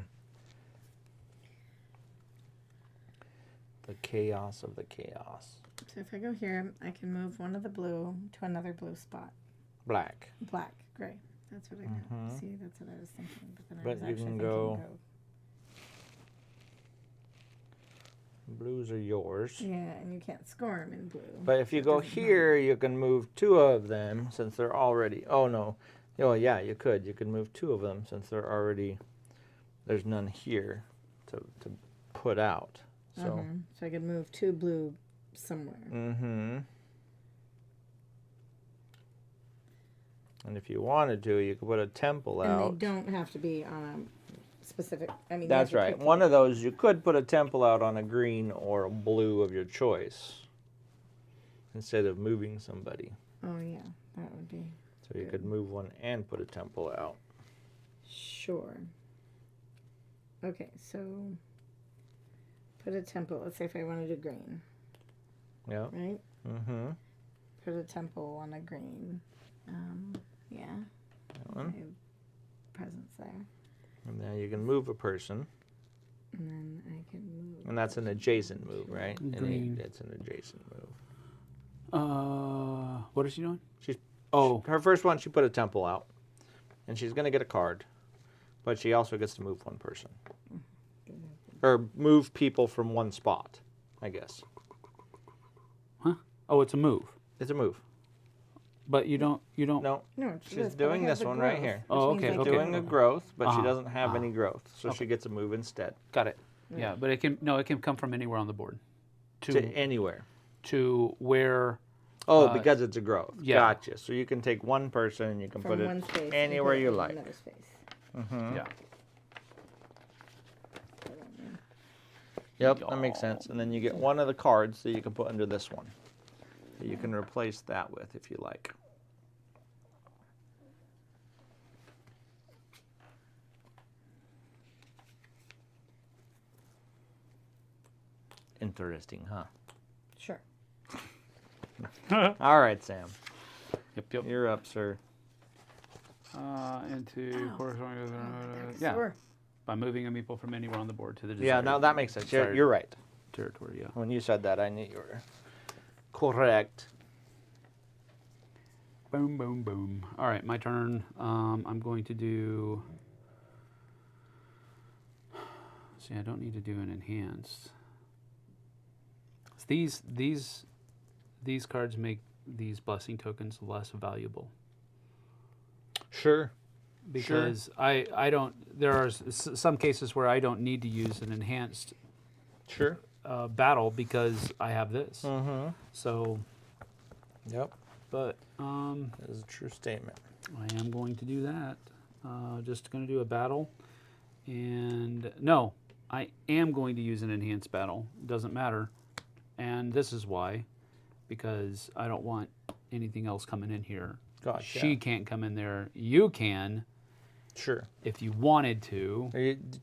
chaos of the chaos. So if I go here, I can move one of the blue to another blue spot. Black. Black, gray. That's what I got. See, that's what I was thinking. But then I But was you actually can thinking go- Blues are yours. Yeah, and you can't score them in blue. But if you go here, you can move two of them since they're already. Oh no. Oh yeah, you could. You could move two of them since they're already. There's none here to put out. So. So I could move 2 blue somewhere. Mm-hmm. And if you wanted to, you could put a temple out. And they don't have to be on a specific. I mean, you That's have to right. pick One of those, you could put a temple out on a green or a blue of your choice instead of moving somebody. Oh yeah, that would be So you could move one and put a temple out. sure. Okay, so put a temple. Let's say if I want to do green, Yeah. right? Mm-hmm. Put a temple on a green. Yeah. That one. Okay, presence there, And now you can move a person. and then I can move. And that's an adjacent move, right? Green. It's an adjacent move. What is she doing? She's Oh, her first one. She put a temple out, and she's gonna get a card, but she also gets to move one person, or move people from one spot. I guess huh? Oh, it's a move. it's a move. But you don't. No, No, it's she's this, but I doing have this the one right growth, here. Oh, which means okay, I okay. can Doing a move. growth, but she Uh-huh. doesn't have any growth, so Okay. she gets a move instead Got it. Yeah, but it can it can come from anywhere on the board. to anywhere. To where. Oh, because it's a growth. yeah. Gotcha. So you can take one person and you can From put one it space and anywhere put it you in like. Another space. Yeah. Yep, that makes sense. And then you get one of the cards that you can put under this one. That you can replace that with if you like. Interesting, huh? Sure. All right, Sam. Yep. You're up, sir. Into corresponding. Yeah. Sure. By moving a meeple from anywhere on the board to the Yeah, desired now that makes sense. desired You're right. territory. Yeah. When you said that, I knew you were correct. Boom, boom, boom. All right, my turn. I'm going to do. See, I don't need to do an enhanced. These cards make these blessing tokens less valuable Sure. because I don't. There are some cases where I don't need to use an enhanced Sure. battle because I have this. Mm-hmm. So, Yep. but That is a true statement. I am going to do that. Just going to do a battle. And no, I am going to use an enhanced battle. Doesn't matter. And this is why. Because I don't want anything else coming in here. Gotcha. She can't come in there. You can Sure. if you wanted to.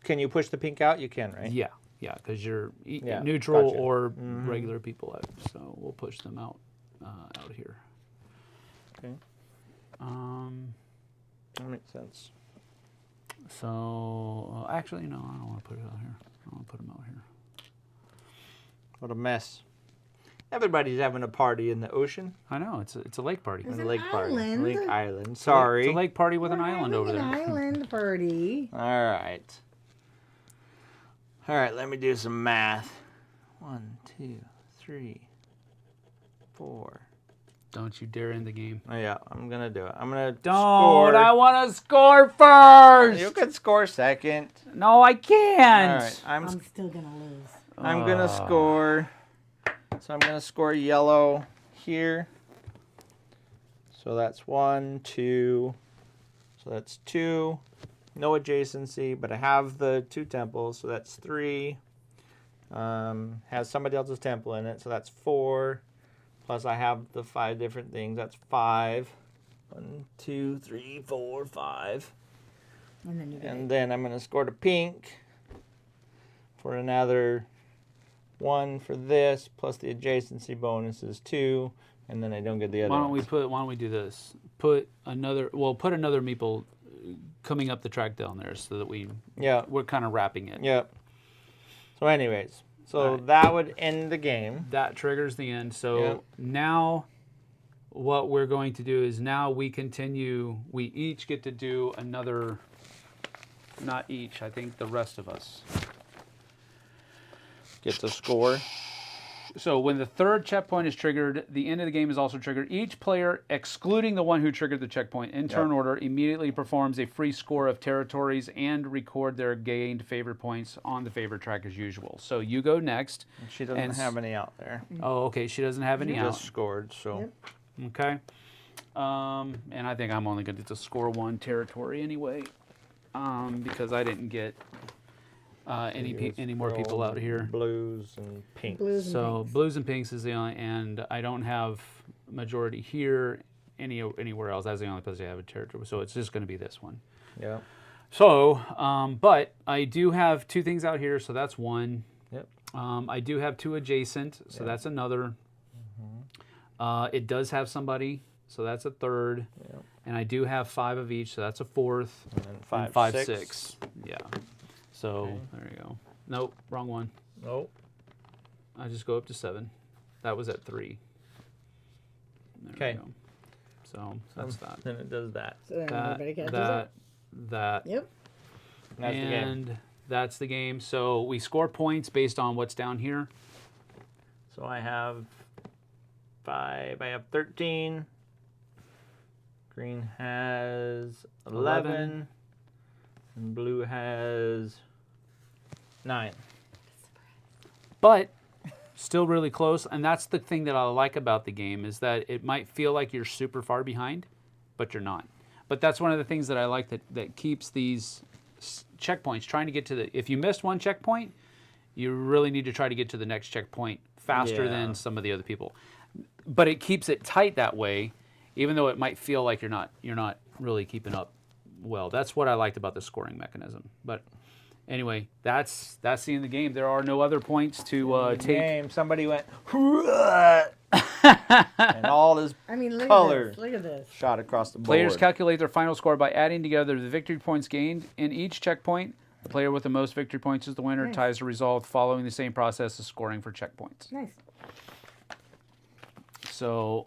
Can you push the pink out? You can, right? Yeah, because you're Yeah, neutral gotcha. or regular people out. So we'll push them out here. Okay. That makes sense. So actually, no, I don't want to put it out here. I want to put them out here. What a mess. Everybody's having a party in the ocean. I know it's a lake party. There's A an lake party. island. Lake island. Sorry. It's a lake party with an We're island over having there. An island party. All right. All right, let me do some math. 1, 2, 3, 4. Don't you dare end the game. Oh, yeah, I'm going to do it. I'm going to Don't! score. I want to score first. You can score second. No, I can't. All right, I'm still gonna lose. I'm going to score. So I'm going to score yellow here. So that's 1, 2. So that's 2. No adjacency, but I have the 2 temples, so that's 3. Has somebody else's temple in it, so that's 4. Plus I have the 5 different things, that's 5. 1, 2, 3, 4, 5. And then you get And then I'm going to score the pink for another 1 for this, plus the adjacency bonus is 2, and then I don't get the other Why don't ones. we do this? Put another meeple coming up the track down there so that we're kind of wrapping it. Yep. So anyways, Alright. that would end the game. That triggers the end. So Yep. now what we're going to do is now we each get to do another, not each, I think the rest of us. Get the score. So when the third checkpoint is triggered, the end of the game is also triggered. Each player, excluding the one who triggered the checkpoint, in turn order, immediately performs a free score of territories and record their gained favor points on the favor track as usual. So you go next. She doesn't have any out there. Oh, okay. She doesn't have any She out. just scored, so Yep. Okay. And I think I'm only going to score 1 territory anyway, because I didn't get any more people out here. Blues and pinks. Blues and So pinks. blues and pinks is the only, and I don't have majority here anywhere else. That's the only place I have a territory. So it's just going to be this one. Yeah. So, but I do have 2 things out here, so that's 1. Yep. I do have 2 adjacent, so that's another. It does have somebody, so that's a 3rd. Yep. And I do have 5 of each, so that's a 4th. And then And 5, 6. Yeah. So there you go. Nope, wrong one. Nope. I just go up to 7. That was at 3. There we Okay. go. So that's that. Then it does that. So then everybody catches That. up. That. Yep. That's the game. And that's the game. So we score points based on what's down here. So I have 5. I have 13. Green has 11. And blue has 9. But still really close. And that's the thing that I like about the game, is that it might feel like you're super far behind, but you're not. But that's one of the things that I like that keeps these checkpoints, trying to get to if you missed one checkpoint, you really need to try to get to the next checkpoint faster Yeah. than some of the other people. But it keeps it tight that way, even though it might feel like you're not really keeping up well. That's what I liked about the scoring mechanism. But anyway, that's the end of the game. There are no other points to take. Game. Somebody went and all his I mean, look Color. at this. Look at this. shot across the board. Players calculate their final score by adding together the victory points gained in each checkpoint. The player with the most victory points is the winner. Nice. Ties the result following the same process as scoring for checkpoints. Nice. So,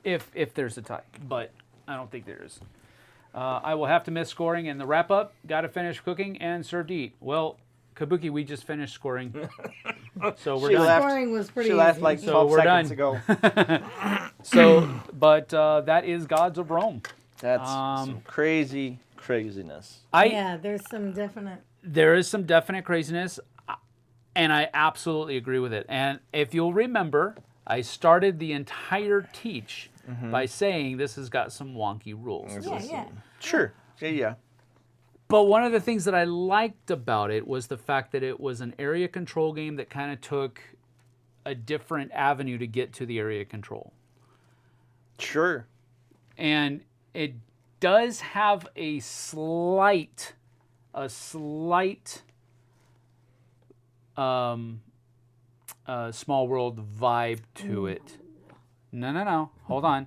if there's a tie, but I don't think there is. I will have to miss scoring in the wrap up. Got to finish cooking and serve to eat. Well, Kabuki, we just finished scoring, so we're She done. left. Scoring was pretty She left easy. like So 12 we're seconds done. ago. So, but that is Gods of Rome. That's some craziness. Yeah, there's some definite. There is some definite craziness, and I absolutely agree with it. And if you'll remember, I started the entire teach by saying this has got some wonky rules. Yeah. Sure. Yeah. But one of the things that I liked about it was the fact that it was an area control game that kind of took a different avenue to get to the area control. Sure. And it does have a slight small world vibe to it. No. Hold on.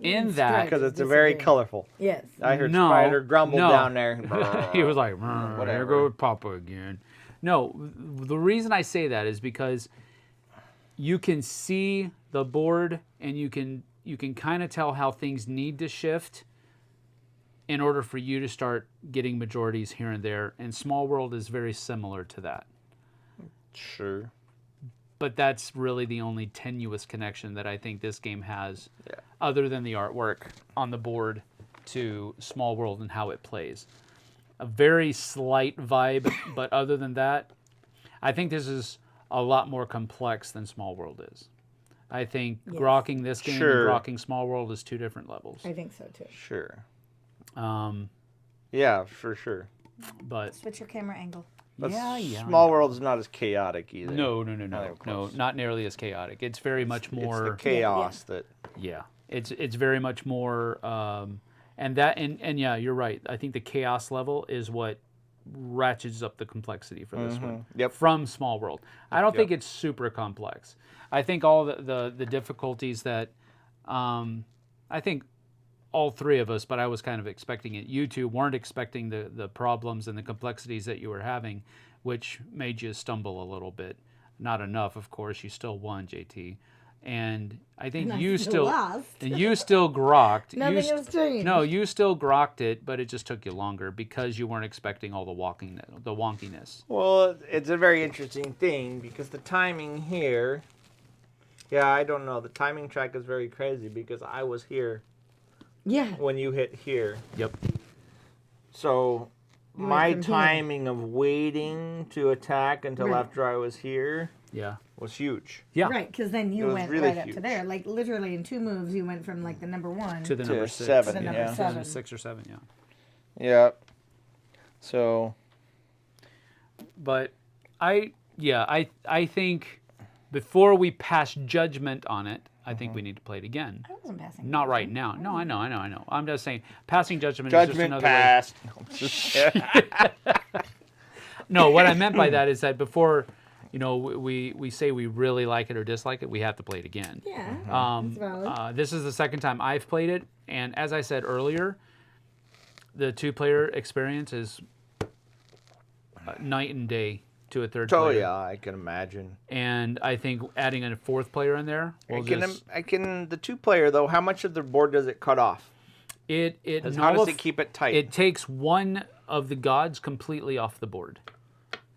In that, Because it's a Disagree. very colorful. Yes. I heard No, Spider grumble no. down there. he was like, Whatever. there goes Papa again. No, the reason I say that is because you can see the board and you can kind of tell how things need to shift in order for you to start getting majorities here and there. And Small World is very similar to that. Sure. But that's really the only tenuous connection that I think this game has, other than the artwork on the board, to Small World and how it plays. A very slight vibe, but other than that, I think this is a lot more complex than Small World is. I think grokking this game Sure. and grokking Small World is 2 different levels. I think so too. Sure. Um, Yeah, for sure. but Switch your camera angle. But yeah. Small World is not as chaotic either. No, even close. not nearly as chaotic. It's very much more. It's the chaos that. Yeah, it's very much more, and yeah, you're right. I think the chaos level is what ratchets up the complexity for this one. Yep. From Small World, I don't think it's super complex. I think all the difficulties that, I think all 3 of us, but I was kind of expecting it. You 2 weren't expecting the problems and the complexities that you were having, which made you stumble a little bit. Not enough, of course. You still won, JT. And I think And I you still still lost. and you still grokked. Nothing has changed. No, you still grokked it, but it just took you longer because you weren't expecting all the wonkiness. Well, it's a very interesting thing because the timing here. Yeah, I don't know. The timing track is very crazy because I was here Yeah. when you hit here. Yep. So You my went from here. timing of waiting to attack until Right. after I was here Yeah. was huge. Yeah. Right, because then It you was went really right up to huge. there. Like literally in 2 moves, you went from like the number 1 To the number 6. 7, to the number yeah. To the 7. 6 or 7, yeah. Yeah. So, But I think before we pass judgment on it, I think we need to play it again. I wasn't passing. Not right now. No, I know. I'm just saying, passing judgment, is just judgment another passed. way. No, what I meant by that is that before, we say we really like it or dislike it, we have to play it again. Yeah, Um, that's valid. This is the second time I've played it, and as I said earlier, the 2-player experience is night and day to a third Oh player. yeah, I can imagine. And I think adding a 4th player in there will just I can. The 2-player though, how much of the board does it cut off? How does it keep it tight? It takes one of the gods completely off the board,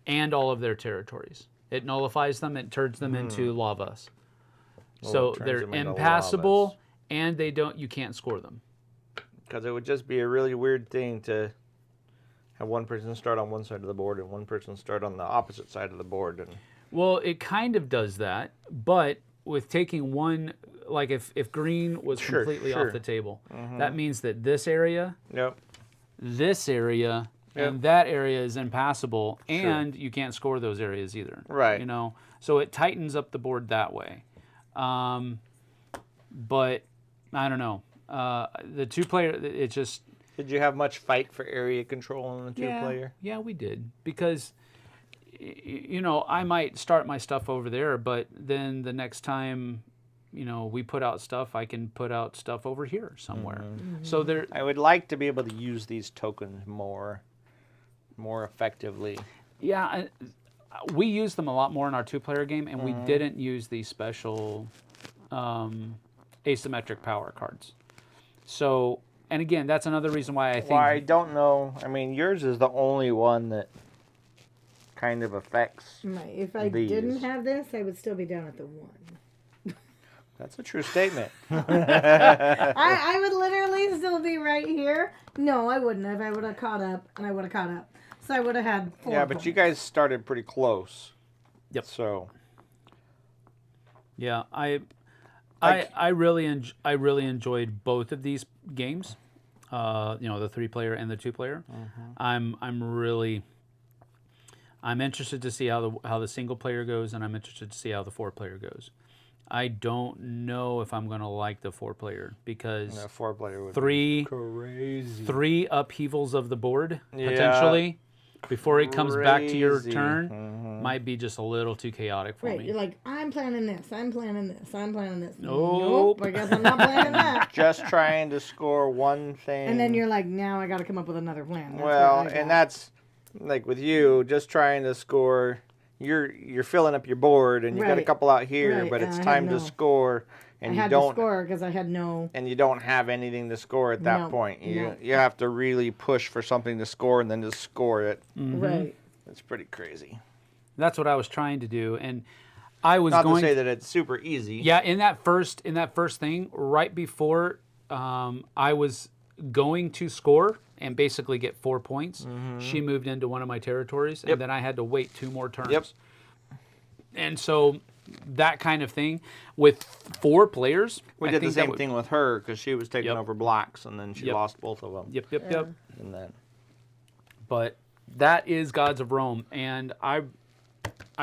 and all of their territories. It nullifies them. It turns them into lavas. So it turns they're them into impassable, lavas. and you can't score them. Because it would just be a really weird thing to have one person start on one side of the board and one person start on the opposite side of the board. And Well, it kind of does that, but with taking one, like if green was Sure, completely sure. off the table, that means that this area, yep. this area, Yep. and that area is impassable, and you can't score those areas either. Right. So it tightens up the board that way. But I don't know. The 2-player, it just... Did you have much fight for area control on the 2-player? Yeah, we did. Because, I might start my stuff over there, but then the next time, we put out stuff, I can put out stuff over here somewhere. So there... I would like to be able to use these tokens more effectively. Yeah, we use them a lot more in our 2-player game, and we didn't use these special asymmetric power cards. So, and again, that's another reason why I think... Well, I don't know. I mean, yours is the only one that kind of affects Right. If I these. didn't have this, I would still be down at the 1. That's a true statement. I would literally still be right here. No, I wouldn't have. I would have caught up, and I would have caught up. So I would have had 4 Yeah, but you points. guys started pretty close. Yep. So, Yeah, I really enjoyed both of these games. The 3-player and the 2-player. I'm interested to see how the single player goes, and I'm interested to see how the 4-player goes. I don't know if I'm going to like the 4-player because a 4-player would three be crazy. 3 upheavals of the board Yeah. potentially before it comes back to your Crazy. turn might be just a little too chaotic for Right, me. you're like, I'm planning this, I'm planning this, I'm planning this. Nope. I guess I'm not planning that. Just trying to score one thing. And then you're like, now I got to come up with another plan. That's well, what I and got. that's like with you, just trying to score. You're filling up your board, and you got a Right. couple out here, Right, but and it's I had time to no- score, I and you had don't. to score because I had no. And you don't have anything to score at that No, point. You no. you have to really push for something to score, and then just score it. Right. It's pretty crazy. That's what I was trying to do, and I was Not going to say that it's super easy. Yeah, in that first thing, right before I was going to score and basically get 4 points, she moved into one of my territories, Yep. and then I had to wait 2 more turns. Yep. And so that kind of thing with 4 players, We I did the think that same would- thing with her because she was taking Yep. over blocks, and then she Yep. lost both of them. Yep. And then But that is Gods of Rome, and I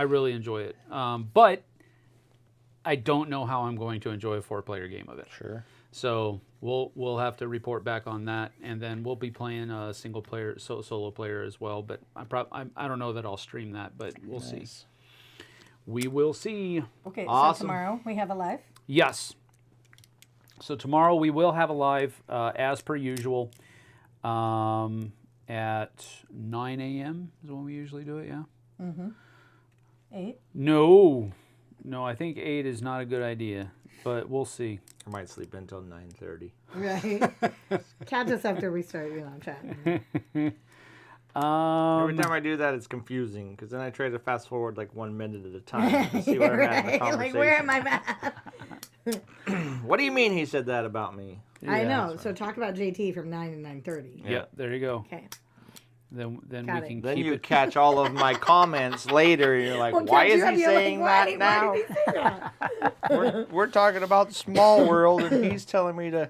really enjoy it. But I don't know how I'm going to enjoy a 4-player game of it. sure. So we'll have to report back on that, and then we'll be playing a single player, solo player as well. But I don't know that I'll stream that, but we'll see. We will see. Okay, Awesome. so tomorrow we have a live. Yes. So tomorrow we will have a live as per usual at 9 a.m. is when we usually do it. Yeah. 8. No, I think 8 is not a good idea, but we'll see. I might sleep until 9:30. Right. Catch us after we start, chatting. Every time I do that, it's confusing because then I try to fast forward like 1 minute at a time to see where I'm at in the Right. conversation. Like, where am I at? What do you mean he said that about me? I Yeah, know. So talk about JT from 9 to 9:30. Yeah, there you go. Okay. Then Got we it. can Then keep you it. catch all of my comments later. And you're like, Well, why catch is you up, he you're like, saying why that did- now? Why did he say that? We're talking about the small world, and he's telling me to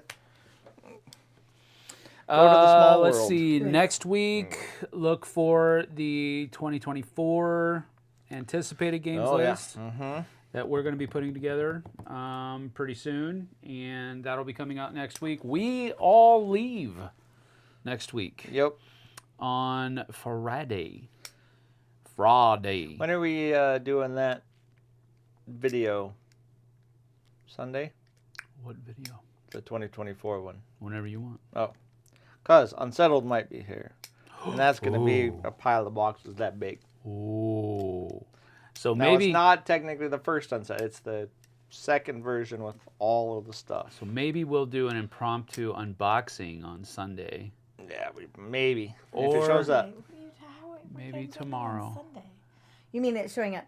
go to the small Let's world. see. Next week, look for the 2024 anticipated games Oh, yeah. list that we're going to be putting together pretty soon, and that'll be coming out next week. We all leave next week Yep. on Friday. Friday. When are we doing that video? Sunday? What video? The 2024 one. Whenever you want. Oh. Because Unsettled might be here. And that's going to be Ooh. a pile of boxes that big. Oh. So Now, maybe it's not technically the first Unsettled. It's the second version with all of the stuff. So maybe we'll do an impromptu unboxing on Sunday. Yeah, maybe. If Or- it shows up. Maybe tomorrow. You mean it's showing up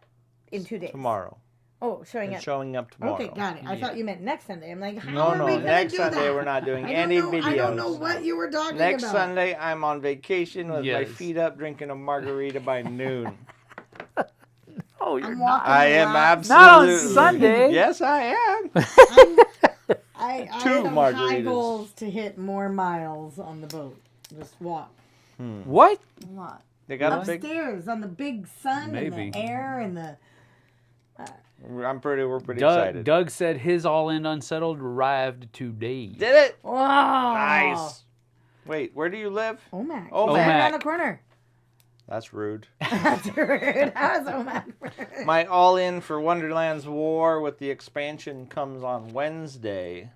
in 2 days? Tomorrow. Oh, showing It's up. showing up tomorrow. Okay, got it. I thought you meant next Sunday. I'm like, how No, are no. we gonna Next do Sunday that? we're not doing I any don't know, videos. I don't know what you were talking Next about. Sunday I'm on vacation with my Yes. feet up drinking a margarita by noon. Oh, I'm walking I am around. absolutely. Not on Sunday. Yes, I am. I Two have high margaritas. goals to hit more miles on the boat. Just walk. What? A lot. They got a big. Upstairs on the big sun Maybe. and the air and the. We're pretty Doug, excited. Doug said his all-in unsettled arrived today. Did it? Wow. Nice. Wait, where do you live? Omac. Omac. Right around the corner. That's rude. That's rude. How's Omac? My all-in for Wonderland's War with the expansion comes on Wednesday,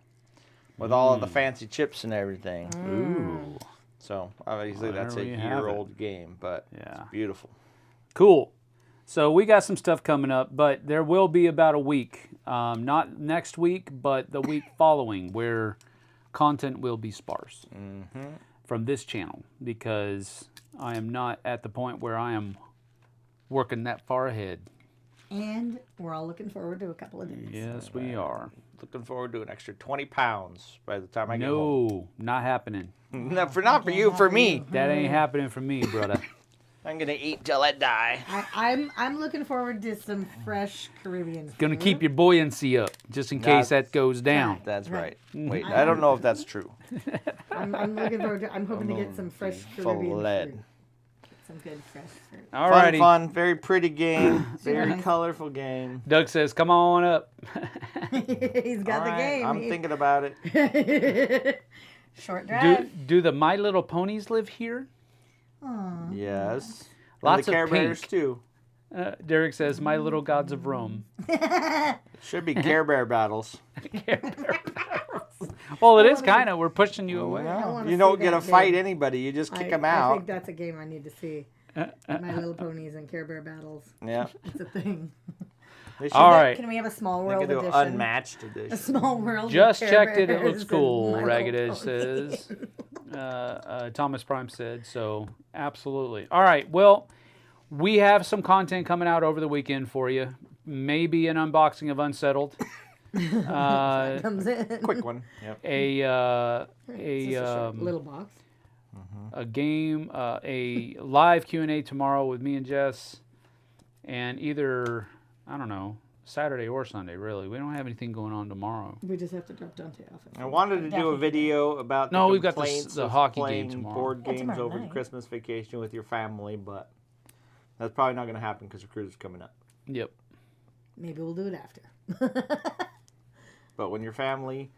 with all of the fancy chips and everything. Ooh. So obviously Well, that's a there we have year-old game, but Yeah. it's beautiful. Cool. So we got some stuff coming up, but there will be about a week. Not next week, but the week following, where content will be sparse from this channel, because I am not at the point where I am working that far ahead. And we're all looking forward to a couple of days. Yes, we are. Looking forward to an extra 20 pounds by the time I get home. No, not happening. Not for you, for me. That ain't happening for me, brother. I'm gonna eat till I die. I'm looking forward to some fresh Caribbean food. Gonna keep your buoyancy up, just in case that goes down. That's right. Wait, I I don't know if that's true. I'm looking forward to. I'm hoping to get some fresh Full of Caribbean lead. food. Some good fresh fruit. Alrighty. Fun, very pretty game. Very colorful game. Doug says, "Come on up." He's got All the right, game. I'm thinking about it. Short drive. Do the My Little Ponies live here? Yes. Lots and the Care of Bears pink. too. Derek says, "My Little Gods of Rome." Should be Care Bear battles. Well, it is kind of. We're pushing you away. wanna You don't see get to that fight game. anybody. You just kick I them think out. that's a game I need to see. My Little Ponies and Care Bear battles. Yeah. It's a thing. They should All right. Can we have a small They world could do edition? unmatched A edition. small world. Just with Care checked it. It Bears looks and cool. My Little Ragged Pony. says. Thomas Prime said so. Absolutely. All right. Well, we have some content coming out over the weekend for you. Maybe an unboxing of Unsettled. Comes in. Quick one. Yep. It's just a short little box. a game, a live Q&A tomorrow with me and Jess, and either, I don't know, Saturday or Sunday, really. We don't have anything going on tomorrow. We just have to drop Dante off. I wanted to do a video about No, the we've got the complaints the of hockey game playing tomorrow. board Yeah, games tomorrow over the night. Christmas vacation with your family, but that's probably not going to happen because the cruise is coming up. Yep. Maybe we'll do it after. But when your family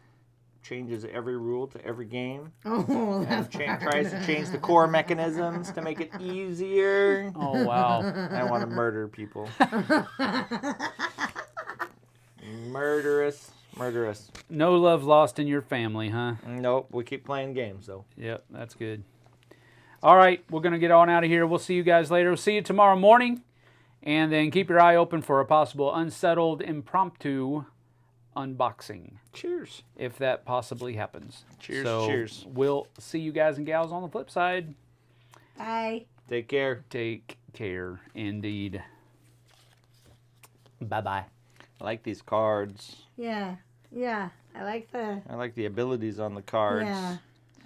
changes every rule to every game, Oh, and that's tries to change the core mechanisms to make it easier, Oh, wow. I want to murder people. Murderous. No love lost in your family, huh? Nope, we keep playing games though. Yep, that's good. All right, we're going to get on out of here. We'll see you guys later. We'll see you tomorrow morning. And then keep your eye open for a possible Unsettled impromptu unboxing, Cheers. if that possibly happens. Cheers, So cheers. We'll see you guys and gals on the flip side. Bye. Take care. Take care, indeed. Bye-bye. I like these cards. Yeah. I like the. I like the abilities on the cards. Yeah.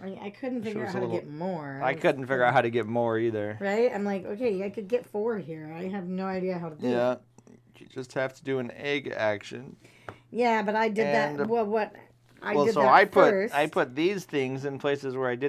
I couldn't figure was out a how to little- get more. I couldn't figure out how to get more either. Right? I'm like, okay, I could get 4 here. I have no idea how to do it. Yeah. You just have to do an egg action. Yeah, but I did And, that. Well, what I Well, did so that I first. put these things in places where I didn't